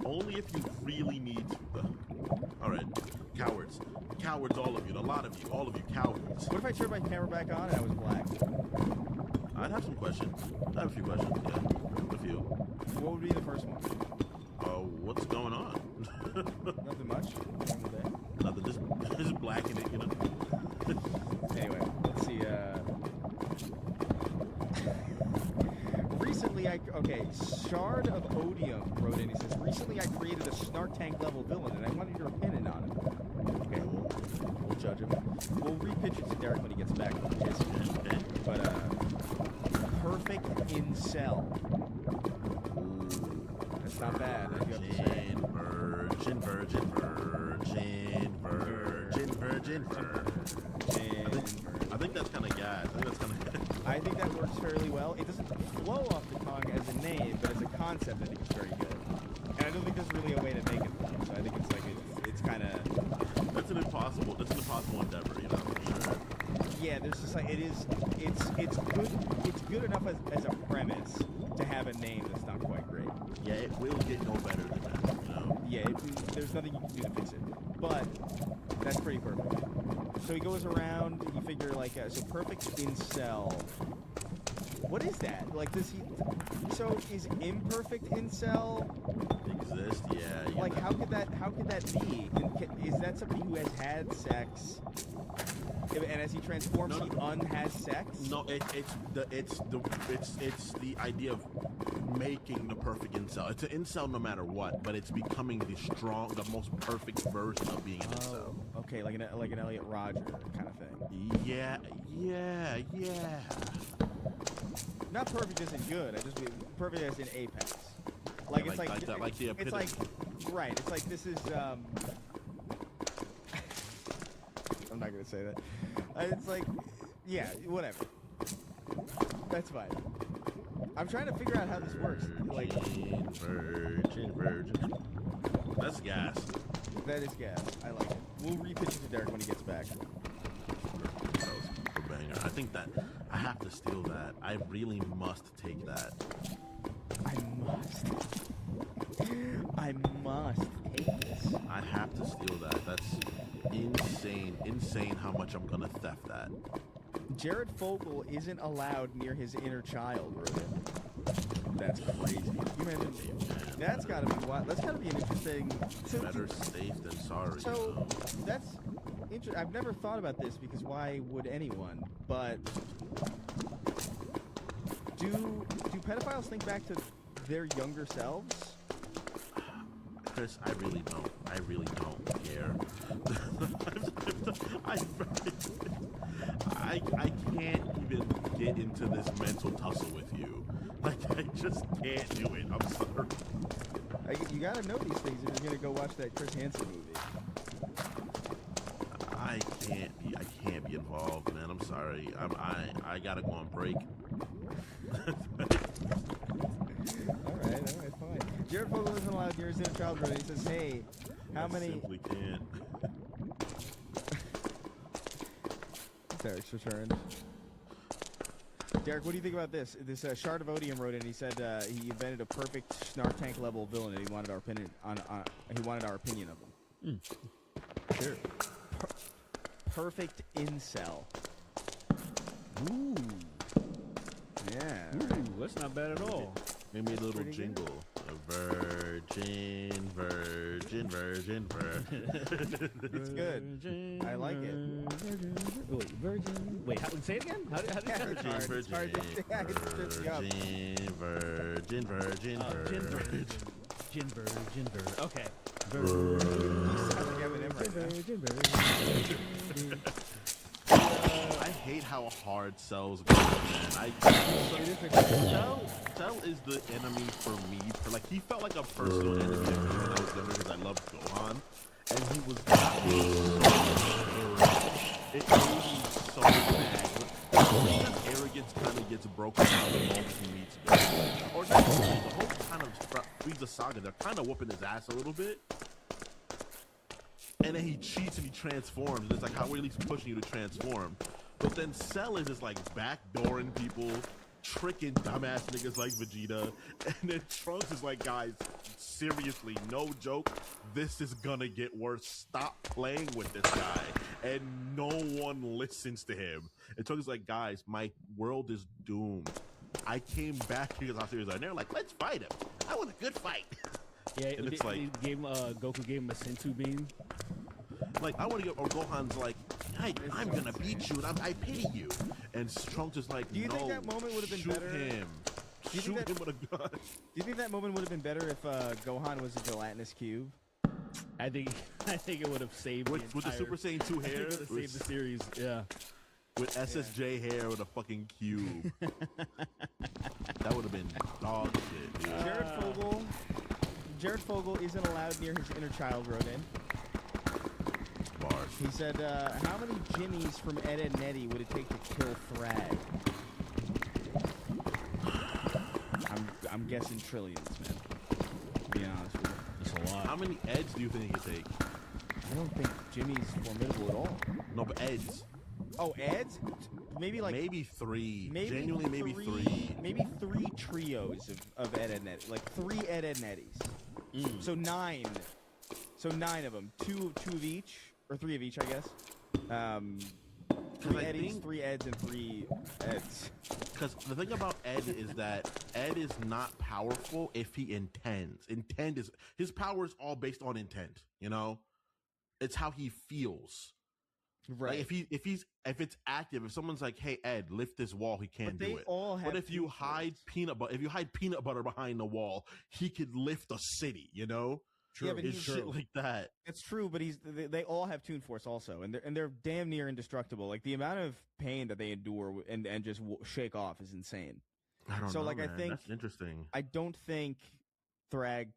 only if you really need to though. Alright. Cowards. Cowards, all of you. A lot of you. All of you cowards. What if I turned my camera back on and I was black? I'd have some questions. I have a few questions, yeah. A few. What would be the first one? What's going on? Nothing much. Nothing, just blacking it, you know. Anyway, let's see. Recently, Shard of Odium wrote in. He says, recently I created a Snark Tank level villain, and I wanted your opinion on him. Okay, we'll judge him. We'll repitch it to Derek when he gets back. Okay. But perfect incel. That's not bad. I do have to say. Virgin. I think that's kind of gas. I think that works fairly well. It doesn't flow off the tongue as a name, but as a concept, I think it's very good. And I don't think there's really a way to make it flow. So I think it's like it's kind of. That's an impossible endeavor, you know. For sure. Yeah, there's just like it's good. It's good enough as a premise to have a name that's not quite great. Yeah, it will get no better than that, you know. Yeah, there's nothing you can do to fix it. But that's pretty perfect. So he goes around. You figure like so perfect incel. What is that? Like, does he? So is imperfect incel? Exist? Yeah. Like, how could that be? Is that somebody who has had sex, and as he transforms, he unhas sex? No, it's the idea of making the perfect incel. It's an incel no matter what, but it's becoming the most perfect version of being an incel. Okay, like an Elliot Rodger kind of thing. Yeah. Not perfect as in good. I just mean perfect as in apex. Like Yeah, it's like that, like the it's epitome. like right. It's like this is. I'm not gonna say that. It's like, yeah, whatever. That's fine. I'm trying to figure out how this works. Like Virgin. That's gas. that is gas. I like it. We'll repitch it to Derek when he gets back. That was a banger. I think that I have to steal that. I really must take that. I must take this. I have to steal that. That's insane how much I'm gonna theft that. Jared Fogle isn't allowed near his inner child, Ruben. That's crazy. You imagine that's gotta be wild. That's gotta be an interesting. Better safe than sorry. So you know? that's interesting. I've never thought about this because why would anyone? But do pedophiles think back to their younger selves? Chris, I really don't care. I can't even get into this mental tussle with you. Like, I just can't do it. I'm sorry. You gotta know these things if you're gonna go watch that Chris Hansen movie. I can't be involved, man. I'm sorry. I gotta go on break. All right, fine. Jared Fogle isn't allowed near his inner child, brother. He says, hey, how many... Simply can't. Derek's returned. Derek, what do you think about this? This Shard of Odium wrote in. He said he invented a perfect Snark Tank level villain, and he wanted our opinion on. He wanted our opinion of him. Sure. Perfect incel. Ooh. Yeah. Ooh, that's not bad at all. Maybe a little pretty good. jingle. A virgin, virgin, virgin, virgin. It's good. I like it. Wait, virgin. Wait, say it again. How did Yeah, you it's hard. It's hard to- yeah, it's tripping up. Virgin, virgin, virgin, virgin. Virgin. Okay. Sounds like Eminem right now. I hate how hard Cell's going, man. Cell is the enemy for me. Like, he felt like a personal enemy of me when I was younger because I loved Gohan. And he was it made me so mad. Vegeta's arrogance kind of gets broken down the moment he meets Gohan. Or not really, the whole kind of Frieza saga, they're kind of whooping his ass a little bit. And then he cheats and he transforms. And it's like, how are we at least pushing you to transform? But then Cell is just like backdooring people, tricking dumbass niggas like Vegeta. And then Trunks is like, guys, seriously, no joke. This is gonna get worse. Stop playing with this guy. And no one listens to him. And Trunks is like, guys, my world is doomed. I came back because I'm serious. And they're like, let's fight him. I want a good fight. Yeah, And it's like, Goku gave him a Sentu beam. like, I want to go, or Gohan's like, hey, I'm gonna beat you, and I pity you. And Trunks is like, Do you no, think that moment would have been shoot better? him. you Shoot think him with a gun. Do you think that moment would have been better if Gohan was a gelatinous cube? I think it would have saved With the entire- Super Saiyan 2 I think hair, it would have saved the series. Yeah. with SSJ hair with a fucking cube. That would have been dog shit, dude. Jared Fogle isn't allowed near his inner child, wrote in. Bars. He said, how many Jimmies from Ed, Edd n Eddy would it take to kill Thrag? I'm guessing trillions, man. To be honest with you. That's a lot. How many Eds do you think he could take? I don't think Jimmy's formidable at all. No, but Eds. Oh, Eds? Maybe like Maybe three. maybe Genuinely, maybe three. Maybe three trios of Ed, Edd n Eddy. Like 3 Ed, Edd n Eddies. So 9. So 9 of them. Two of each, or 3 of each, I guess. 3 I Eddies, think- 3 Eds, and 3 Eds. Because the thing about Ed is that Ed is not powerful if he intends. His power is all based on intent. You know, it's how he feels. Right. Like if it's active, if someone's like, "Hey Ed, lift this wall," he can't But they do it. all have But if you Toon hide Force. peanut butter behind the wall, he could lift a city. You know, Yeah, but it's he's shit like that. It's true, but they all have Toon Force also, and they're damn near indestructible. Like the amount of pain that they endure and just shake off is insane. I don't So, know. like, I man. think- that's interesting. I don't think Thrag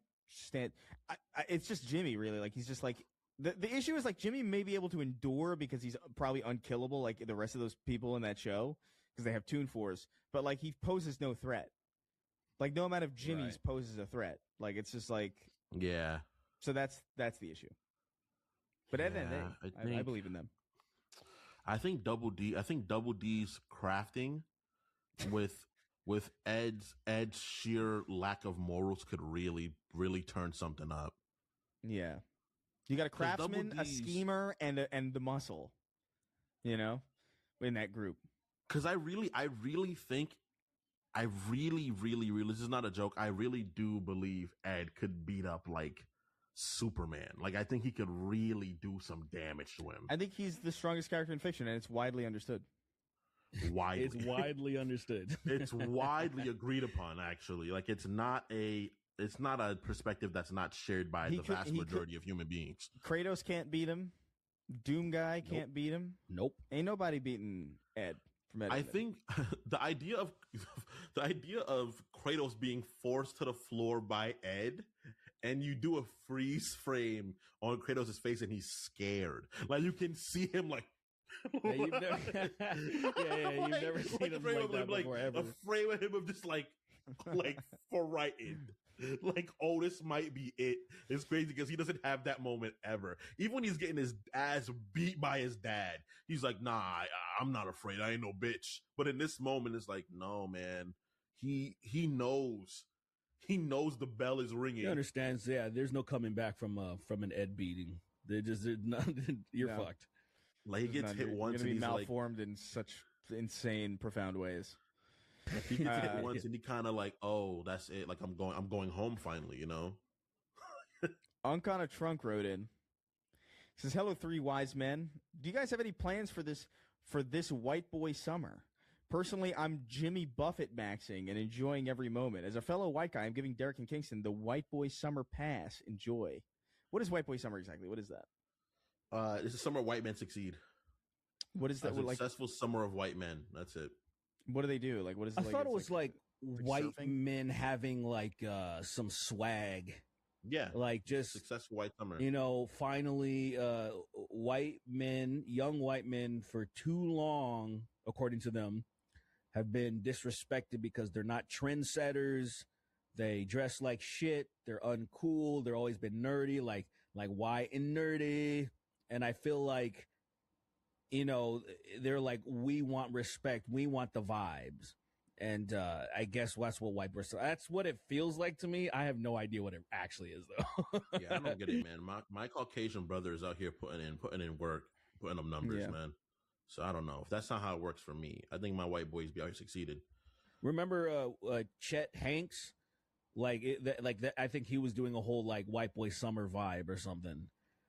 it's just Jimmy really. Like he's just like the issue is like Jimmy may be able to endure because he's probably unkillable like the rest of those people in that show because they have Toon Force, but like he poses no threat. Like no amount of Jimmy's Right. poses a threat. Like it's just like Yeah, so that's the issue. But at the end of the Yeah, day, I believe in them. I think Double D's crafting with Ed's sheer lack of morals could really turn something up. Yeah, you got a 'Cause Double craftsman, a D's- schemer, and the muscle. You know, in that group. Because I really think, this is not a joke. I really do believe Ed could beat up like Superman. Like I think he could really do some damage to him. I think he's the strongest character in fiction, and it's widely understood. Widely, It's widely understood. it's widely agreed upon. Actually, like it's not a perspective that's not shared by He the could- vast he could- majority of human beings. Kratos can't beat him. Doom Guy can't beat him. Nope. Ain't nobody beating Ed from Ed. I Edd n Eddy. think the idea of Kratos being forced to the floor by Ed, and you do a freeze frame on Kratos' face, and he's scared. Like you can see him like. Yeah, you've never, you've never seen him like that before, ever. A frame of him of just like frightened. Like, oh, this might be it. It's crazy because he doesn't have that moment ever. Even when he's getting his ass beat by his dad, he's like, nah, I'm not afraid. I ain't no bitch. But in this moment, it's like, no, man. He knows. He knows the bell is ringing. He understands. Yeah, there's no coming back from an Ed beating. They're not, you're No. fucked. Like he gets hit You're once gonna and be he's like, malformed in such insane, profound ways. he gets hit Uh, once and he kind of like, oh, that's it. Like I'm going home finally. You know. Unk on a Trunk wrote in. Says, hello, three wise men. Do you guys have any plans for this white boy summer? Personally, I'm Jimmy Buffett maxing and enjoying every moment. As a fellow white guy, I'm giving Derek and Kingston the white boy summer pass. Enjoy. What is white boy summer exactly? What is that? This is summer white men succeed. What is A that? Like, successful summer of white men. That's it. what do they do? Like, what is? I like, thought it it's was like white surfing? men having like some swag, Yeah. like just Successful white summer. finally white men, young white men for too long, according to them, have been disrespected because they're not trendsetters. They dress like shit. They're uncool. They're always been nerdy, like white and nerdy. And I feel like, they're like, we want respect. We want the vibes. And I guess that's what white person. That's what it feels like to me. I have no idea what it actually is, though. Yeah, I don't get it, man. My Caucasian brother is out here putting in work, putting up numbers, Yeah. man. So I don't know if that's not how it works for me. I think my white boys be out here succeeded. Remember Chet Hanks? I think he was doing a whole like white boy summer vibe or something,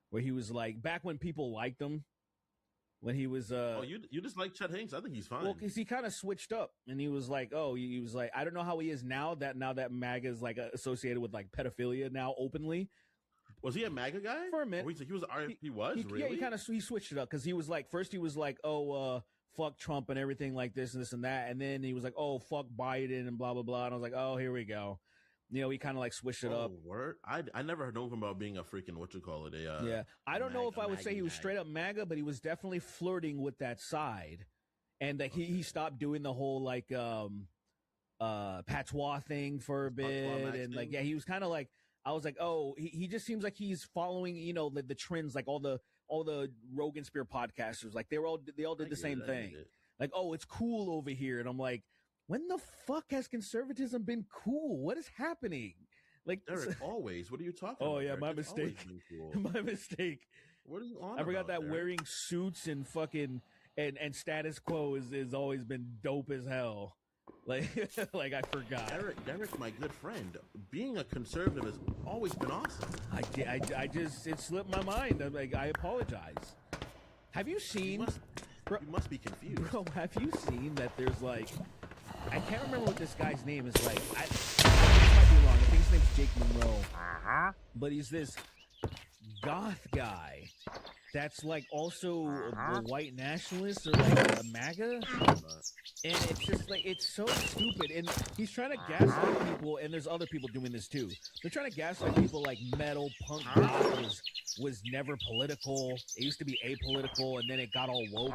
where he was like back when people liked him, when he was Oh, you just like Chet Hanks? I think he's fine. well, because he kind of switched up and he was like, he was like, I don't know how he is now that MAGA is like associated with like pedophilia now openly. Was he a MAGA guy For a minute. Oh, he was. He was really. Yeah, he switched it up because he was like, first he was like, fuck Trump and everything like this and that, and then he was like, oh, fuck Biden and blah blah blah, and I was like, oh, here we go. He kind of like switched it up. Word. I never known him about being a freaking Yeah, I don't know if I would say he was MAGA. straight up MAGA, but he was definitely flirting with that side, and that he stopped doing the whole like patois thing for a bit, Max and like thing? he was kind of like, I was like, oh, he just seems like he's following the trends, like all the Rogan Spear podcasters, like they all did the same thing, like, oh, it's cool over here, and I'm like, when the fuck has conservatism been cool? What is happening? Like, Derek, always. What are you talking Oh, about? yeah, Derek? my It's always mistake. been cool. my mistake. What are you on I forgot about, that Derek? wearing suits and fucking and status quo is always been dope as hell. Like like I forgot. Derek, my good friend, being a conservative has always been awesome. I just it slipped my mind. I'm like, I apologize. Have you You seen, must be confused. bro? Have you seen that there's like, I can't remember what this guy's name is. Like, I might be wrong. I think his name's Jake Monroe. But he's this goth guy that's like also a white nationalist or like a MAGA. And it's just like, it's so stupid. And he's trying to gaslight people, and there's other people doing this too. They're trying to gaslight people like metal, punk, goth was never political. It used to be apolitical, and then it got all woke.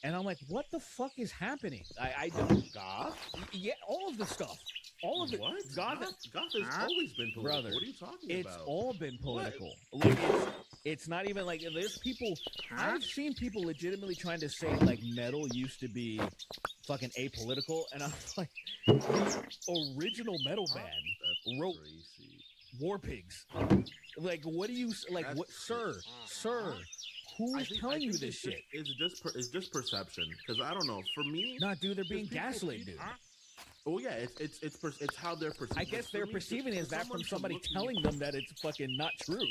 And I'm like, what the fuck is happening? I don't. Goth? Yeah, all of the stuff. All of it. What? Goth, Goth has always been political. Brother, What are you talking it's about? all been political. Like, it's not even like there's people. I've seen people legitimately trying to say like metal used to be fucking apolitical, and I'm like, the original metal band That's wrote crazy. War Pigs. Like, what do you like? That's What, sir? Who I is think- telling I you think this shit? It's just perception. Because I don't know. For me, Nah, dude, they're being people- gaslit, dude. oh yeah, it's how they're perceiving. I guess they're perceiving it as that from somebody to telling them that it's fucking not true.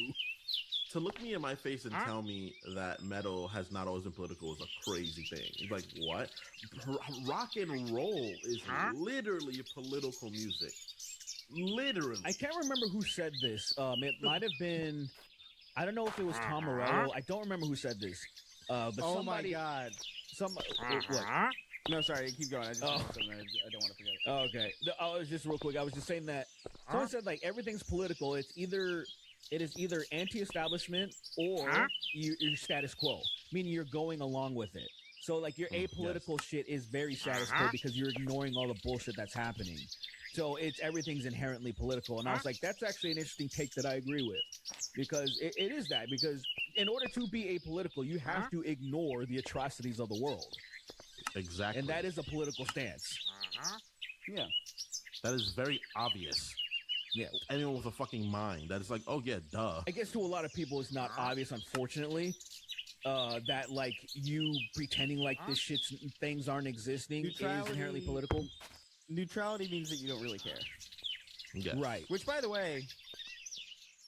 to look me in my face and tell me that metal has not always been political is a crazy thing. It's like, what? Rock and roll is literally political music. Literally. I can't remember who said this. It might have been, I don't know if it was Tom Morello. I don't remember who said this. But Oh somebody, my god. what? No, sorry. Keep going. I just Oh. want something. I don't want to forget it. Oh, okay. I was just real quick. I was just saying that someone said like everything's political. It is either anti-establishment or you're status quo, meaning you're going along with it. So like your apolitical shit is very status quo because you're ignoring all the bullshit that's happening. So everything's inherently political. And I was like, that's actually an interesting take that I agree with, because it is that. Because in order to be apolitical, you have to ignore the atrocities of the world, Exactly. and that is a political stance. Yeah. that is very obvious. Yeah. anyone with a fucking mind that is like, oh yeah, duh. I guess to a lot of people it's not obvious, unfortunately, that like you pretending like this shit's things aren't existing is inherently political. Neutrality means that you don't really care. Yeah. Right. Which, by the way,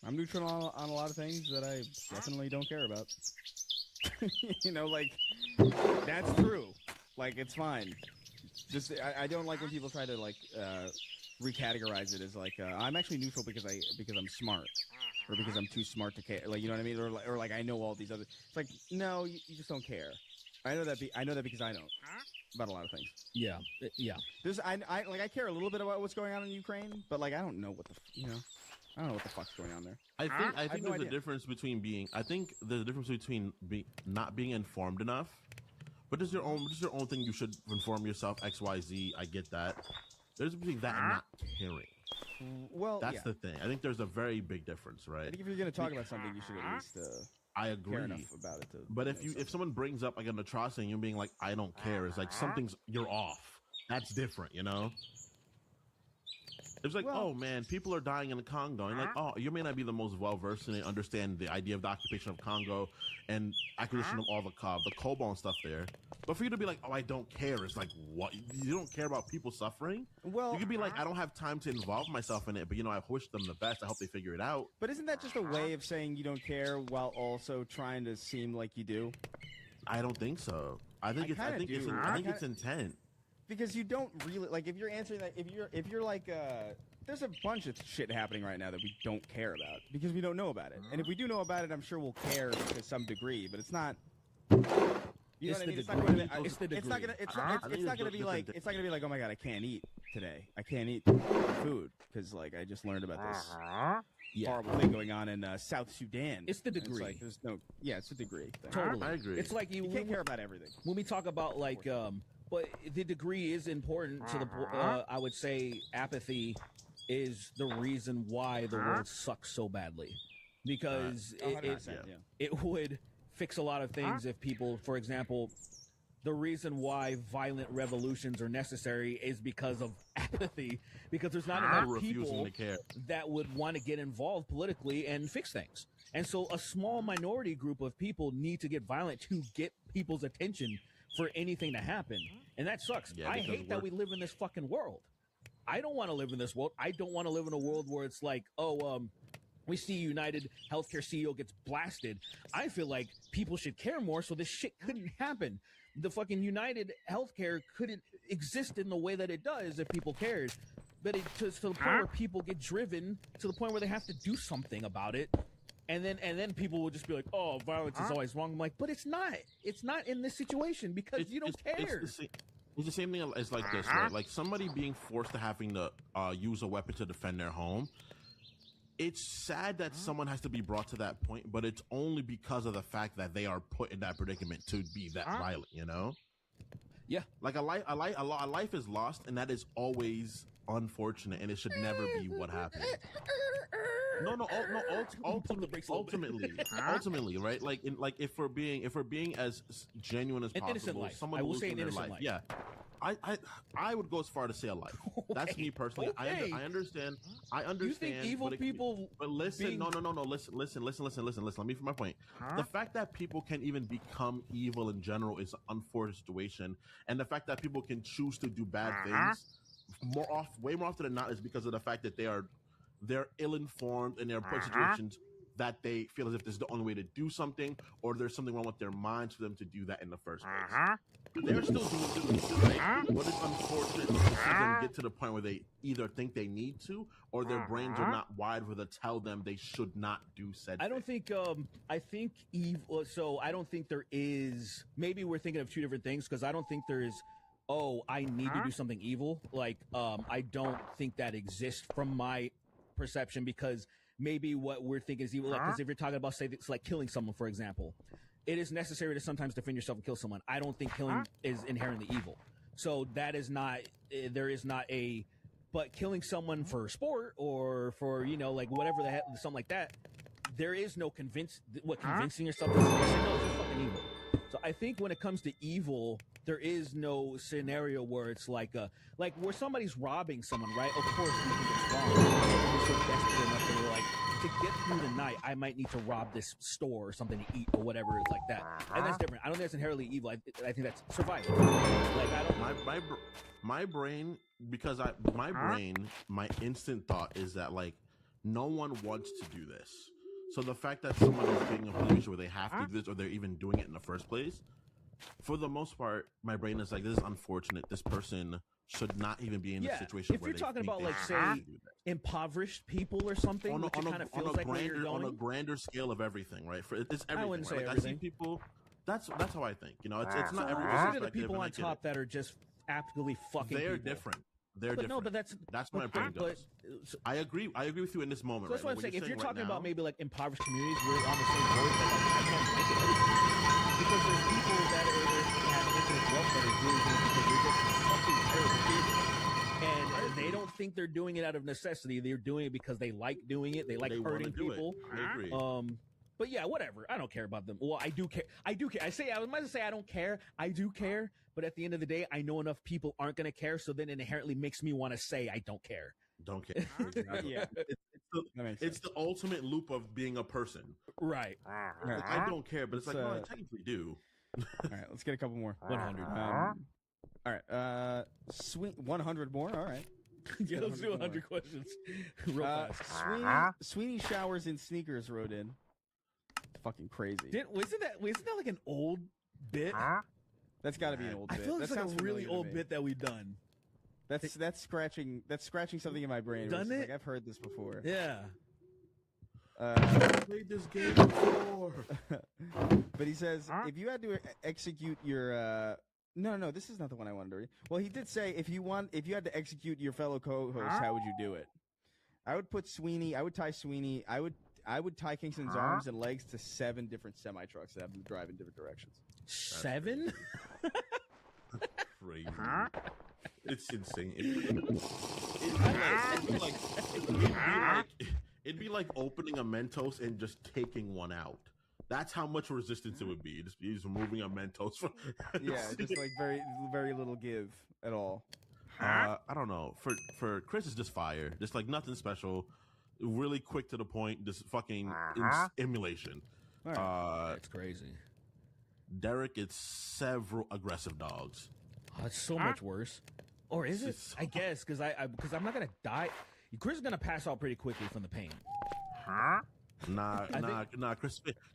I'm neutral on a lot of things that I definitely don't care about. You know, like, that's true. Like, it's fine. Just I don't like when people try to like recategorize it as like I'm actually neutral because I'm smart, or because I'm too smart to care. Like, you know what I mean? Or like I know all these other. It's like, no, you just don't care. I know that because I don't about a lot of things. Yeah. Yeah. I care a little bit about what's going on in Ukraine, but like I don't know what I don't know what the fuck's going on there. I think no there's a idea. difference between not being informed enough. But there's your own thing. You should inform yourself. XYZ. I get that. There's between that and not caring. Well, That's yeah. the thing. I think there's a very big difference, I right? think if you're gonna talk about something, you should at least I agree. care enough about it to. But you know, if someone brings up like an atrocity and you're being like, I don't care, it's like you're off. That's different, you know? It's like, Well- oh man, people are dying in the Congo. And like, oh, you may not be the most well versed in it, understand the idea of the occupation of Congo and acquisition of all the cobalt and stuff there. But for you to be like, oh, I don't care, it's like, what? You don't care about people suffering? well, You could be like, I don't have time to involve myself in it, but you know, I wish them the best. I hope they figure it out. but isn't that just a way of saying you don't care while also trying to seem like you do? I don't think so. I think I kinda do. I think I it's intent. Because you don't really like if you're answering that if you're like there's a bunch of shit happening right now that we don't care about because we don't know about it. And if we do know about it, I'm sure we'll care to some degree, but it's not. You know what I mean? It's not going to. It's the It's not degree. gonna. It's I not think going to it's be like. different. It's not going to be like, oh my god, I can't eat today. I can't eat food because like I just learned about this Yeah. horrible thing going on in South Sudan. It's the And degree. like there's no. Yeah, it's a degree. Thing. Totally. I agree. It's like You can't care about everything. when we talk about like but the degree is important to the I would say apathy is the reason why the world sucks so badly, because it 100%, yeah. it would fix a lot of things if people, for example, the reason why violent revolutions are necessary is because of apathy, because there's not People enough refusing people to care. that would want to get involved politically and fix things. And so a small minority group of people need to get violent to get people's attention for anything to happen. And that sucks. Yeah, I because hate that we live in this fucking world. I don't want to live in this world. I don't want to live in a world where it's like, we see United Healthcare CEO gets blasted. I feel like people should care more so this shit couldn't happen. The fucking United Healthcare couldn't exist in the way that it does if people cared. But to the point where people get driven to the point where they have to do something about it. And then people will just be like, oh, violence is always wrong. I'm like, but it's not. It's not in this situation because you don't care. It's the same thing as like this, right? Like somebody being forced to having to use a weapon to defend their home. It's sad that someone has to be brought to that point, but it's only because of the fact that they are put in that predicament to be that violent, you know? Yeah. Like a life is lost, and that is always unfortunate, and it should never be what happened. Ultimately, right? Like if we're being as genuine as An innocent possible, life. someone I will losing say an their innocent life. life. Yeah, I would go as far to say a life. That's me personally. okay. I understand. You think evil people? But listen, being- no. Listen. Let me for my point. The fact that people can even become evil in general is an unfortunate situation, and the fact that people can choose to do bad things way more often than not is because of the fact that they're ill-informed and they're put in situations that they feel as if this is the only way to do something, or there's something wrong with their minds for them to do that in the first place. They're still doing it, right? But it's unfortunate to see them get to the point where they either think they need to, or their brains are not wired for to tell them they should not do said I don't think. I think evil. So I don't think there is. Maybe we're thinking of two different things because I don't think there is. Oh, I need to do something evil. Like, I don't think that exists from my perception because maybe what we're thinking is evil. Because if you're talking about, say, it's like killing someone, for example, it is necessary to sometimes defend yourself and kill someone. I don't think killing is inherently evil. So that is not. There is not a. But killing someone for sport or for like whatever the hell, something like that, there is no convincing yourself. No, it's just fucking evil. So I think when it comes to evil, there is no scenario where it's like where somebody's robbing someone, right? Of course, we think it's wrong. We're so desperate enough that we're like, to get through the night, I might need to rob this store or something to eat or whatever it's like that. And that's different. I don't think that's inherently evil. I think that's survival. Like I don't. My brain, because my instant thought is that like no one wants to do this. So the fact that someone is being in a position where they have to do this or they're even doing it in the first place, for the most part, my brain is like, this is unfortunate. This person should not even be in a situation if where you're they talking think about they like have say to do this. impoverished people or something, which it kind of feels like where you're going. On a grander scale of everything, right? For it's everything. I wouldn't say right? Like, everything. I see people. That's how I think. You know, it's not every Consider the perspective. people and I on get top it. that are just absolutely fucking. They're people. different. They're But different. no, but that's what my brain does. so I agree with you in this moment. that's right? what I'm saying. If you're right talking now, about maybe like impoverished communities, we're on the same board. But like, I can't blanket it because there's people that have infinite wealth that are doing things because they're just fucking terrible people. And they don't think they're doing it out of necessity. They're doing it because they like doing it. They like they wanna hurting do it. people. I agree. But yeah, whatever. I don't care about them. Well, I do care. I was about to say I don't care. I do care. But at the end of the day, I know enough people aren't going to care. So then it inherently makes me want to say I don't care. Don't care. Exactly. Yeah. It's the ultimate loop of being a person. Right. Like, I don't care, but it's like, no, I Let's, technically do. All right, let's get a couple more. 100. All right, sweet 100 more. All right. Yeah, let's do 100 questions. Real fast. Sweeney showers in sneakers wrote in. Fucking crazy. Wasn't that like an old bit? That's got to be an old I bit. feel like That it's like sounds a really familiar to old me. bit that we've done. That's scratching something in my brain. Doesn't It's it? Like, I've heard this before. Yeah. I played this game before. But he says if you had to execute your no, this is not the one I wanted to read. Well, he did say if you had to execute your fellow co-host, how would you do it? I would put Sweeney. I would tie Sweeney. I would tie Kingston's arms and legs to 7 different semi trucks that have them drive in different directions. 7? Crazy. It's insane. It'd be like opening a Mentos and just taking one out. That's how much resistance it would be. Just removing a Mentos from. Yeah, just like very, very little give at all. I don't know. For Chris, it's just fire. Just like nothing special. Really quick to the point. Just fucking emulation. All right. That's crazy. Derek, it's several aggressive dogs. Oh, it's so much worse. Or is it? It's- I guess because I'm not gonna die. Chris is gonna pass out pretty quickly from the pain. Nah.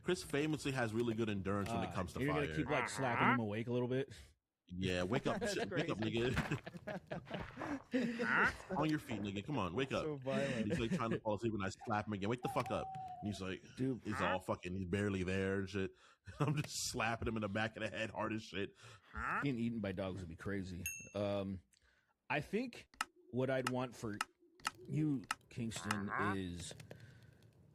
Chris famously has really good endurance when it comes to you're fire. gonna keep like slapping him awake a little bit. Yeah, wake up, That's wake up, nigga. On your feet, nigga. Come on, wake up. So violent. He's like trying to fall asleep, and I slap him again. Wake the fuck up. And he's like, Dude. he's all fucking, he's barely there and shit. I'm just slapping him in the back of the head hard as shit. Getting eaten by dogs would be crazy. I think what I'd want for you, Kingston, is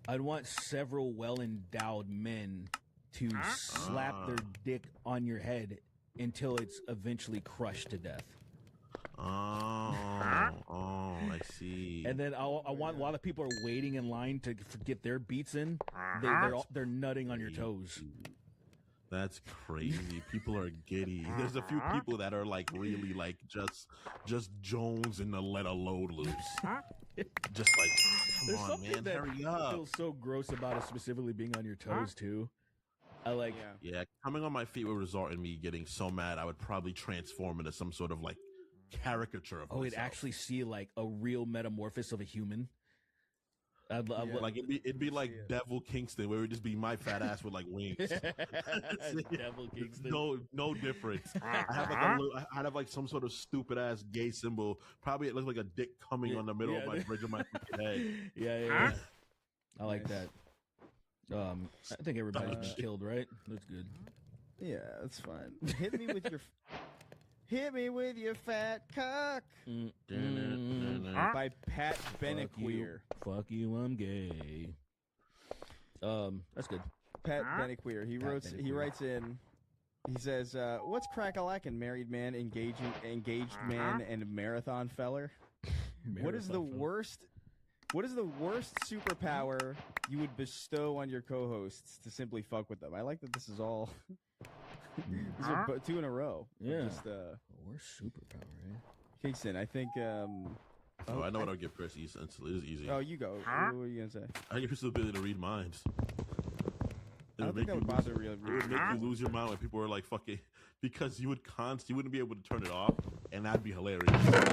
I'd want several well-endowed men to slap their dick on your head until it's eventually crushed to death. Oh, I see. And then I want while the people are waiting in line to get their beats in, they're nutting on your toes. That's crazy. People are giddy. There's a few people that are like really like just Jones and to let a load loose. Just like, There's come on, something man, that hurry up. feels so gross about it, specifically being on your toes too. I like. Yeah. Yeah, coming on my feet would result in me getting so mad I would probably transform into some sort of like caricature of Oh, myself. it'd actually see like a real metamorphosis of a human. Like it'd be like Devil Kingston, where it would just be my fat ass with like wings. Devil Kingston. No difference. I have like some sort of stupid ass gay symbol. Probably it looks like a dick coming on the middle of my bridge of my fucking head. Yeah. I like Nice. that. I think everybody's been killed, right? That's good. Yeah, that's fine. Hit me with your fat cock by Pat Benaqueer. Fuck you, I'm gay. That's good. Pat Benaqueer. He Benaqueer. writes in. He says, "What's crack-a-lackin', married man, engaged man, and marathon feller? What is the Marathon film. worst What is the worst superpower you would bestow on your co-hosts to simply fuck with them? I like that this is all. These are 2 in a row. Yeah. Just, Worst superpower, eh? Kingston, I think. I know what I'll give Chris instantly. It is easy. Oh, you go. What are you gonna say? I give Chris the ability to read minds. I don't think that would bother really. It would make you lose your mind when people are like fucking, because you wouldn't be able to turn it off, and that'd be hilarious.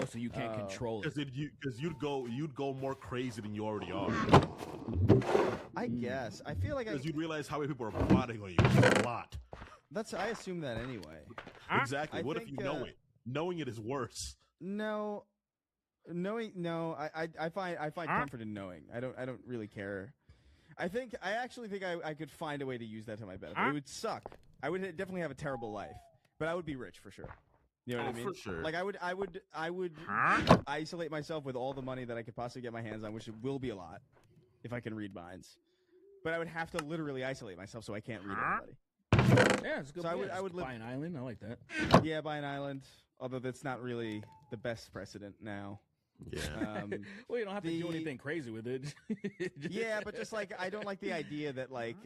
Oh, so you can't control it. Because you'd go more crazy than you already are. I guess. I feel like Because you'd realize how many people are plotting on you. It's a lot. I assume that anyway. Exactly. What if you know it? Knowing it is worse. No, I find comfort in knowing. I don't really care. I actually think I could find a way to use that to my benefit. It would suck. I would definitely have a terrible life, but I would be rich for sure. You know what I mean? For sure. Like I would isolate myself with all the money that I could possibly get my hands on, which will be a lot if I can read minds. But I would have to literally isolate myself so I can't read anybody. Yeah, it's a good. So I would live buy an island. I like that. Yeah, buy an island. Although that's not really the best precedent now. Yeah. Well, you don't have to do anything crazy with it. Yeah, but just like I don't like the idea that like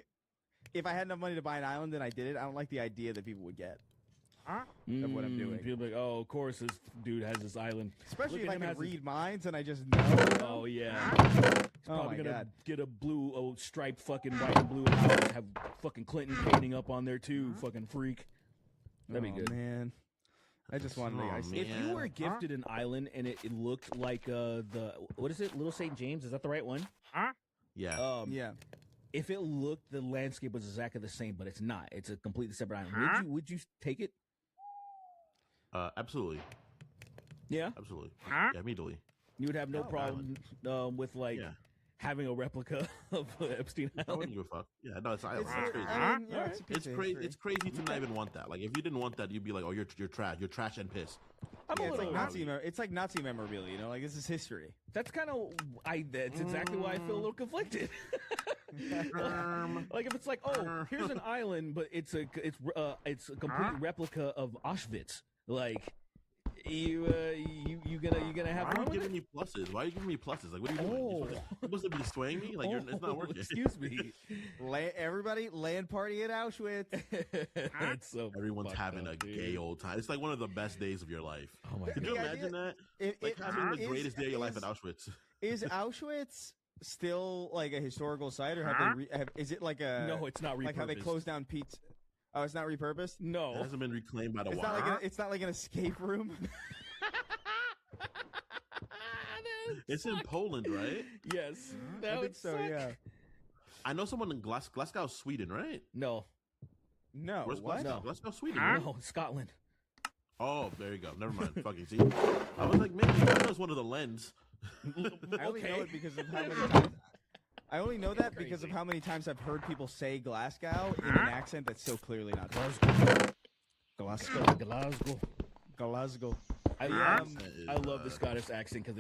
if I had enough money to buy an island and I did it, I don't like the idea that people would get of what I'm doing. People be like, oh, of course this dude has this island. Especially Look if at I him can as read minds and I just know. Oh yeah. He's Oh probably my gonna God. get a blue, striped fucking white and blue house. Have fucking Clinton painting up on there too. Fucking freak. That'd be good. Man. I just wanted to. If you were gifted an island and it looked like the what is it, Little St. James? Is that the right one? Yeah. Yeah. If it looked, the landscape was exactly the same, but it's not. It's a completely separate island. Would you take it? Absolutely. Yeah. Absolutely. Yeah, immediately. You would have no problem with like having a replica of Epstein I Island. wouldn't give a fuck. Yeah, no, it's island. It's, It's crazy. I mean, yeah, It's crazy. It's crazy to not even want that. Like, if you didn't want that, you'd be like, "Oh, you're trash. You're trash and piss." Yeah, it's like Nazi memorabilia. You know, like this is history. That's kind of that's exactly why I feel a little conflicted. Like if it's like, oh, here's an island, but it's a complete replica of Auschwitz. Like you gonna have Why are fun you with giving it? me pluses? Why are you giving me pluses? Like, what are you doing? You're supposed to be swaying me? Like, it's not working. Excuse me. Everybody, land party at Auschwitz. It's so Everyone's fucked having up, a dude. gay old time. It's like one of the best days of your life. Oh my Could god. you The imagine idea- that? Like having the greatest day of your life at Auschwitz. Is Auschwitz still like a historical site, or have they? Is it like a? No, it's not repurposed. Like how they closed down pizza. Oh, it's not repurposed. It No. hasn't been reclaimed by the It's water. not like it's not like an escape room. It's in Poland, right? Yes. I That think would so. suck. Yeah. I know someone in Glasgow, Sweden, right? No. No. Where's What? Glasgow? Glasgow, Sweden. Right? No. Scotland. Oh, there you go. Never mind. Fucking see. I was like, maybe that was one of the lens. I only know Okay. it because of how many times. I only know that because of how many times I've heard people say Glasgow in an accent that's so clearly not Glasgow. Glasgow. Glasgow. I love the Scottish accent because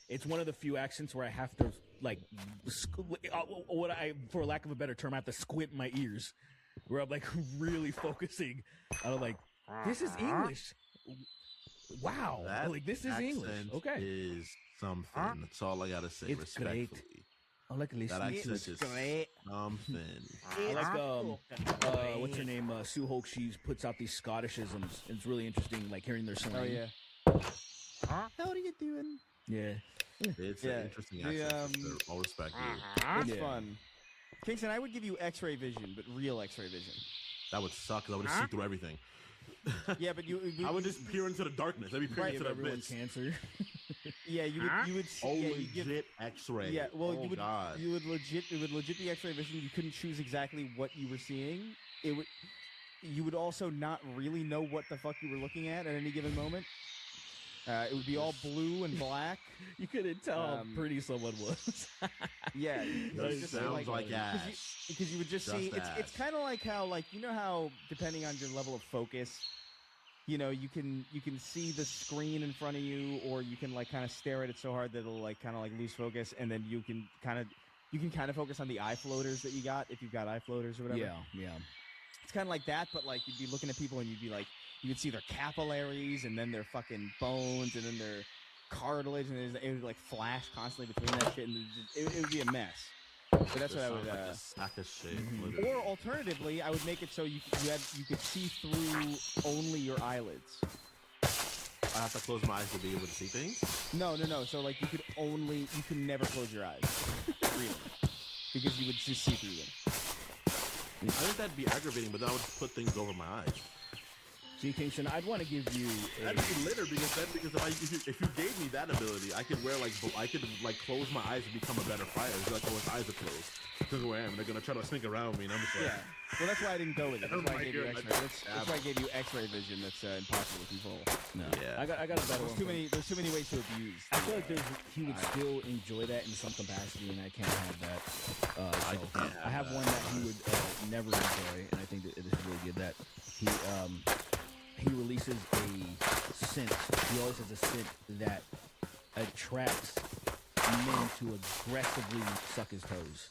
it's one of the few accents where I have to like for lack of a better term, I have to squint my ears where I'm like really focusing. I'm like, this is English. Wow. That Like this is English. accent Okay. is something. That's all I gotta say. It's respectfully. great. I like That listening. accent is great. something. I like what's her name? Sue Hulk. She puts out these Scottishisms. And it's really interesting, like hearing their slang. Oh yeah. How are you doing? Yeah. It's Yeah, an interesting the, accent. So all respect you. It's Yeah. fun. Kingston, I would give you X-ray vision, but real X-ray vision. That would suck because I would just see through everything. Yeah, but I would just peer into the darkness. I'd be peering Right, into Give the everyone abyss. cancer. Yeah, you would see. Oh, Yeah, you legit give, X-ray. yeah, well, oh, you would God. you would legit it would legit be X-ray vision. You couldn't choose exactly what you were seeing. It would. You would also not really know what the fuck you were looking at any given moment. It would be all blue and black. You couldn't tell how Um, pretty someone was. Yeah, That it's just sounds like ass. because you would just Just see it's ass. kind of like how how depending on your level of focus, you can see the screen in front of you, or you can like kind of stare at it so hard that it'll like kind of like lose focus, and then you can kind of focus on the eye floaters that you got if you've got eye floaters or whatever. yeah. It's kind of like that, but like you'd be looking at people and you'd be like, you could see their capillaries and then their fucking bones and then their cartilage, and it would like flash constantly between that shit, and it would be a mess. So that's what I would. Like a sack of shit. Or alternatively, I would make it so you could see through only your eyelids. I have to close my eyes to be able to see things. No. So like you could never close your eyes, really, because you would just see through them. I think that'd be aggravating, but then I would put things over my eyes. See, Kingston, I'd want to give you. That'd be litter because if you gave me that ability, I could wear I could close my eyes and become a better fighter. It's like, oh, his eyes are closed. Because who I am, they're gonna try to sneak around me, and I'm just like, Yeah. Well, that's why I didn't go with it. That's why I gave you God. X-ray. That's why I gave you X-ray vision. That's impossible to control. No. Yeah. I got a better one. There's too many ways to abuse. I feel like he would still enjoy that in some capacity, and I can't have that. I have one that he would never enjoy, and I think that it is really good. That he releases a scent. He always has a scent that attracts men to aggressively suck his toes.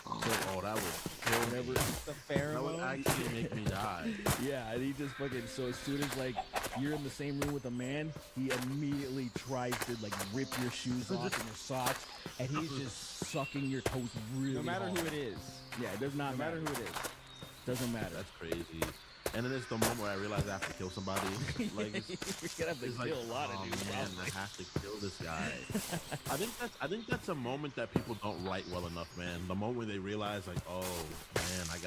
oh, that would kill me. The That would pheromone. actually make me die. Yeah, and he just fucking, so as soon as like you're in the same room with a man, he immediately tries to like rip your shoes off and your socks, and he's just sucking your toes really No matter hard. who it is. Yeah, it does not No matter who it is. Doesn't matter. That's crazy. And then it's the moment where I realize I have to kill somebody. Like, You're gonna have to it's kill like, a lot of oh, dudes. man, probably. I have to kill this guy. I think that's a moment that people don't write well enough, man. The moment where they realize, like, oh man, I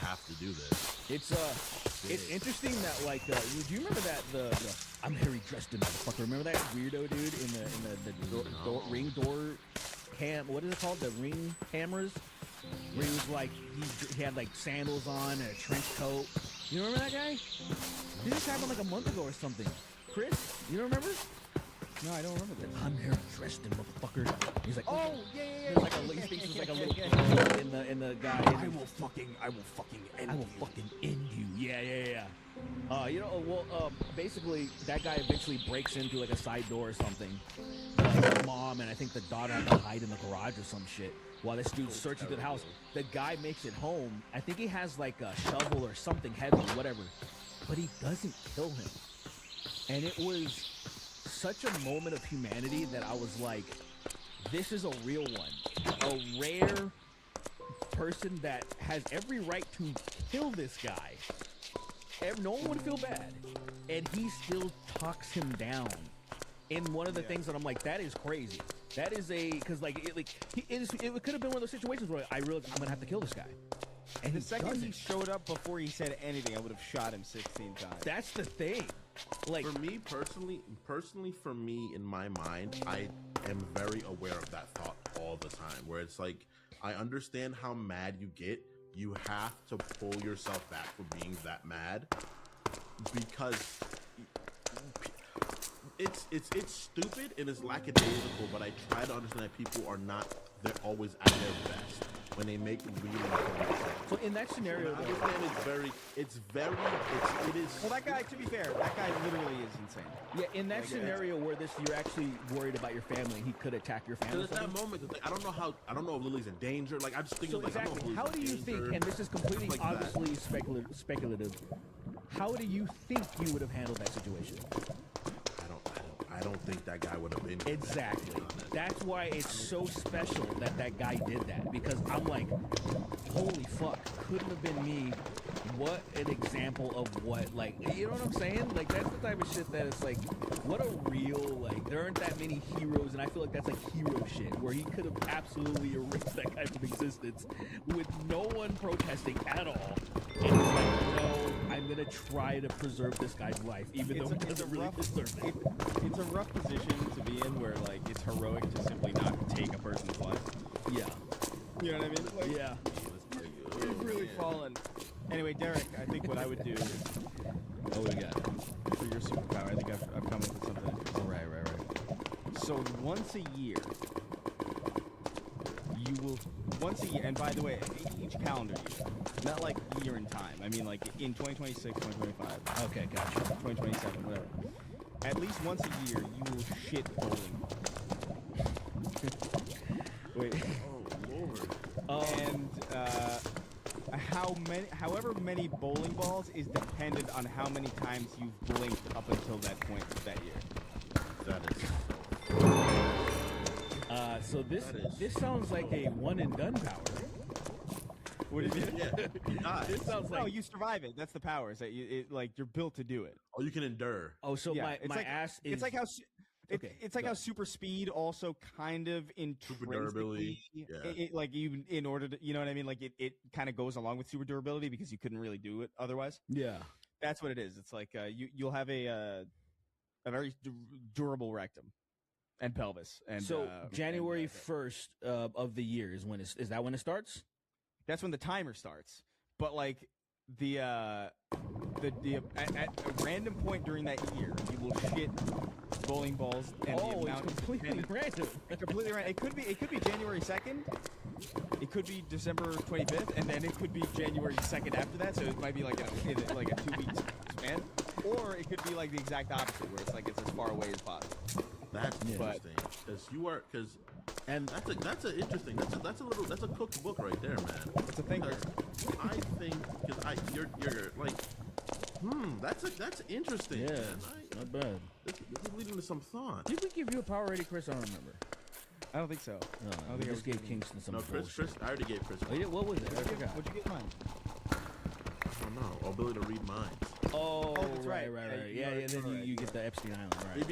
have to do this. It's interesting that like do you remember that the I'm Harry Dresden motherfucker? Remember that weirdo dude in the ring door cam? What is it called? The ring hammers. Where he was like he had like sandals on and a trench coat. You remember that guy? This happened like a month ago or something. Chris, you don't remember? No, I don't remember this. I'm Harry Dresden motherfucker. He's like, Oh, yeah. There's like he thinks there's like a little in the guy. I will fucking end I will fucking end you. Yeah. Basically, that guy eventually breaks into like a side door or something. The mom and I think the daughter have to hide in the garage or some shit. While this dude's searching through the house, the guy makes it home. I think he has like a shovel or something heavy, whatever. But he doesn't kill him. And it was such a moment of humanity that I was like, this is a real one. A rare person that has every right to kill this guy. No one would feel bad. And he still talks him down. In one of the things that I'm like, that is crazy. That is because it could have been one of those situations where I realized I'm gonna have to kill this guy. And The he second he doesn't. showed up before he said anything, I would have shot him 16 times. That's the thing. Like, For me personally, for me in my mind, I am very aware of that thought all the time. Where it's like, I understand how mad you get. You have to pull yourself back from being that mad because it's stupid and it's lackadaisical. But I try to understand that people are not. They're always at their best when they make really important decisions. so in that scenario, I though, understand it is. Well, that guy, to be fair, that guy literally is insane. yeah, in that scenario where you're actually worried about your family, he could attack your family. Because at that moment, it's like, I don't know if Lily's in danger. Like, I just think So like, I don't exactly, know if how do Lily's you in think? danger. And this is completely Stuff like that. obviously speculative. How do you think you would have handled that situation? I don't think that guy would have been here. Exactly. That's why it's so special that that guy did that. Because I'm like, holy fuck, couldn't have been me. What an example of what, like, you know what I'm saying? Like, that's the type of shit that it's like, what a real, like, there aren't that many heroes, and I feel like that's like hero shit, where he could have absolutely erased that guy from existence with no one protesting at all. And he's like, no, I'm gonna try to preserve this guy's life, even though he doesn't really deserve it. It's a rough position to be in where, like, it's heroic to simply not take a person's life. Yeah. You know what I mean? Like, Yeah. You've really fallen. Anyway, Derek, I think what I would do What we got? for your superpower, I think I've come up with something. Right. So once a year, you will, and by the way, each calendar year, not like year in time. I mean, like in 2026, 2025, Okay, gotcha. 2027, whatever. At least once a year, you will shit bowling. Wait. Oh Lord. And however many bowling balls is dependent on how many times you've blinked up until that point that year. That is So this That is- this sounds like a one and done power. What do you mean? Yeah, he dies. This sounds No, like you survive it. That's the power. Is that like you're built to do it. Oh, you can endure. oh, so Yeah, my it's my like- ass is It's like how Okay, it's like go how ahead. super speed also kind of Super durability, intrinsically, yeah. like even in order to, you know what I mean? Like it kind of goes along with super durability because you couldn't really do it otherwise. yeah. That's what it is. It's like you'll have a very durable rectum and pelvis. And So January and, 1st of the year is when is that when it starts? that's when the timer starts. But like the at a random point during that year, you will shit bowling balls and the Oh, it's amount completely and random. completely random. It could be January 2nd. It could be December 25th, and then it could be January 2nd after that. So it might be like in like a 2 week span, or it could be like the exact opposite, where it's like it's as far away as possible. That's Yeah. interesting. Because And that's a interesting. That's a cooked book right there, man. It's a thinker. Because I think because you're like, that's interesting. yeah, Man. not bad. This is leading to some thought. Did we give you a power already, Chris? I don't remember. I don't think so. No, don't we think I just was gave giving- Kingston some No, Chris. bullshit. I already gave Chris. Oh, yeah, what was it? I forgot. What'd you get mine? I don't know. Ability to read minds. Oh, that's right. right. Yeah, Yeah, then you're right. you get the Epstein Island, right? You'd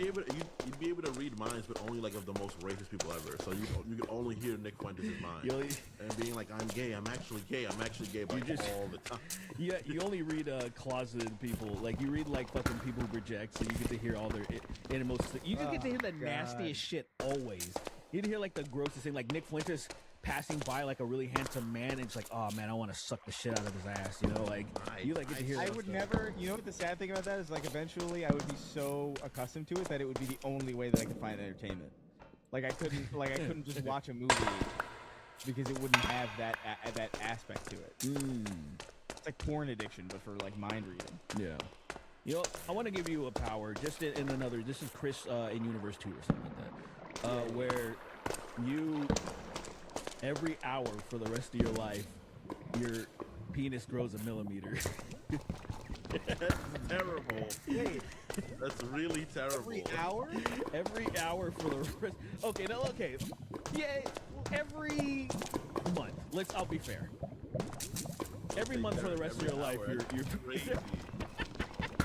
be able to read minds, but only like of the most racist people ever. So you could only hear Nick Fuentes' mind You only, and being like, "I'm gay. I'm actually gay. I'm actually gay," but You just- all the time. yeah, you only read closeted people. Like you read like fucking people who reject, so you get to hear all their innermost. You just get to hear the God. nastiest shit always. You get to hear like the grossest thing, like Nick Fuentes passing by like a really handsome man, and it's like, oh man, I want to suck the shit out of his ass. You know, like you like get to hear. I that would stuff. never. You know what the sad thing about that is? Like eventually, I would be so accustomed to it that it would be the only way that I could find entertainment. Like I couldn't just watch a movie because it wouldn't have that aspect to it. It's like porn addiction, but for like mind reading. Yeah. You know, I want to give you a power just in another. This is Chris in Universe 2 or something like that, where you every hour for the rest of your life, your penis grows a millimeter. That's terrible. That's really terrible. Every hour? Every hour for the rest. Okay, no, okay, yeah, every month. I'll be fair. Every month for the rest of your life, you're crazy.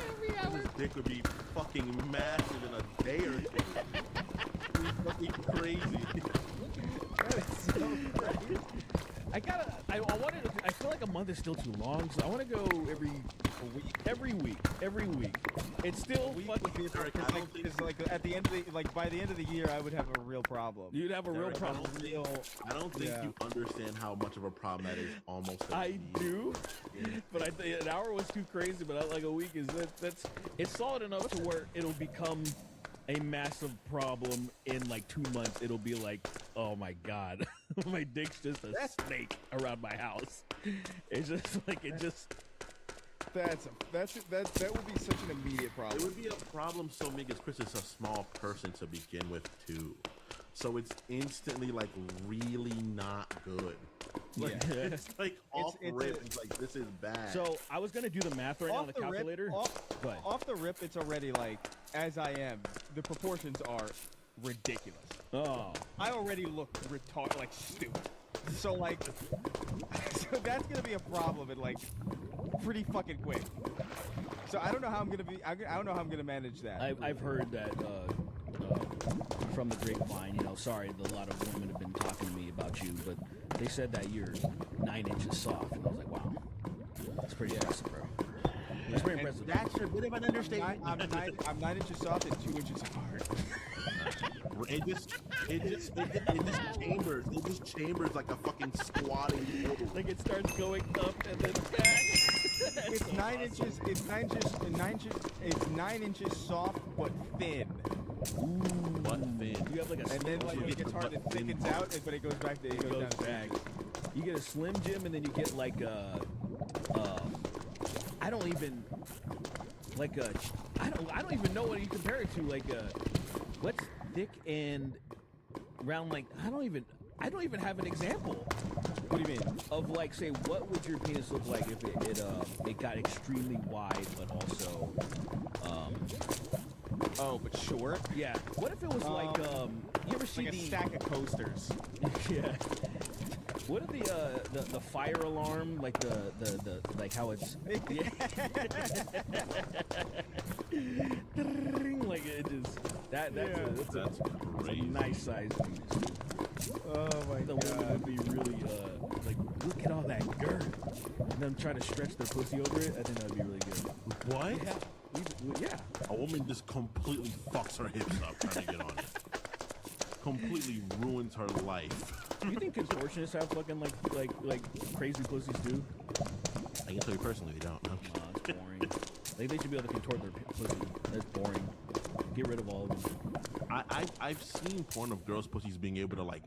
every hour. His dick would be fucking massive in a day or two. He's fucking crazy. That is so crazy. I wanted to, I feel like a month is still too long, so I want to go every week. It's still Week fucking. would be Derek, I because don't think- like at the end of the by the end of the year, I would have a real problem. You'd have a real Derek, problem. I don't think Yeah. you understand how much of a problem that is almost. a I week. do, but I think an hour was too crazy. But like a week is that's it's solid enough to where it'll become a massive problem in like 2 months. It'll be like, oh my god, my dick's just a snake around my house. It's just like it just. That would be such an immediate It problem. would be a problem so big as Chris is a small person to begin with too, so it's instantly like really not good. Like, Yeah. it's like off it's rip. a- It's like this is bad. So I was gonna do the math right now on the calculator. Go ahead. Off the rip, it's already like, as I am, the proportions are ridiculous. Oh. I already look retarded, like stupid. So like, so that's gonna be a problem in like pretty fucking quick. So I don't know how I'm gonna be. I don't know how I'm gonna manage that. I've heard that from the grapevine. You know, sorry, a lot of women have been talking to me about you, but they said that you're 9 inches soft, and I was like, wow, that's pretty impressive, bro. That's pretty And impressive. that's a bit of an understatement. I'm 9 inches soft and 2 inches hard. It just chambers. It just chambers like a fucking squatting total. Like it starts going up and then back. It's 9 inches. It's 9 inches soft but thin. Butt fin. You have like a And then like when it get gets the hard, it butt thin thickens out, but it goes back to it goes back. You get a Slim Jim, and then you get like a, I don't even know what you compare it to. Like what's thick and round? Like I don't even have an example. What do you mean? Of like, say, what would your penis look like if it got extremely wide, but also Oh, but short. Yeah. What if it was like you ever see Like a the stack of coasters. yeah. What if the fire alarm, like the like how it's like it just that's That's a crazy. nice size penis. Oh my The woman would be really like, look at all that girth, and them trying to stretch their pussy over it. I think that would be really good. What? Yeah. A woman just completely fucks her hips up trying to get on it. Completely ruins her life. Do you think contortionists have fucking like crazy pussies too? I can tell you personally, they don't. No. It's boring. Like they should be able to contort their pussy. That's boring. Get rid of all of them. I've seen porn of girls' pussies being able to like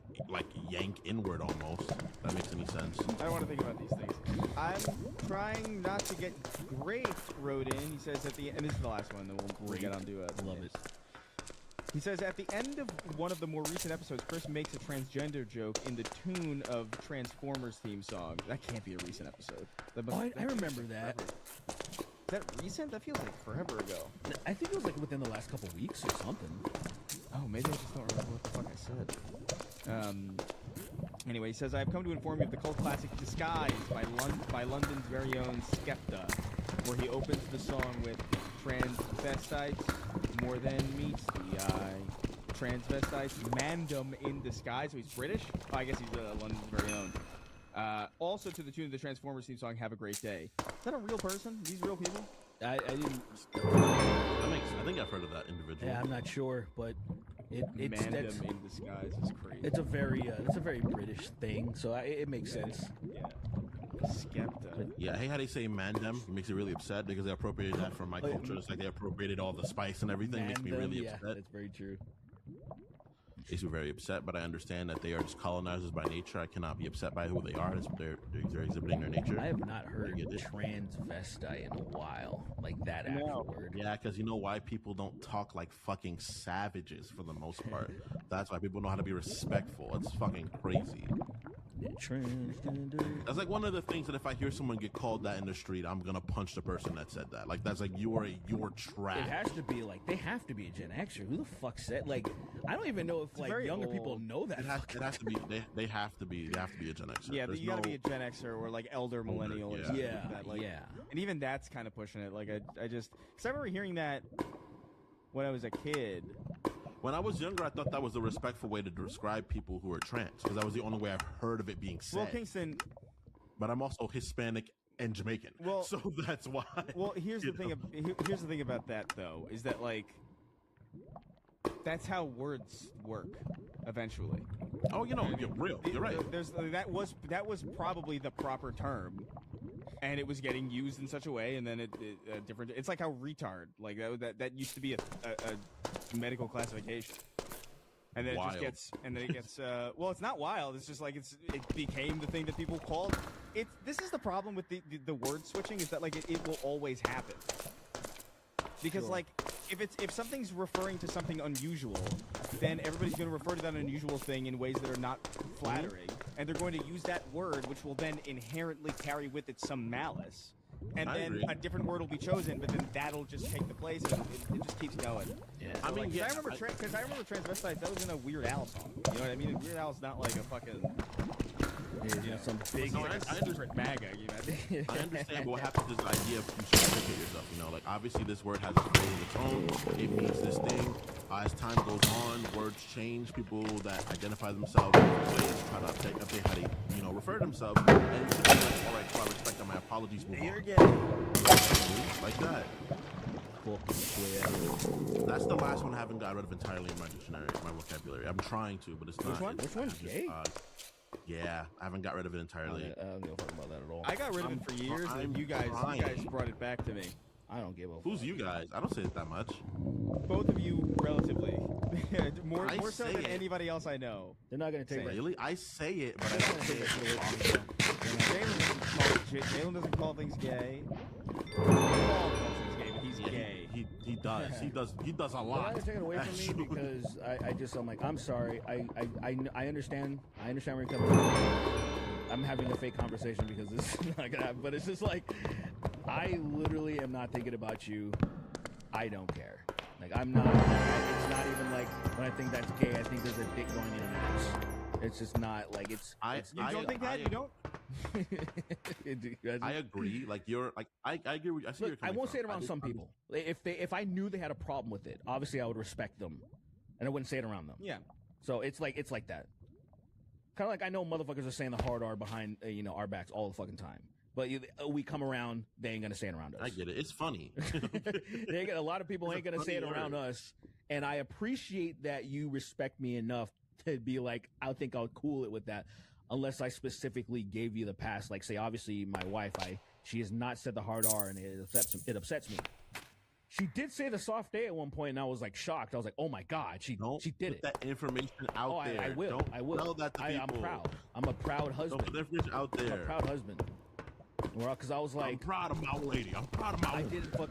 yank inward almost. If that makes any sense. I don't want to think about these things. I'm trying not to get great wrote in. He says at the end, this is the last one, then we'll get on to Love it. He says at the end of one of the more recent episodes, Chris makes a transgender joke in the tune of Transformers theme song. That can't be a recent episode. That must- Oh, I that feels remember like that. forever. Is that recent? That feels like forever ago. I think it was like within the last couple weeks or something. Oh, maybe I just don't remember what the fuck I said. Anyway, he says, I've come to inform you of the cult classic Disguise by London's very own Skepta, where he opens the song with transvestites, more than meets the eye. Transvestites, Mandem in disguise. So he's British? Oh, I guess he's London's very own. Also to the tune of the Transformers theme song, Have a Great Day. Is that a real person? These real people? I didn't. I think I've heard of that individual. Yeah, I'm not sure, but it's Mandem in disguise is crazy. it's a very British thing, so it makes sense. Yeah. Skepta. Yeah, I hate how they say mandem. It makes me really upset because they appropriated that from my culture. It's like they appropriated all the spice and everything. Makes me really yeah, upset. that's very true. Makes me very upset, but I understand that they are just colonizers by nature. I cannot be upset by who they are. They're exhibiting their nature. I have not heard get it. transvestite in a while, like that actual word. Yeah, because you know why people don't talk like fucking savages for the most part. That's why people know how to be respectful. It's fucking crazy. Transgender. That's like one of the things that if I hear someone get called that in the street, I'm gonna punch the person that said that. Like that's like you're trash. It has to be like they have to be a Gen Xer. Who the fuck said like? I don't even know if like very younger old. people know that. It has to be. They have to be a Gen Xer. Yeah, There's you gotta no- be a Gen Xer or like elder millennial or yeah. something Yeah, like that. Like, yeah. And even that's kind of pushing it. Like I just, because I remember hearing that when I was a kid. When I was younger, I thought that was a respectful way to describe people who are trans because that was the only way I've heard of it being said. Well, Kingston. But I'm also Hispanic and Jamaican. Well- so that's why. Well, here's you the thing. know. Here's the thing about that though, is that like that's how words work eventually. Oh, you know, you're real. You're right. There's that was probably the proper term, and it was getting used in such a way, and then it different. It's like how retard, like that used to be a medical classification, and then Wild. it gets well, it's not wild. It's just like it became the thing that people called. This is the problem with the word switching is that like it will always happen. Because Sure. like if something's referring to something unusual, then everybody's going to refer to that unusual thing in ways that are not flattering, and they're going to use that word, which will then inherently carry with it some malice. And I then agree. a different word will be chosen, but then that'll just take the place, and it just keeps going. Yeah. I mean, Because yeah, I remember transvestites. That was in a Weird Al song. You know what I mean? And Weird Al's not like a fucking Some big. No, I secret MAGA. You know? I understand, but what happens is the idea of you should educate yourself. You know, like obviously this word has a phrase of its own. It means this thing. As time goes on, words change. People that identify themselves in different ways try to update how they, refer to themselves. And it's just like, all right, cool, I respect that. My apologies. Move on. Like that. Cool. Yeah. That's the last one I haven't got rid of entirely in my dictionary, my vocabulary. I'm trying to, but it's not. Which one? It's- Which one's I just, gay? Yeah, I haven't got rid of it entirely. I don't give a fuck about that at all. I got rid of it for years, and I'm you guys trying. brought it back to me. I don't give a fuck. Who's you guys? I don't say it that much. Both of you, relatively, more I so say than it. anybody else I know. They're not gonna take it. Really? I say it, but I don't say it. Jalen doesn't call things gay. Paul calls things gay, but he's gay. He does. He does a They're not lot. gonna take it away from me actually. because I'm like, I'm sorry. I understand. I understand where you're coming from. I'm having a fake conversation because this is not gonna happen. But it's just like, I literally am not thinking about you. I don't care. Like I'm not. It's not even like when I think that's gay. I think there's a dick going in an ass. It's just not like it's. You don't think that? You don't? I agree. Like you're like I agree with you. I see Look, you're I coming won't from. say it around some people. If I knew they had a problem with it, obviously I would respect them, and I wouldn't say it around them. Yeah. So it's like that. Kind of like I know motherfuckers are saying the hard R behind our backs all the fucking time, but we come around, they ain't gonna say it around us. I get it. It's funny. A lot of people ain't gonna say it around us, and I appreciate that you respect me enough to be like, I think I'll cool it with that, unless I specifically gave you the pass. Like, say, obviously, my wife, she has not said the hard R, and it upsets me. She did say the soft A at one point, and I was like shocked. I was like, "Oh my god, she did it." That information out there. I will. Don't I will. Tell that to people. I'm proud. I'm a proud husband. Don't put that information out there. I'm a proud husband. Well, because I was like, I'm proud of my lady. I'm proud of my.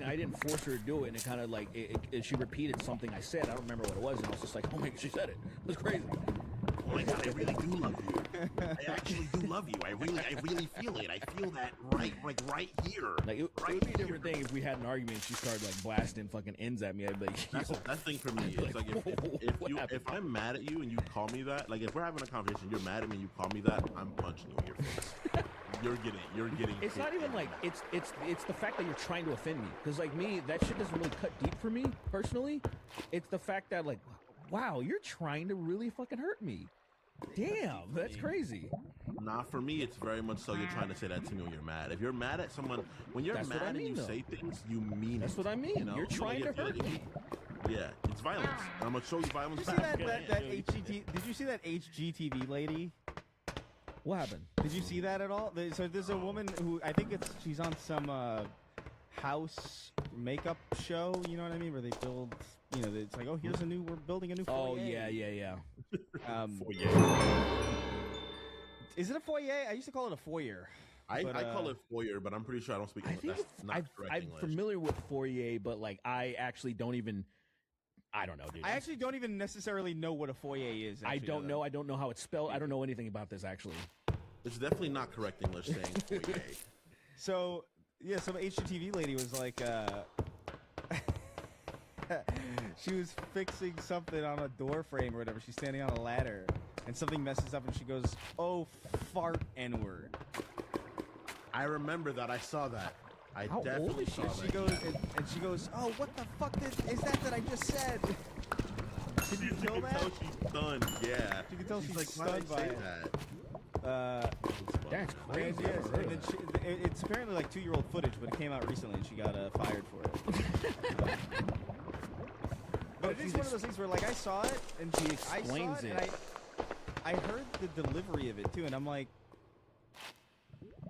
I didn't force her to do it, and it kind of like she repeated something I said. I don't remember what it was, and I was just like, "Oh my god, she said it." It was crazy. Oh my god, I really do love you. I actually do love you. I really feel it. I feel that right here. Like it would be a different thing if we had an argument and she started like blasting fucking ends at me. I'd be like, that's that thing for me. It's like if I'm mad at you and you call me that, like if we're having a conversation, you're mad at me and you call me that, I'm punching you in your face. You're getting. It's not even like it's the fact that you're trying to offend me. Because like me, that shit doesn't really cut deep for me personally. It's the fact that like, wow, you're trying to really fucking hurt me. Damn, that's crazy. Nah, for me, it's very much so you're trying to say that to me when you're mad. If you're mad at someone, when you're That's mad what I mean, and you though. say things, you mean That's it. what I mean. You know? You're trying to hurt me. Yeah, it's violence. And I'm gonna show you violence Did you see back. that Did you see that HGTV lady? What happened? Did you see that at all? So there's a woman who I think she's on some house makeup show. You know what I mean? Where they build. You know, it's like, oh, we're building a new foyer. Oh yeah. Is it a foyer? I used to call it a foyer. I call it foyer, but I'm pretty sure I don't speak I English. think That's not correct I'm English. familiar with foyer, but like I actually don't even. I don't know, dude. I actually don't even necessarily know what a foyer is. I don't know. I don't know how it's spelled. I don't know anything about this actually. It's definitely not correct English saying foyer. So yeah, some HGTV lady was like, she was fixing something on a door frame or whatever. She's standing on a ladder, and something messes up, and she goes, "Oh, fart N-word." I remember that. I saw that. I How old definitely is she? saw And that. she goes, and she goes, "Oh, what the fuck is that I just said?" Did you You know can that? tell she's stunned. Yeah. You can tell she's like, why did stunned by I say it. that? That's And, crazy. yes, and then it's apparently like 2-year-old footage, but it came out recently, and she got fired for it. But it is one of those things where, like, I saw it, and She I explains saw it. and I heard the delivery of it too, and I'm like,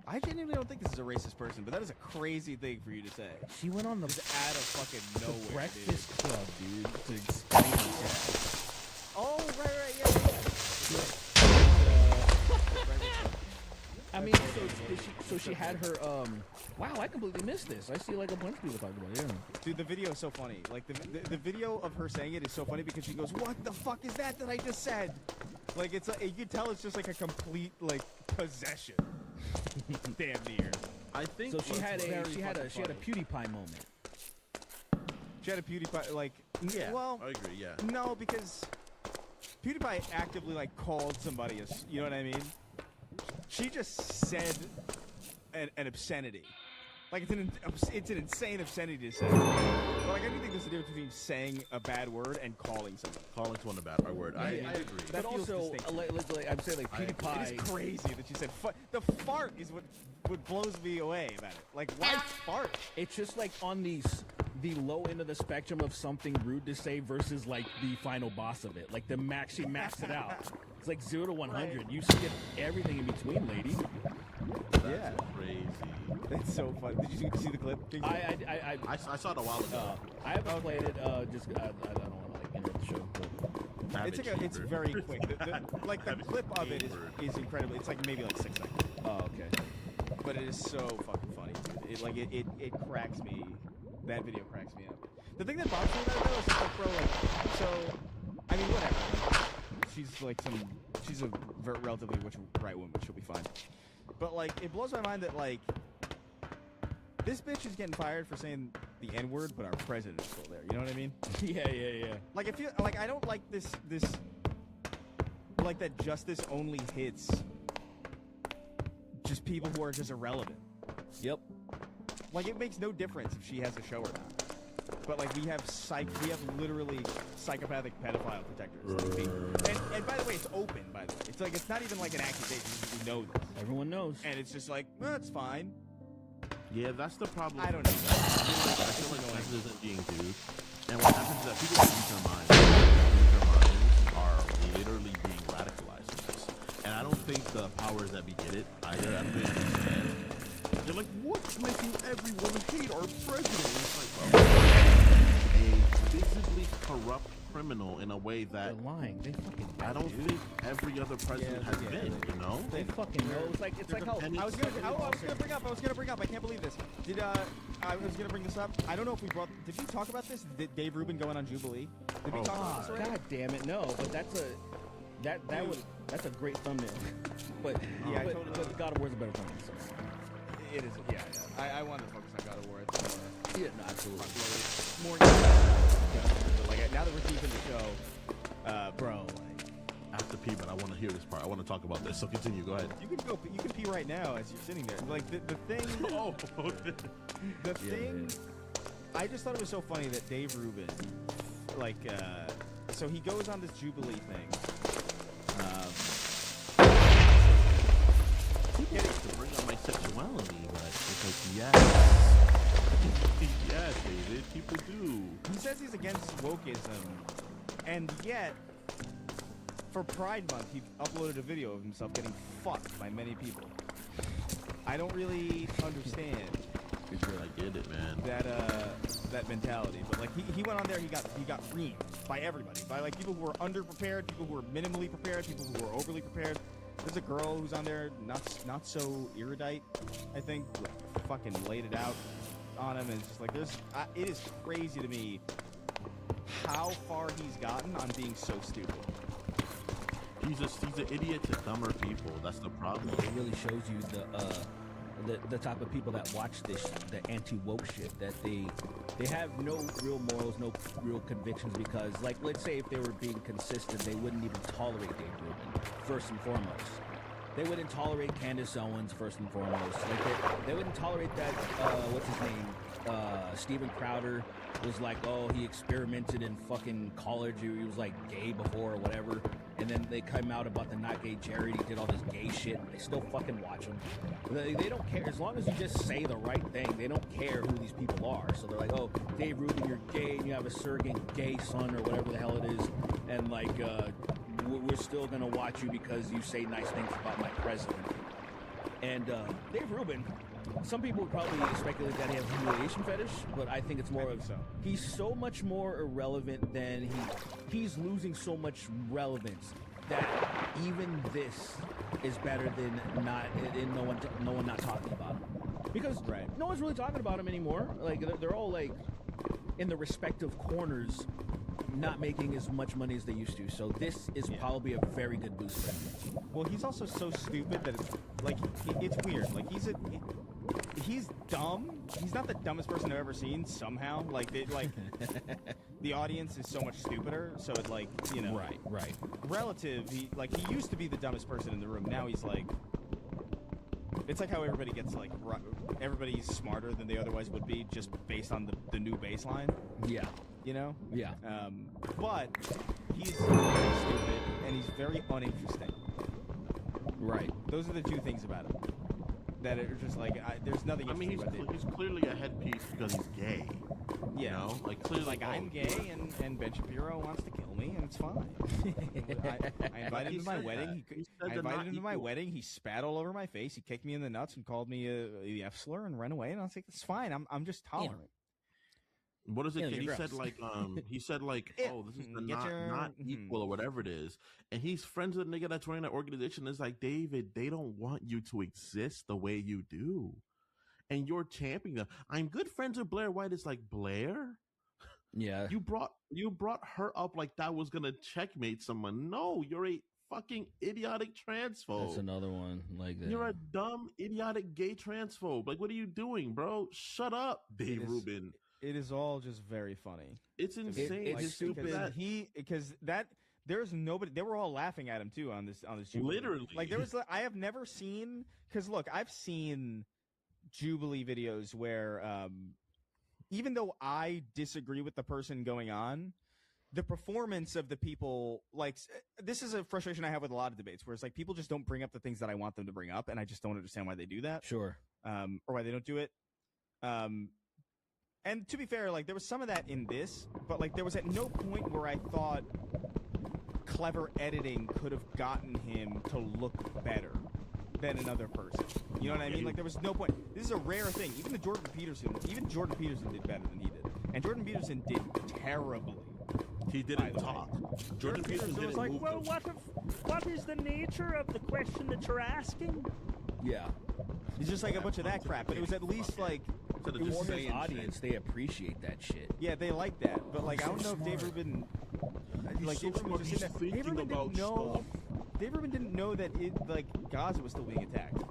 I genuinely don't think this is a racist person, but that is a crazy thing for you to say. She went on the Just out of fucking nowhere, Breakfast dude. Club, dude, to explain it. Oh, right, yeah. I mean, so she had her. Wow, I completely missed this. I see like a bunch of people talking about it. Yeah. Dude, the video is so funny. Like the video of her saying it is so funny because she goes, "What the fuck is that I just said?" Like you can tell it's just like a complete like possession. Damn near. I think So she had very a fucking PewDiePie moment. She had a PewDiePie like Yeah. Well, I agree. Yeah. no, because PewDiePie actively like called somebody you know what I mean? She just said an obscenity. Like it's an insane obscenity to say. But like I do think there's a difference between saying a bad word and calling somebody. Calling someone a bad word. I agree. That But feels also, distinct. I'm saying like PewDiePie. It is crazy that she said the fart is what blows me away about it. Like why fart? It's just like on the low end of the spectrum of something rude to say versus like the final boss of it. Like she maxed it out. It's like 0 to 100. Right. You skip everything in between, lady. Yeah. Crazy. That's so fun. Did you see the clip? I saw it a while ago. I haven't played it. I don't want to like interrupt the show. But It's very quick. The clip of it is incredible. It's like maybe like 6 seconds. oh, okay. But it is so fucking funny, dude. It cracks me. That video cracks me up. The thing that bothers me about it though is just like, bro, like, so I mean, whatever. She's a relatively right woman. She'll be fine. But like, it blows my mind that like this bitch is getting fired for saying the N-word, but our president's still there. You know what I mean? Yeah. Like I feel like I don't like this like that justice only hits just people who are just irrelevant. Yep. Like it makes no difference if she has a show or not. But like we have literally psychopathic pedophile protectors. And by the way, it's open. By the way, it's like it's not even like an accusation. We know this. Everyone knows. And it's just like, well, it's fine. Yeah, that's the problem. I don't know. I feel like Texas isn't being due. And what happens is that people that use their minds are literally being radicalized in this. And I don't think the powers that be get it either. I don't think they understand. They're like, what's making everyone hate our president? It's like, well, a visibly corrupt criminal in a way that They're lying. They fucking. I don't think every other president has been. You know? They fucking know. It's like how. I was gonna bring up. I can't believe this. I was gonna bring this up. I don't know if we did we talk about this? Did Dave Rubin going on Jubilee? Did we talk about this already? God damn it, no. But that's a great thumbnail. But Yeah, but God of War's a better thumbnail. So. It is. Yeah. I wanted to focus on God of War. It's Yeah, no, absolutely. more. But like now that we're deep in the show, bro. After pee, but I want to hear this part. I want to talk about this. So continue. Go ahead. You can pee right now as you're sitting there. Like the thing. Oh, the thing. I just thought it was so funny that Dave Rubin, like, so he goes on this Jubilee thing. To bring up my sexuality, but it's like, yes, yes, David, people do. He says he's against wokeism, and yet, for Pride Month, he uploaded a video of himself getting fucked by many people. I don't really understand I get it, man. that mentality, but like he went on there, he got reamed by everybody, by like people who were underprepared, people who were minimally prepared, people who were overly prepared. There's a girl who's on there, not so erudite, I think, like, fucking laid it out on him, and it's just like it is crazy to me how far he's gotten on being so stupid. He's an idiot to dumber people. That's the problem. It really shows you the type of people that watch this, the anti-woke shit, that they have no real morals, no real convictions, because, like, let's say if they were being consistent, they wouldn't even tolerate Dave Rubin, first and foremost. They wouldn't tolerate Candace Owens, first and foremost. Like, they wouldn't tolerate that, what's his name, Steven Crowder was like, oh, he experimented in fucking college, he was, like, gay before or whatever. And then they come out about the not gay Jared. He did all this gay shit. They still fucking watch him. They don't care. As long as you just say the right thing, they don't care who these people are. So they're like, oh, Dave Rubin, you're gay, and you have a surrogate gay son or whatever the hell it is. And, like, we're still going to watch you because you say nice things about my president. And Dave Rubin, some people would probably speculate that he has a humiliation fetish, but I think it's more of he's so much more irrelevant than he's losing so much relevance that even this is better than no one not talking about him, because no one's really talking about him anymore. Like they're all like in the respective corners, not making as much money as they used to. So this is probably a very good boost for him. Well, he's also so stupid that it's like it's weird. Like he's dumb. He's not the dumbest person I've ever seen. Somehow, like the audience is so much stupider. So it like right. Relative. He used to be the dumbest person in the room. Now he's like. It's like how everybody gets like everybody's smarter than they otherwise would be just based on the new baseline. Yeah. You know? Yeah. But he's very stupid and he's very uninteresting. Right. Those are the two things about him that are just like there's nothing. I mean, he's clearly a headpiece because he's gay. Yeah. You know? Like clearly, like I'm gay and Ben Shapiro wants to kill me and it's fine. I invited him to my wedding. I invited him to my wedding. He spat all over my face. He kicked me in the nuts and called me the F slur and ran away. And I was like, it's fine. I'm just tolerant. What is it? Yeah, He said like, oh, this is the not equal or whatever it is. And he's friends with a nigga that's running that organization. It's like, David, they don't want you to exist the way you do. And you're championing them. I'm good friends with Blair White. It's like, Blair? Yeah. You brought her up like that was gonna checkmate someone. No, you're a fucking idiotic transphobe. That's another one like that. You're a dumb, idiotic gay transphobe. Like, what are you doing, bro? Shut up, Dave Rubin. It is all just very funny. It's insane. it's His stupid. Because there's nobody. They were all laughing at him too on this Jubilee. Literally. Like there was. I have never seen. Because look, I've seen Jubilee videos where even though I disagree with the person going on, the performance of the people, like, this is a frustration I have with a lot of debates, where it's like people just don't bring up the things that I want them to bring up, and I just don't understand why they do that. Sure. Or why they don't do it. And to be fair, like, there was some of that in this, but, like, there was at no point where I thought clever editing could have gotten him to look better than another person. You know what I mean? Like, there was no point. This is a rare thing. Even Jordan Peterson did better than he did. And Jordan Peterson did terribly. He didn't talk. Jordan Peterson was didn't like, move. well, what is the nature of the question that you're asking? Yeah. It's just like a bunch of that crap, but it was at least like Instead of it was just For his saying audience, shit. they appreciate that shit. yeah, they like that. But like I don't know if Dave Rubin like so Dave Rubin smart. was He's just sitting there. Dave thinking Rubin about didn't know stuff. Dave Rubin didn't know that Gaza was still being attacked.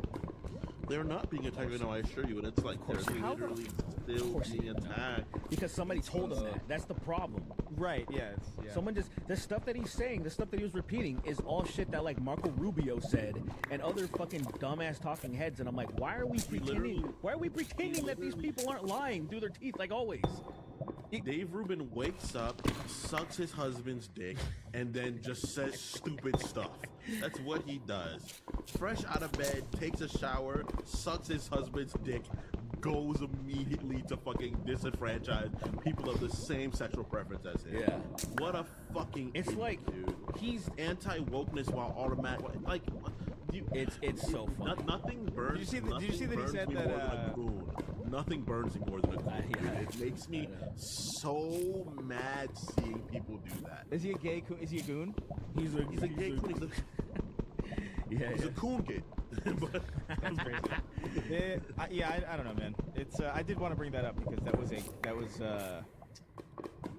They're not being attacked right now, I assure you, and it's like they're How the- literally still being attacked. Because somebody told him that. That's the problem. Right, yeah. Someone just, the stuff that he's saying, the stuff that he was repeating is all shit that like Marco Rubio said and other fucking dumbass talking heads. And I'm like, why are we pretending that these people aren't lying through their teeth like always? Dave Rubin wakes up, sucks his husband's dick, and then just says stupid stuff. That's what he does. Fresh out of bed, takes a shower, sucks his husband's dick, goes immediately to fucking disenfranchise people of the same sexual preference as him. Yeah. What a fucking It's idiot, like, dude. he's, Anti-wokeness while automatic, like, it's so funny. Nothing burns. Did you see that he burns said me that, more than a goon. Nothing burns me more than a goon. yeah. It makes me so mad seeing people do that. Is he a gay? Is he a goon? He's a gay coon. He's a coon kid. But That's crazy. I don't know, man. It's I did want to bring that up because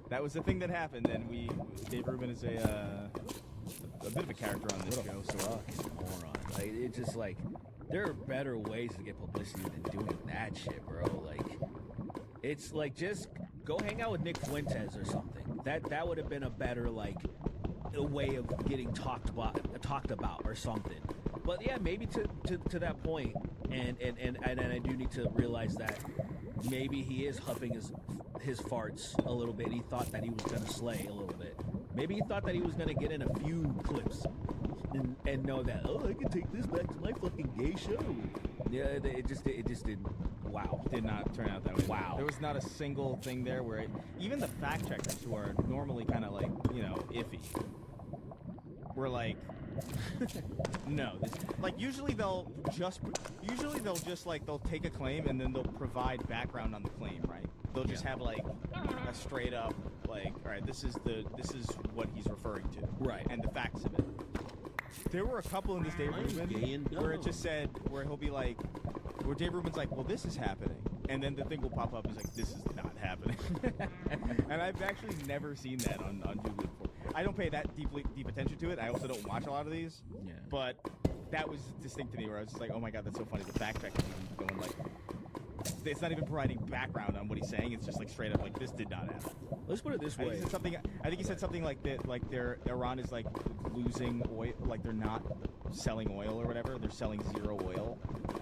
that was the thing that happened, and Dave Rubin is a bit of a character on this show. So Moron. Like, it's just like, there are better ways to get publicity than doing that shit, bro. Like, it's like, just go hang out with Nick Fuentes or something. That would have been a better, like, a way of getting talked about or something. But yeah, maybe to that point, and I do need to realize that maybe he is huffing his farts a little bit. He thought that he was gonna slay a little bit. Maybe he thought that he was gonna get in a few clips and know that, oh, I can take this back to my fucking gay show. Yeah, it just didn't. Wow, did not turn out that way. Wow. There was not a single thing there where even the fact checkers, who are normally kind of like, iffy, were like, no. Usually they'll just like, they'll take a claim and then they'll provide background on the claim, right? They'll just have like a straight up like, all right, this is what he's referring to, Right. and the facts of it. There were a couple in this Dave gay Rubin and where it dumb. just said, where he'll be like, where Dave Rubin's like, well, this is happening. And then the thing will pop up and it's like, this is not happening. And I've actually never seen that on Jubilee before. I don't pay that deep attention to it. I also don't watch a lot of these. Yeah. But that was distinct to me where I was just like, oh my God, that's so funny. The fact check is even going like, it's not even providing background on what he's saying. It's just like straight up like, this did not happen. Let's put it this I think way. he said something like that, like Iran is like losing oil, like they're not selling oil or whatever. They're selling zero oil.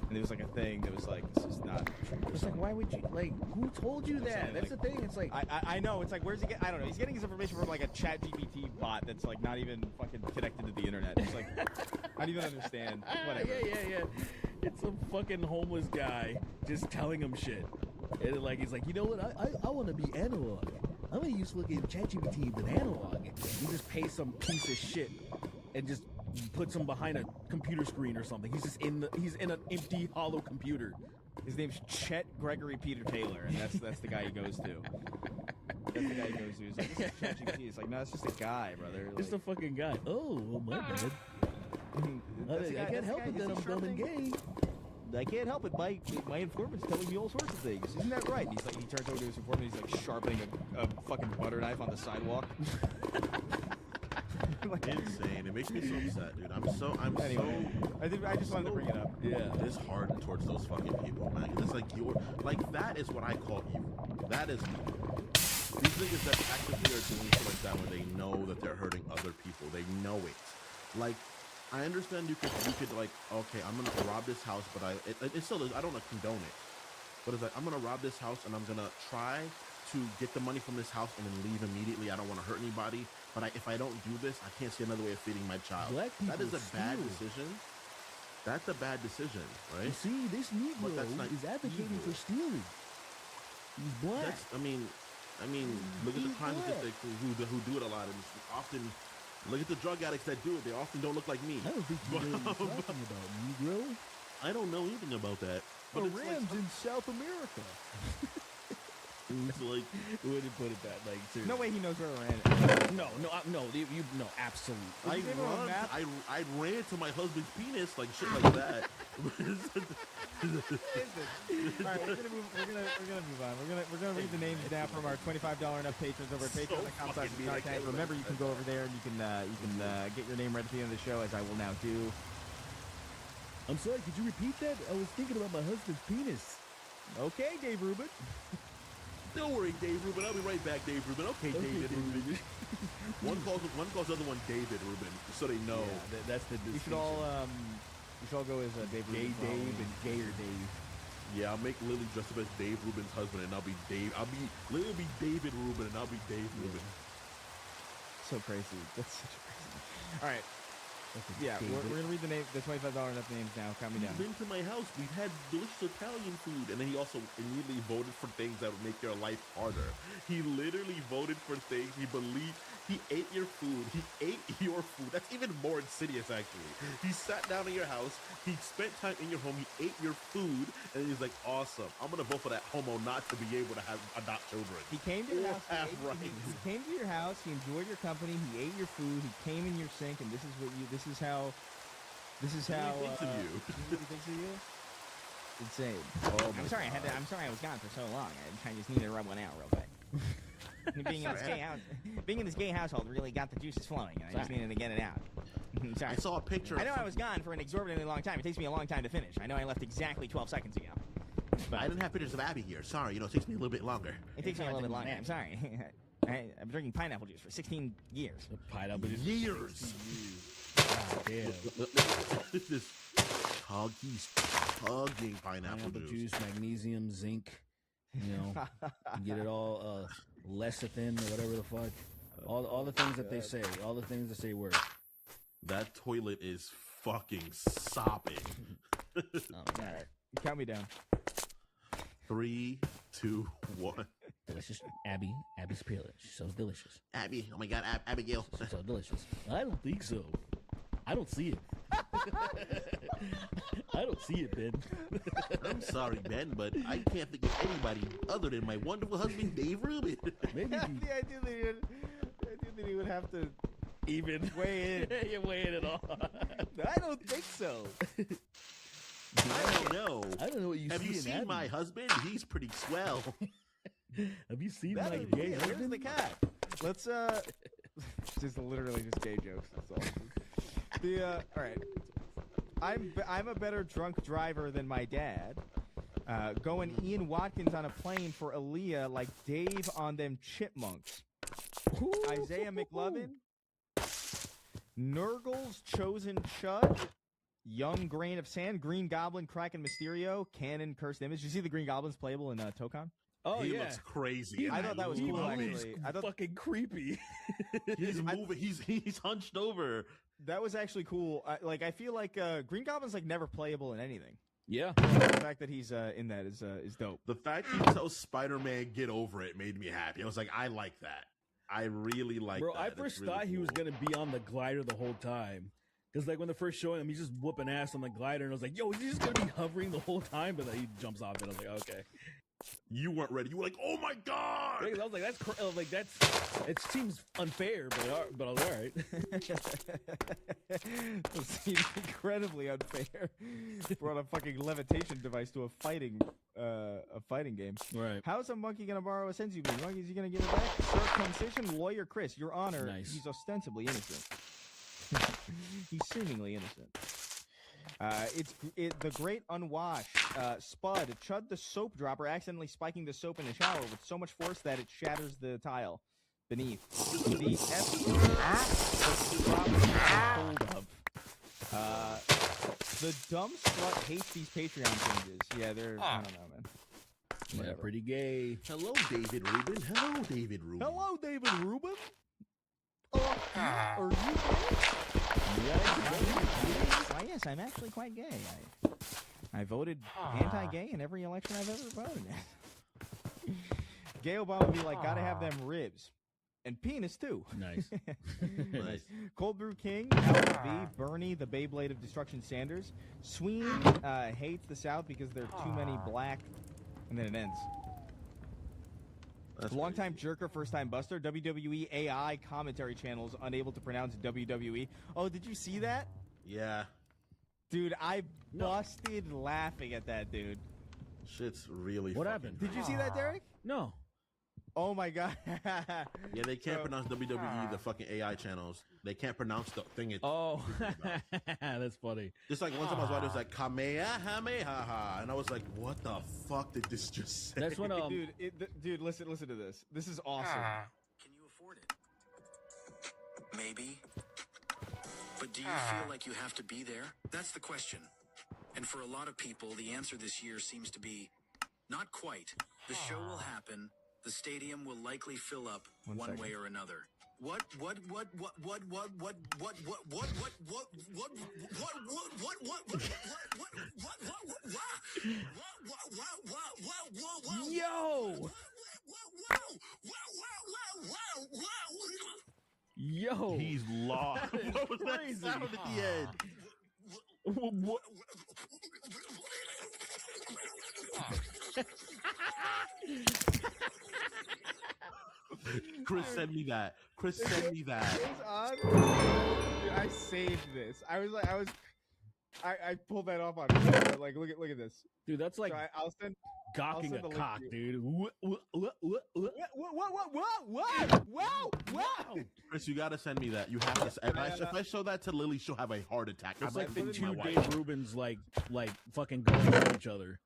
And there was like a thing that was like, this is not true. It's like, why would you, like, who told you that? Something That's like- the thing. It's like, I know. It's like, where's he get? I don't know. He's getting his information from like a Chat GPT bot that's like not even fucking connected to the internet. It's like, I don't even understand. Whatever. yeah. It's some fucking homeless guy just telling him shit. And like, he's like, you know what? I want to be analog. I'm gonna use fucking ChatGPT with analog. You just pay some piece of shit and just puts him behind a computer screen or something. He's just he's in an empty, hollow computer. His name's Chet Gregory Peter Taylor, and that's the guy he goes to. That's the guy he goes to. He's like, this is ChatGPT. He's like, no, it's just a guy, brother. Just a fucking guy. Oh, well, my bad. I can't help it that I'm dumb and gay. I can't help it. My informant's telling me all sorts of things. Isn't that right? And he turns over to his informant. He's like sharpening a fucking butter knife on the sidewalk. Like, Insane. It makes me so upset, dude. anyway, I just wanted to bring it up. Yeah. disheartened towards those fucking people, man. It's like that is what I call evil. That is evil. These niggas that actively are doing shit like that when they know that they're hurting other people. They know it. Like, I understand you could like, okay, I'm gonna rob this house, but it still is, I don't condone it. But it's like, I'm gonna rob this house and I'm gonna try to get the money from this house and then leave immediately. I don't want to hurt anybody. But if I don't do this, I can't see another way of feeding my child. Black That is people a bad steal. decision. That's a bad decision, You right? see, this Negro that's not is advocating evil. for stealing. He's black. That's, I mean, look at the He's crime black. statistics who do it a lot, and it's often look at the drug addicts that do it. They often don't look like me. I don't think you know what you're talking about, Negro. I don't know anything about that. The But it's like, Rams in South America. it's like Wouldn't put it that like seriously. No way he knows where we're at. No, no, absolutely. I you give him a run, map? I ran to my husband's penis, like shit like that. All right, we're gonna move on. We're gonna read the names now from our $25 and up patrons over at So patreon.com/BeDarkNight. fucking Remember, you can go over there and you can get your name read at the end of the show, as I will now do. I'm sorry, could you repeat that? I was thinking about my husband's penis. Okay, Dave Rubin. Don't worry, Dave Rubin. I'll be right back, Dave Rubin. Okay, David Rubin. One calls the other one David Rubin, so they know. Yeah, that's the You distinction. should all go as Dave Gay Rubin. for Dave Halloween. and Gayer Dave. Yeah, I'll make Lily dress up as Dave Rubin's husband, and I'll be Lily will be David Rubin, and I'll be Dave Rubin. So crazy. That's such a crazy. All right. Fucking Yeah, we're David. gonna read the $25 and up names now. Count me down. He's been to my house. We've had delicious Italian food, and then he also immediately voted for things that would make your life harder. He literally voted for things he believed. He ate your food. He ate your food. That's even more insidious, actually. He sat down in your house. He spent time in your home. He ate your food, and he's like, "Awesome! I'm gonna vote for that homo not to be able to adopt children." He came to your Or house. half He right. came to your house. He enjoyed your company. He ate your food. He came in your sink, and this is how. What do you think of you? This is what he thinks of you. Insane. Oh my I'm sorry. God. I'm sorry. I was gone for so long. I just needed to rub one out real quick. Being in this gay household really got the juices flowing. And I just needed to get it out. Sorry. I saw a picture. I know I was gone for an exorbitantly long time. It takes me a long time to finish. I know I left exactly 12 seconds ago. But I didn't have pictures of Abby here. Sorry, it takes me a little bit longer. it takes me a little bit longer. I'm sorry. I've been drinking pineapple juice for 16 years. Pineapple juice. Years. God damn. This he's hugging pineapple Pineapple juice. juice, magnesium, zinc. You know, you get it all lecithin or whatever the fuck. All the things that they say. All the things that say work. That toilet is fucking sopping. Oh, All right. Count me down. 3, 2, 1. delicious. Abby's peerless. She's so delicious. Abby, oh my God, Abigail. She's so delicious. I don't think so. I don't see it. I don't see it, Ben. I'm sorry, Ben, but I can't think of anybody other than my wonderful husband, Dave Rubin. Maybe The he idea that he would have to even weigh in. You're weighing it all. I don't think so. I don't know. I don't know what you Have see you in seen Abby. my husband? He's pretty swell. Have you seen That my is- gay yeah, here's husband? the cat. Let's just literally just gay jokes. That's all. All right. I'm a better drunk driver than my dad. Going Ian Watkins on a plane for Aaliyah like Dave on them chipmunks. Isaiah McLovin. Nurgle's chosen Chud. Young Grain of Sand. Green Goblin, Kraken Mysterio. Canon Cursed Image. Did you see the Green Goblins playable in Tokon? Oh he yeah. looks crazy. I thought that was love cool, it. actually. I thought fucking creepy. He's moving. He's hunched over. that was actually cool. I feel like Green Goblin's like never playable in anything. Yeah. The fact that he's in that is dope. The fact he tells Spider-Man get over it made me happy. I was like, I like that. I really like Bro, that. I That's first really thought he was cool. gonna be on the glider the whole time. Cause like when they're first showing him, he's just whooping ass on the glider, and I was like, "Yo, is he just gonna be hovering the whole time?" But then he jumps off it. I was like, "Okay." You weren't ready. You were like, oh my God! I was like, "That's it seems unfair, but all right." It seems incredibly unfair. Brought a fucking levitation device to a fighting game. Right. How's a monkey gonna borrow a senzu bean? Monkey, is he gonna give it back? Circumcision lawyer Chris, Your Honor, Nice. he's ostensibly innocent. He's seemingly innocent. The Great Unwash. Spud, Chud the soap dropper accidentally spiking the soap in the shower with so much force that it shatters the tile beneath. The hold of. The dumb slut hates these Patreon changes. Yeah, they're, I don't know, man. Yeah, pretty gay. Hello, David Rubin. Hello, David Rubin. Hello, David Rubin. Are you gay? Why, yes, I'm actually quite gay. I voted anti-gay in every election I've ever voted in. Gay Obama would be like, gotta have them ribs. And penis, too. Nice. Nice. Cold Brew King, Albert V, Bernie, the Beyblade of Destruction Sanders. Sween hates the South because there are too many black... And then it ends. That's Longtime jerker, first-time buster. WWE AI commentary channels unable to pronounce WWE. Oh, did you see that? Yeah. Dude, I busted laughing at that, dude. Shit's really What fucking happened? Did you see that, Derek? No. Oh, my God. Yeah, they can't pronounce WWE, the fucking AI channels. They can't pronounce the thing. Oh, that's funny. Just like one time I was watching, it was like Kamehameha, and I was like, "What the fuck did this just say?" That's when Dude, listen to this. This is awesome. Can you afford it? Maybe. But do you feel like you have to be there? That's the question. And for a lot of people, the answer this year seems to be not quite. The show will happen. The stadium will likely fill up one way or another. What? Yo! Yo! He's lost. What was that crazy. sound at the end? What? Chris, send me that. Chris, send me that. It was on. Dude, I saved this. I pulled that off on camera. Like, look at this. Dude, that's like So I'll send. gawking send a the link cock, to you. dude. Wow! Chris, you gotta send me that. You have to. If I show that to Lily, she'll have a heart attack. It's like the my two wife. Dave Rubens like fucking going at each other.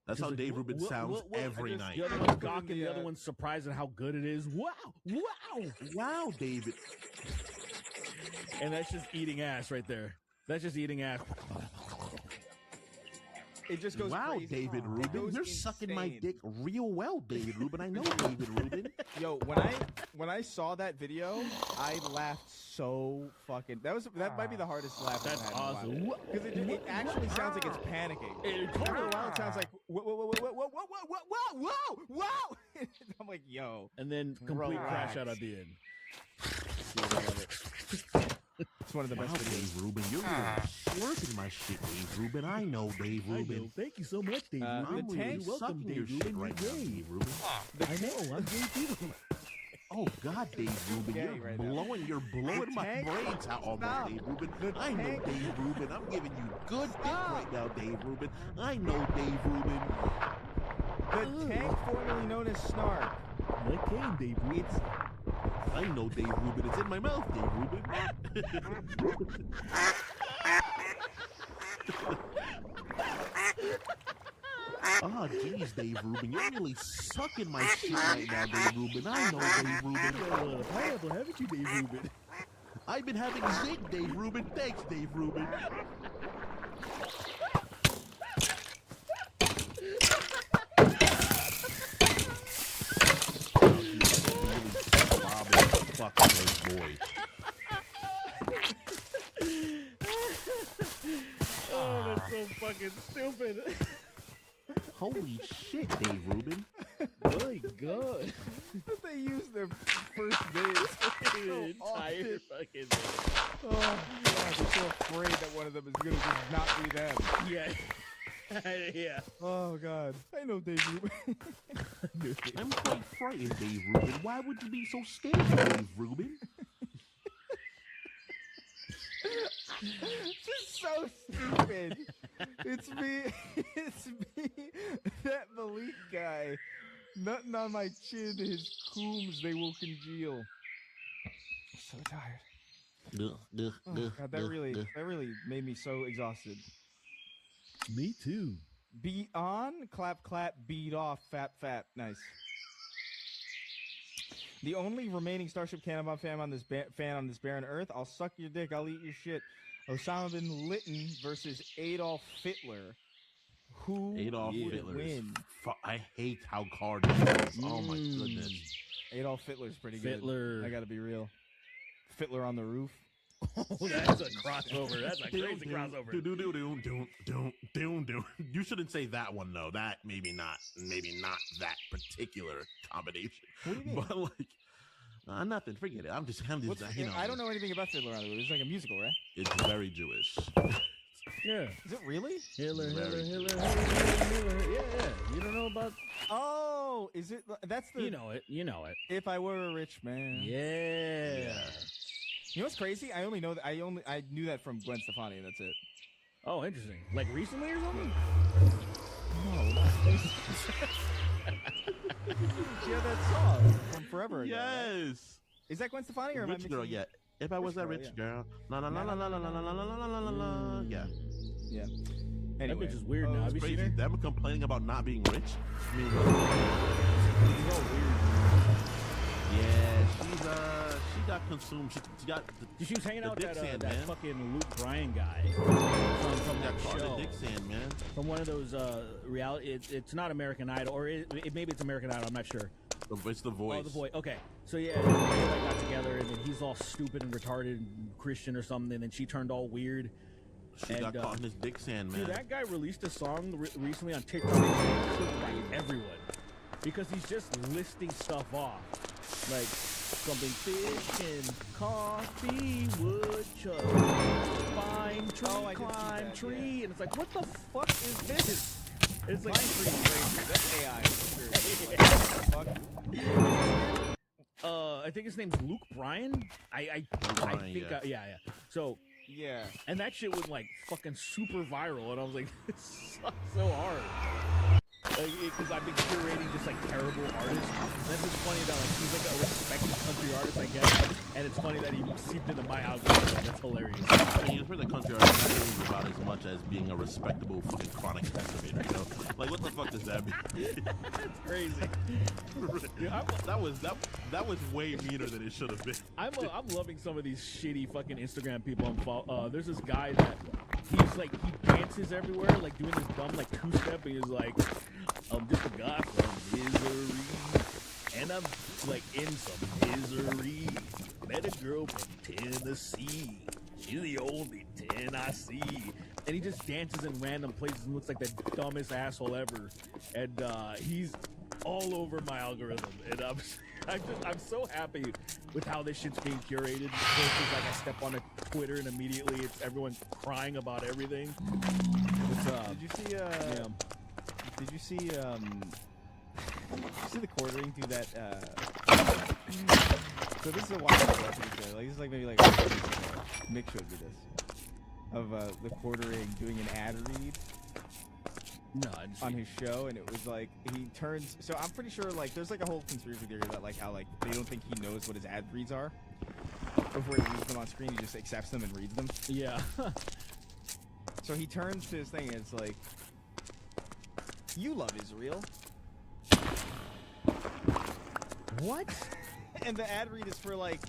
That's how Just like, Dave Rubin sounds every night. The other one's gawking, the other one's surprised at how good it is. Wow! Wow, David. And that's just eating ass right there. That's just eating ass. It just goes Wow, crazy. David It Rubin. goes You're sucking my insane. dick real well, David Rubin. I know David Rubin. Yo, when I saw that video, I laughed so fucking. That might be the hardest laugh That's I've had awesome. Because it actually sounds like it's panicking. After a while, it sounds like whoa. I'm like, yo. And then complete crash out at the end. Dude, I love it. It's one of the Wow, best videos. Dave Rubin. You're really slurping my shit, Dave Rubin. I know, Dave I know. Rubin. Thank you so much, Dave. The Rubin. tank- really You're welcome, sucking your Dave shit Rubin. right You're now, gay. Dave Rubin. I know. I'm gay too. Oh God, Dave Rubin, Gay you're right now. blowing my tank- brains out almost, Stop. Dave Rubin. The I know tank- Dave Rubin. I'm giving you good dick Stop. right now, Dave Rubin. I know Dave Rubin. The tank, formerly known as Snark. Okay, Dave Rubin. I know Dave Rubin. It's in my mouth, Dave Rubin. Oh, jeez, Dave Rubin. You're really sucking my shit right now, Dave Rubin. I know, Dave Rubin. Pineapple, haven't you, Dave Rubin? I've been having zig, Dave Rubin. Thanks, Dave Rubin. Boy. Oh, that's so fucking stupid. Holy shit, Dave Rubin. My God. They use their first names. Dude, So often. entire fucking thing. Oh God, they're so afraid that one of them is gonna just not be them. Yeah. Yeah. Oh God, I know Dave Rubin. I'm quite frightened, Dave Rubin. Why would you be so scared, Dave Rubin? Just so stupid. It's me, that Malik guy. Nothing on my chin, his coombs, they will congeal. I'm so tired. God, that really made me so exhausted. Me too. Beat on, clap, clap, beat off, fap, fap. Nice. The only remaining Starship Cannonball fan on this barren earth. I'll suck your dick. I'll eat your shit. Osama bin Laden versus Adolf Hitler. Who would win? I hate how hard it is. Oh my goodness. Adolf Hitler's pretty good. Fittler. I gotta be real. Fiddler on the roof. Oh, that's a crossover. That's a crazy crossover. You shouldn't say that one though. That maybe not that particular combination. What do you mean? But like, nothing. Forget it. I'm just you know. I don't know anything about Fiddler on the Roof. It's like a musical, right? It's very Jewish. Yeah. Is it really? Hitler. Yeah. You don't know about? Oh, is it? That's the. You know it. If I were a rich man. Yeah. You know what's crazy? I knew that from Gwen Stefani, and that's it. Oh, interesting. Like recently or something? No. She had that song from forever ago. Yes. Right? Is that Gwen Stefani or am I Rich mixing? girl, yeah. If I was that rich girl, yeah. Yeah. That Anyway, bitch is weird now. Have you seen Crazy. her? Them complaining about not being rich. I mean, she's all weird. yeah, she got consumed. She got. She was hanging out with that man. fucking Luke Bryan guy from that caught show. in Dick Sand, man. From one of those reality. It's not American Idol, or maybe it's American Idol. I'm not sure. It's The Voice. Oh, The Voice. Okay. So yeah, they like got together, and then he's all stupid and retarded and Christian or something, and then she turned all weird. She got caught in this Dick Sand, man. Dude, that guy released a song recently on TikTok. It's like everyone, because he's just listing stuff off, like something fish and coffee, woodchuck, pine tree, climb tree, and it's like, what the fuck is this? It's like That's AI. I think his name's Luke Bryan. I think yeah. So yeah, and that shit was like fucking super viral, and I was like, this sucks so hard. Because I've been curating just like terrible artists. And that's what's funny about like he's like a respected country artist, I guess. And it's funny that he seeped into my algorithm. That's hilarious. I mean, for the country artist, that means about as much as being a respectable fucking chronic estimator. You know, like what the fuck does that mean? That's crazy. Dude, that was way meaner than it should have been. I'm loving some of these shitty fucking Instagram people I'm following. There's this guy that he's like he dances everywhere, like doing this dumb like two-step, and he's like, I'm just a guy from misery, and I'm like in some misery. Met a girl from Tennessee. She's the only 10 I see. And he just dances in random places and looks like the dumbest asshole ever. And he's all over my algorithm. And I'm so happy with how this shit's being curated. It's like I step on a Twitter and immediately it's everyone crying about everything. What's up? Did you see? Did you see the quartering through that? So this is a while ago. Like this is like maybe like Mick showed me this of the quartering doing an ad read. No, on his show, and it was like he turns. So I'm pretty sure like there's like a whole conspiracy theory about like how like they don't think he knows what his ad reads are before he reads them on screen. He just accepts them and reads them. Yeah. So he turns to his thing and it's like, "You love Israel." What? And the ad read is for like,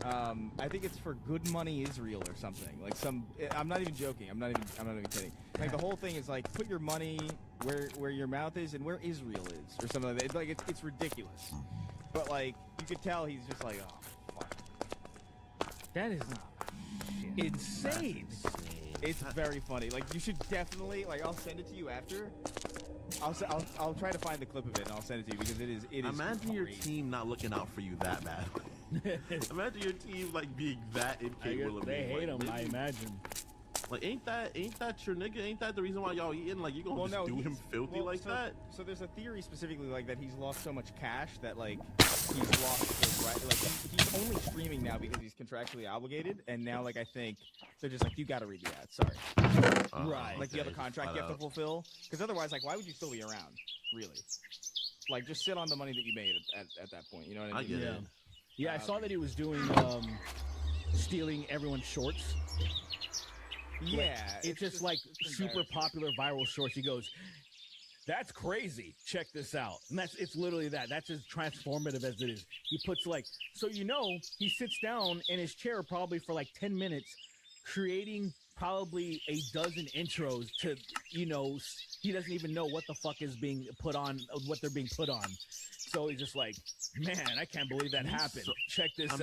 I think it's for Good Money Israel or something. Like some, I'm not even joking. I'm not even kidding. Like the whole thing is like, put your money where your mouth is and where Israel is or something like that. It's like it's ridiculous. But like you could tell he's just like, oh fuck. That is insane. It's very funny. Like you should definitely like. I'll send it to you after. I'll try to find the clip of it and I'll send it to you because it is. Imagine your team not looking out for you that bad. Imagine your team like being that incapable of They hate him, like, I imagine. Like ain't that your nigga? Ain't that the reason why y'all eating? Like you gonna do him filthy that? So there's a theory specifically like that he's lost so much cash that like he's lost his right. Like he's only streaming now because he's contractually obligated, and now like I think they're just like you got to read the ad. Sorry, right? Like you have a contract you have to fulfill because otherwise like why would you still be around? Really? Like just sit on the money that you made at that point. You know what I mean? I get it. Yeah, I saw that he was doing stealing everyone's shorts. Yeah, It's just like super embarrassing. popular viral shorts. He goes, "That's crazy. Check this out." And it's literally that. That's as transformative as it is. He puts like, so he sits down in his chair probably for like 10 minutes, creating probably a dozen intros to, he doesn't even know what the fuck is being put on, what they're being put on. So he's just like, man, I can't believe that happened. Check this out.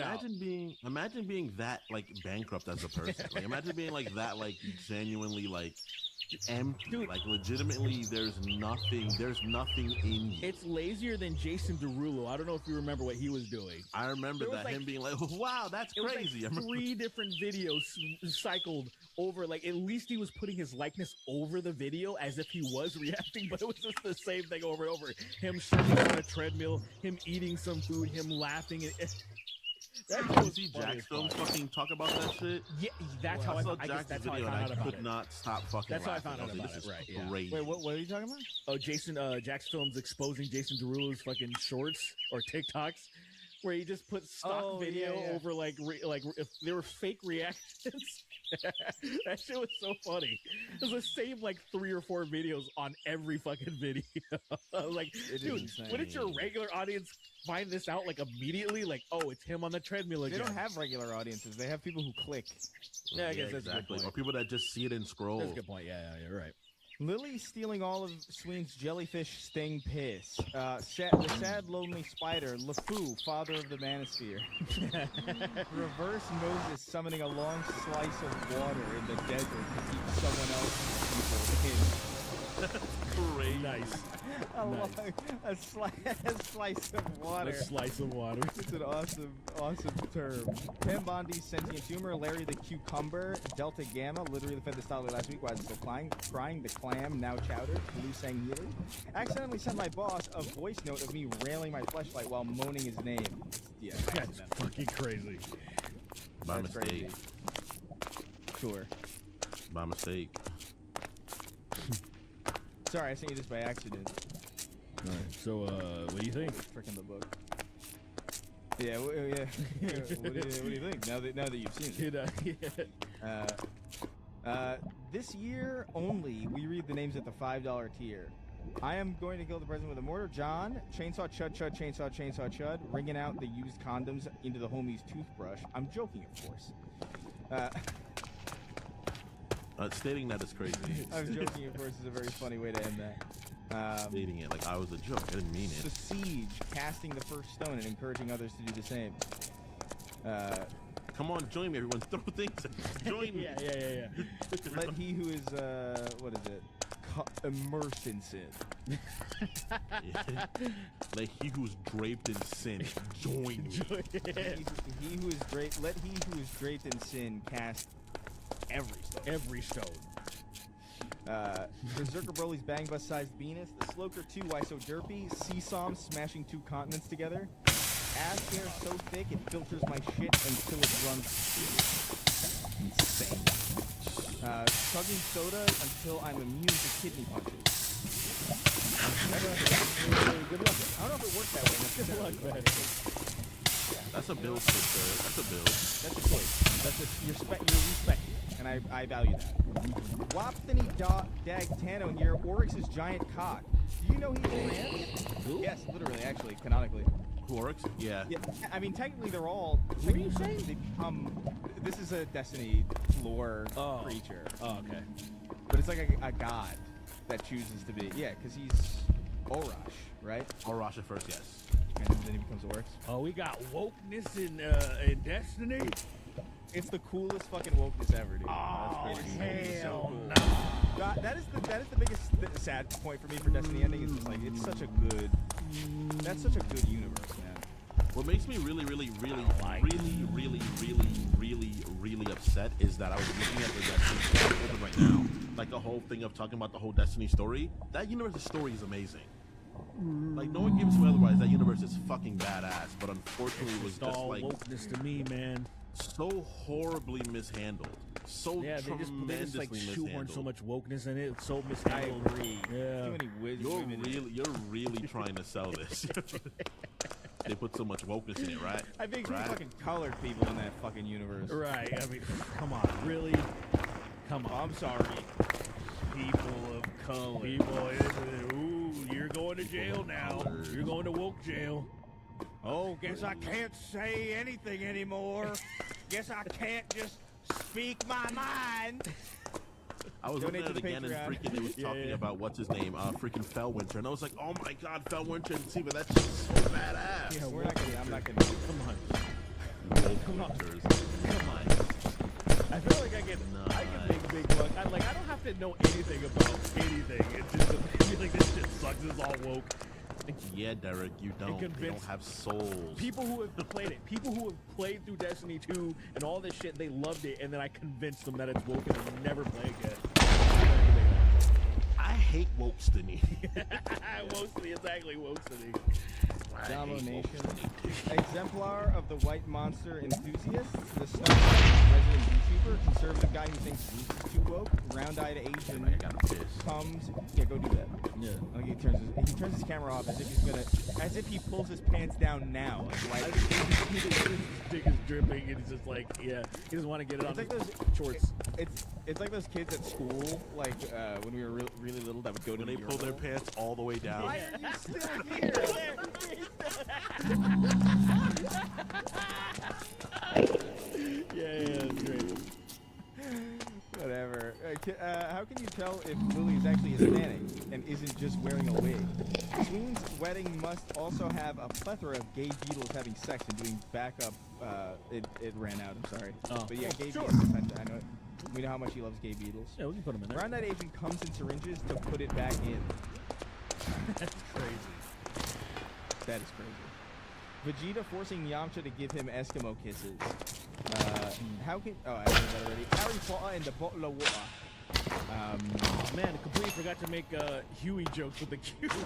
Imagine being that like bankrupt as a person. Like imagine being like that, like genuinely like empty. Dude. Like legitimately, there's nothing in you. It's lazier than Jason Derulo. I don't know if you remember what he was doing. I remember There was, that like- him being like, "Wow, that's It was crazy." I like remember- 3 different videos cycled over. Like at least he was putting his likeness over the video as if he was reacting, but it was just the same thing over and over. Him shooting on a treadmill, him eating some food, him laughing. That Did was you see funny Jack as Stone fuck. fucking talk about that shit? Yeah, that's how I saw I guess Jack's that's how I video found out and I about could it. not stop fucking That's how I laughing. found out was like, about this it, is right, yeah. crazy. Wait, what are you talking about? Oh, Jack's Films exposing Jason Derulo's fucking shorts or TikToks, where he just put stock Oh, video yeah, yeah. over like if they were fake reactions. That shit was so funny. It was the same like 3 or 4 videos on every fucking video. Like, It is dude, insane. wouldn't your regular audience find this out like immediately? Like, oh, it's him on the treadmill They again. don't have regular audiences. They have people who click. Yeah, I guess that's a good exactly. point. Or people that just see it and scroll. That's a good point. Yeah, you're right. Lily stealing all of Sween's jellyfish sting piss. The sad, lonely spider, LeFou, father of the manosphere. Reverse Moses summoning a long slice of water in the desert to keep someone else's people Crazy. Nice. in. Nice. A slice of water. A slice of water. It's an awesome term. Pam Bondi's sentient tumor, Larry the cucumber, Delta Gamma, literally fed the style last week while I was still crying, the clam, now chowder, Blue Sang Healy. Accidentally sent my boss a voice note of me railing my fleshlight while moaning his name. Yeah, That's accidental. fucking crazy. By That's mistake. crazy. Sure. By mistake. Sorry, I sent you this by accident. All right. So, what do you think? Frickin' the book. Yeah, yeah. what do you think now that you've seen it? This year only, we read the names at the $5 tier. I am going to kill the president with a mortar. John, chainsaw, chud, chud, chainsaw, chainsaw, chud, wringing out the used condoms into the homie's toothbrush. I'm joking, of course. Stating that is crazy. I'm joking, of course, is a very funny way to end that. Stating it like I was a joke. I didn't mean The it. Siege, casting the first stone and encouraging others to do the same. Come on, join me, everyone. Throw things. Join me. Yeah. Let he who is, what is it? Immersed in sin. Yeah. Like he who's draped in sin, join me. He who is draped. Let he who is draped in sin cast every stone. Every stone. Berserker Broly's bang bus sized Venus. The Sloker 2, why so derpy? Seesaw smashing 2 continents together. Ass hair so thick it filters my shit until it runs. Insane. Chugging soda until I'm immune to kidney punches. Good luck. I don't know if it works that way. Good luck, man. That's a build, sister. That's a build. That's a choice. That's you're respected, and I value that. Wapthany Dagtano here, Oryx's giant cock. Do you know he's trans? Who? Yes, literally, actually, canonically. Oryx? Yeah. Yeah, I mean, technically they're all. What are you saying? They become. This is a Destiny lore Oh. creature, Oh, okay. but it's like a god that chooses to be. Yeah, because he's Orash, right? Arash at first, yes. And then he becomes Oryx. Oh, we got wokeness in Destiny. It's the coolest fucking wokeness ever, dude. Oh, That's crazy. It's so hell cool. no. God, that is the biggest sad point for me for Destiny ending. Is just like it's such a good. That's such a good universe, man. What makes me really upset is that I was looking at the Destiny story open right now. Like the whole thing of talking about the whole Destiny story. That universe's story is amazing. Like no one gives me otherwise. That universe is fucking badass. But unfortunately, it was It's just all like wokeness to me, man. so horribly mishandled. So Yeah, they just tremendously like shoehorn so mishandled. much wokeness in it. It's so I mishandled. agree. Yeah. Too many You're women. really trying to sell this. they put so much wokeness in it, right? I think Right. fucking colored people in that fucking universe. Right. I mean, come on, really? Come on. I'm sorry. People of color. People, ooh, you're going to jail now. You're going to woke jail. Oh, guess I can't say anything anymore. Guess I can't just speak my mind. I was Donate looking at to it the again and Patreon. freaking it was Yeah, talking yeah. about what's his name, freaking Fellwinter, and I was like, oh my god, Fellwinter and Siva, that's just so badass. Yeah, we're not gonna. I'm not gonna. Come on. Wolfwinters. Come on. I feel like I get big bucks. I don't have to know anything about anything. It's just I feel like this shit sucks. This is all woke. Yeah, Derek, you don't. They don't convince have souls. People who have played it, people who have played through Destiny 2 and all this shit, they loved it, and then I convinced them that it's woke and they never played it. I hate Wokestony. Mostly, exactly, Wokestony. Domination. Exemplar of the white monster enthusiast, the resident YouTuber, conservative guy who thinks Zeus is too woke, round-eyed Asian I got pissed. comes. Yeah, go do that. Yeah. Like he turns his camera off as if he pulls his pants down now. Like, His dick is dripping, and he's just like, yeah, he doesn't want to get it on It's like his those- shorts. it's like those kids at school, like when we were really little, that would go to When the they pull their urinal. pants all the way down. Why are you still here? Yeah, that's great. Whatever. How can you tell if Lily is actually Hispanic and isn't just wearing a wig? Swoon's wedding must also have a plethora of gay beetles having sex and doing backup. It ran out. I'm sorry. Oh. But yeah, gay Sure. beetles. I know. We know how much he loves gay beetles. Yeah, we can put him in there. Round Night Agent comes in syringes to put it back in. That's crazy. That is crazy. Vegeta forcing Yamcha to give him Eskimo kisses. How can... Oh, I said that already. Harry Potter and the bottle of water. Oh, man, I completely forgot to make Huey jokes with the Q. Oh,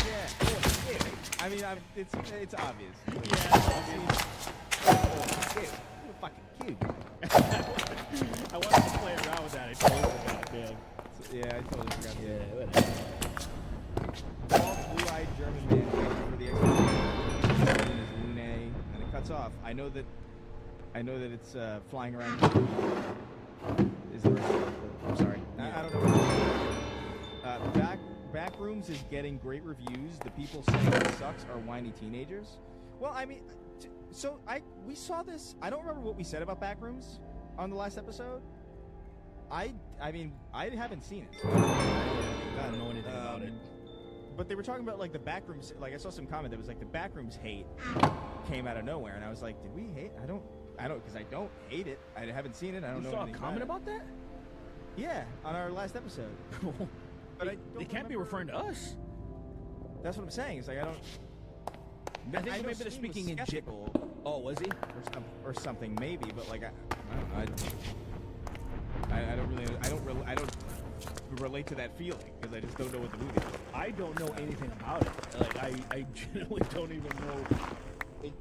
yeah. Oh, ew. I mean, it's obvious. Yeah. Ew. You're fucking cute. I wanted to play around with that. I totally forgot, man. Yeah, I totally forgot. Yeah, whatever. Tall, blue-eyed German man waiting for the expedition. His name is Lune, and it cuts off. I know that it's flying around. Is the rest of it? I'm sorry. I don't know. Backrooms is getting great reviews. The people saying it sucks are whiny teenagers. Well, I mean, we saw this. I don't remember what we said about Backrooms on the last episode. I mean, I haven't seen it. So I don't know anything about it. But they were talking about like the backrooms. Like I saw some comment that was like the backrooms hate came out of nowhere, and I was like, did we hate? I don't, because I don't hate it. I haven't seen it. I don't You know. saw a anything comment about about that? it. Yeah, on our last episode. But I They don't can't be remember- referring to us. That's what I'm saying. It's like I don't. I think know maybe they're Steam was speaking in skeptical Oh, was he? or something maybe, but like I don't relate to that feeling because I just don't know what the movie is. I don't know anything about it. Like, I genuinely don't even know.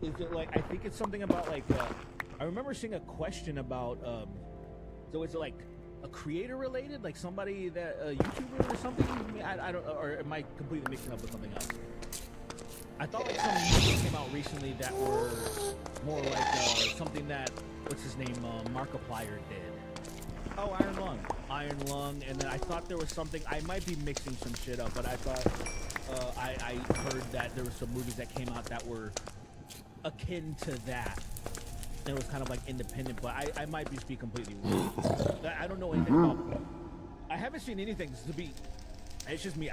Is it like, I think it's something about like, I remember seeing a question about, so is it like a creator related? Like somebody that, a YouTuber or something? I don't, or am I completely mixing up with something else? I thought like some movies came out recently that were more like something that, what's his name, Markiplier did. Oh, Iron Lung. Iron Lung, and then I thought there was something. I might be mixing some shit up, but I thought I heard that there were some movies that came out that were akin to that. And it was kind of like independent, but I might be speaking completely wrong. I don't know anything about. I haven't seen anything to be. It's just me.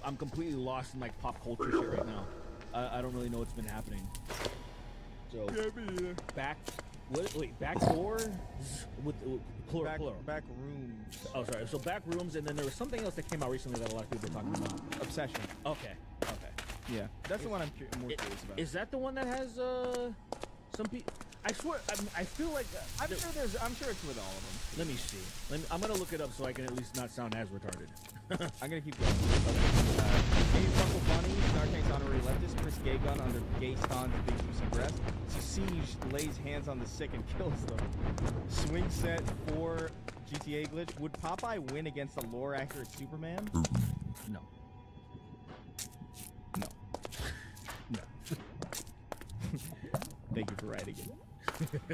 I'm completely lost in like pop culture shit right now. I don't really know what's been happening. So back. Wait, back doors with plural. Back rooms. Oh, sorry. So back rooms, and then there was something else that came out recently that a lot of people are talking about. Obsession. Okay. Yeah, that's the one I'm more curious about. Is that the one that has some people? I swear, I feel like I'm sure it's with all of them. Let me see. I'm gonna look it up so I can at least not sound as retarded. I'm gonna keep going. James Uncle Bunny, Narcane's honorary leftist, Chris Gaygun under Gay Stan's big juicy breast. Siege lays hands on the sick and kills them. Swing set for GTA glitch. Would Popeye win against the lore accurate Superman? No. No. No. for writing it.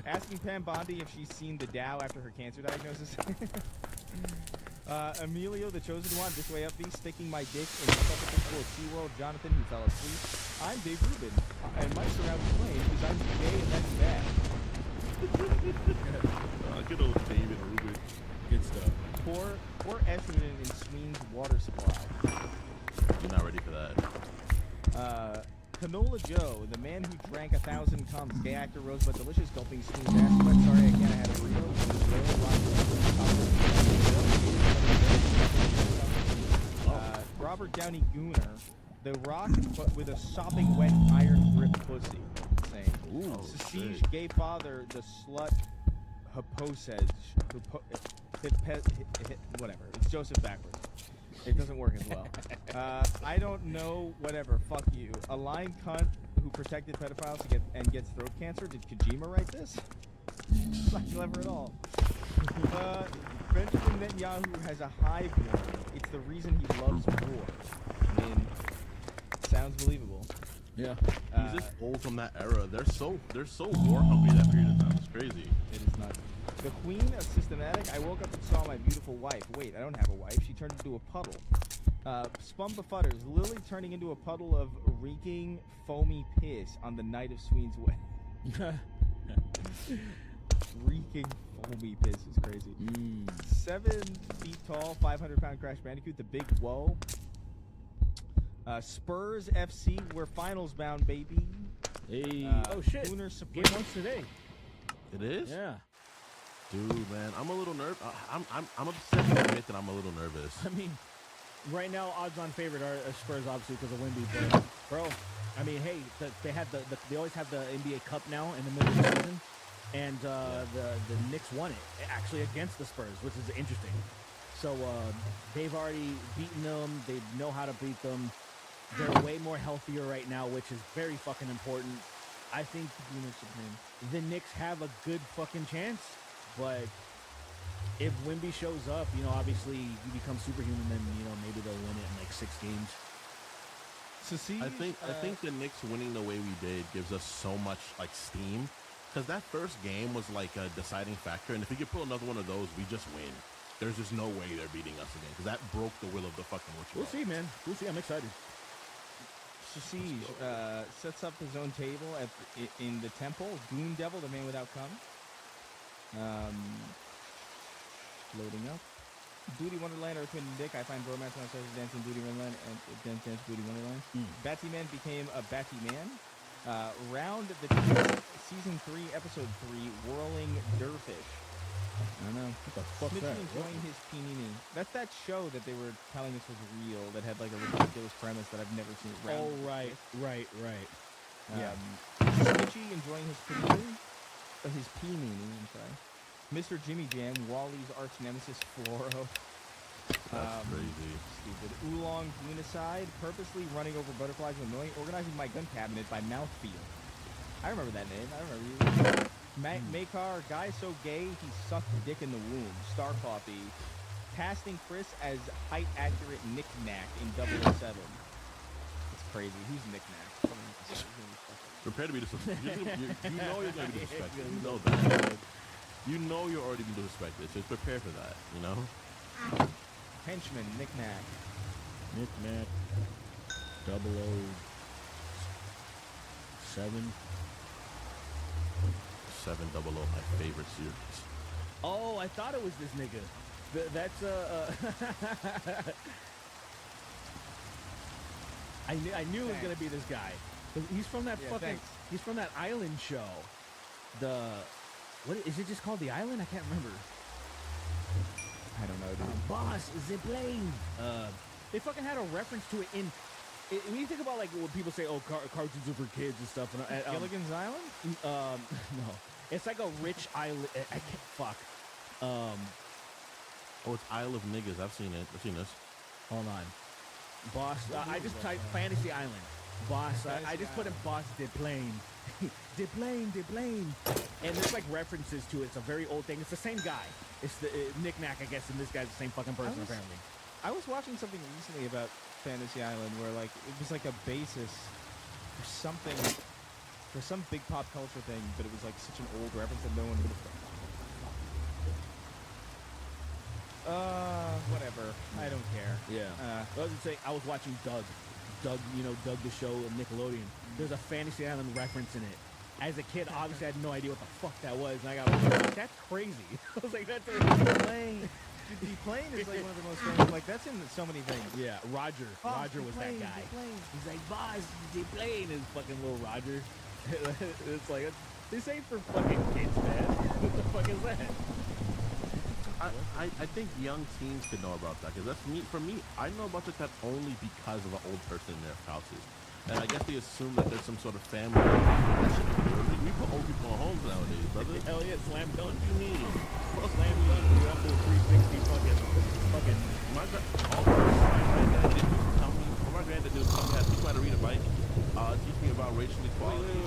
Asking Pam Bondi if she's seen the Dow after her cancer diagnosis. Emilio, the chosen one, this way up me, sticking my dick in the tropical pool of SeaWorld. Jonathan, who fell asleep. I'm Dave Rubin, and my surroundings claim because I'm gay and that's bad. Good old David Rubin. Good stuff. Poor estrogen in Sween's water supply. You're not ready for that. Canola Joe, the man who drank 1,000 cums. Gay actor Rosebud Delicious, gulping Sween's ass sweat. Sorry, I can't. I had a burrito. Robert Downey Gooner, The Rock, but with a sopping wet iron grip pussy. Saying, Ooh, Sasij, shit. gay father, the slut, Hposej, whatever. It's Joseph backwards. It doesn't work as well. I don't know. Whatever. Fuck you. A lying cunt who protected pedophiles and gets throat cancer. Did Kojima write this? It's not clever at all. Benjamin Netanyahu has a hive worm. It's the reason he loves war. I mean, sounds believable. Yeah. He's just old from that era. They're so war hungry that period of time. It's crazy. It is not. The queen of systematic. I woke up and saw my beautiful wife. Wait, I don't have a wife. She turned into a puddle. Spum befudders. Lily turning into a puddle of reeking, foamy piss on the night of Sween's wedding. Reeking, foamy piss is crazy. 7 feet tall, 500-pound Crash Bandicoot. The Big Woe. Spurs FC. We're finals bound, baby. Hey. Oh shit! Gooner Game Supreme. 1's today. It is? Yeah. Dude, man, I'm a little nervous. I'm upset to admit that I'm a little nervous. I mean, right now, odds-on favorite are Spurs, obviously, because of Wemby. But, bro, I mean, hey, they have they always have the NBA Cup now in the middle of the season, and the Knicks won it actually against the Spurs, which is interesting. So they've already beaten them. They know how to beat them. They're way more healthier right now, which is very fucking important. I think the Knicks have a good fucking chance, but if Wemby shows up, obviously he becomes superhuman, then maybe they'll win it in like 6 games. Sasij, I think the Knicks winning the way we did gives us so much like steam, because that first game was like a deciding factor, and if we could pull another one of those, we just win. There's just no way they're beating us again, because that broke the will of the fucking ritual. We'll see, man. We'll see. I'm excited. Sasij sets up his own table in the temple. Goon Devil, the man without cum. Loading up. Booty Wonderland, Earth, Wind, and Dick. I find romance when I started dancing Booty Wonderland and dance Booty Wonderland. Batsy Man became a Batsy Man. Round the season 3, episode 3, Whirling Derfish. I don't know. What the fuck's Smithy that? enjoying his panini. That's that show that they were telling us was real that had like a ridiculous premise that I've never seen. Oh, right. Yeah. Smitchy enjoying his panini. His panini, I'm sorry. Mr. Jimmy Jam, Wally's arch nemesis, Floro. That's crazy. Stupid. Oolong Unicide, purposely running over butterflies with annoying, organizing my gun cabinet by mouthfeel. I remember that name. I remember you. Makar, guy so gay he sucked dick in the womb. Star Coffee. Casting Chris as height-accurate Knick-Knack in 007. It's crazy. Who's Knick-Knack? Prepare to be disrespected. You know you're going to be disrespected. You know that. You know you're already being disrespected. So prepare for that, Henchman, Knick-Knack. Knick-Knack. 007. 700, my favorite series. Oh, I thought it was this nigga. That's I knew it was gonna be this guy. He's from that fucking. thanks. He's from that island show. What is it? Just called The Island? I can't remember. I don't know, dude. Boss, the plane. They fucking had a reference to it in. When you think about like when people say, "Oh, cartoons are for kids" and stuff, and Gilligan's Island? no, it's like a rich island. I can't fuck. Oh, it's Isle of Niggas. I've seen it. I've seen this. Hold on, boss. I just typed Fantasy Island. Boss. I just put in Boss de Plane. de plane. And there's like references to it. It's a very old thing. It's the same guy. It's the Knick-Knack, I guess, and this guy's the same fucking person apparently. I was watching something recently about Fantasy Island where like it was like a basis for something for some big pop culture thing, but it was like such an old reference that no one would have. Whatever. I don't care. Yeah. I was gonna say I was watching Doug, Doug the show on Nickelodeon. There's a Fantasy Island reference in it. As a kid, obviously I had no idea what the fuck that was, and I got that's crazy. I was like, that's Playing. Deplane is like one of the most famous. Like that's in so many things. yeah. Roger was that guy. He's like, boss, Deplane is fucking little Roger. It's like this ain't for fucking kids, man. What the fuck is that? I think young teens could know about that because that's me. For me, I know about that only because of an old person in their houses, and I guess they assume that there's some sort of family. That shit is weird. We put old people in homes nowadays, brother. Hell yeah, slam dunk. What do you mean? Slam dunk. You're up to the 360 fucking. My granddad didn't tell me. Or my granddad didn't tell me how to teach me how to read a bike. Teach me about racial equality.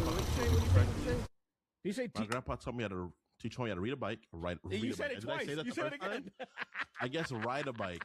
You say My grandpa taught me how to teach me how to read a bike. you said it twice. You said it again. I guess ride a bike.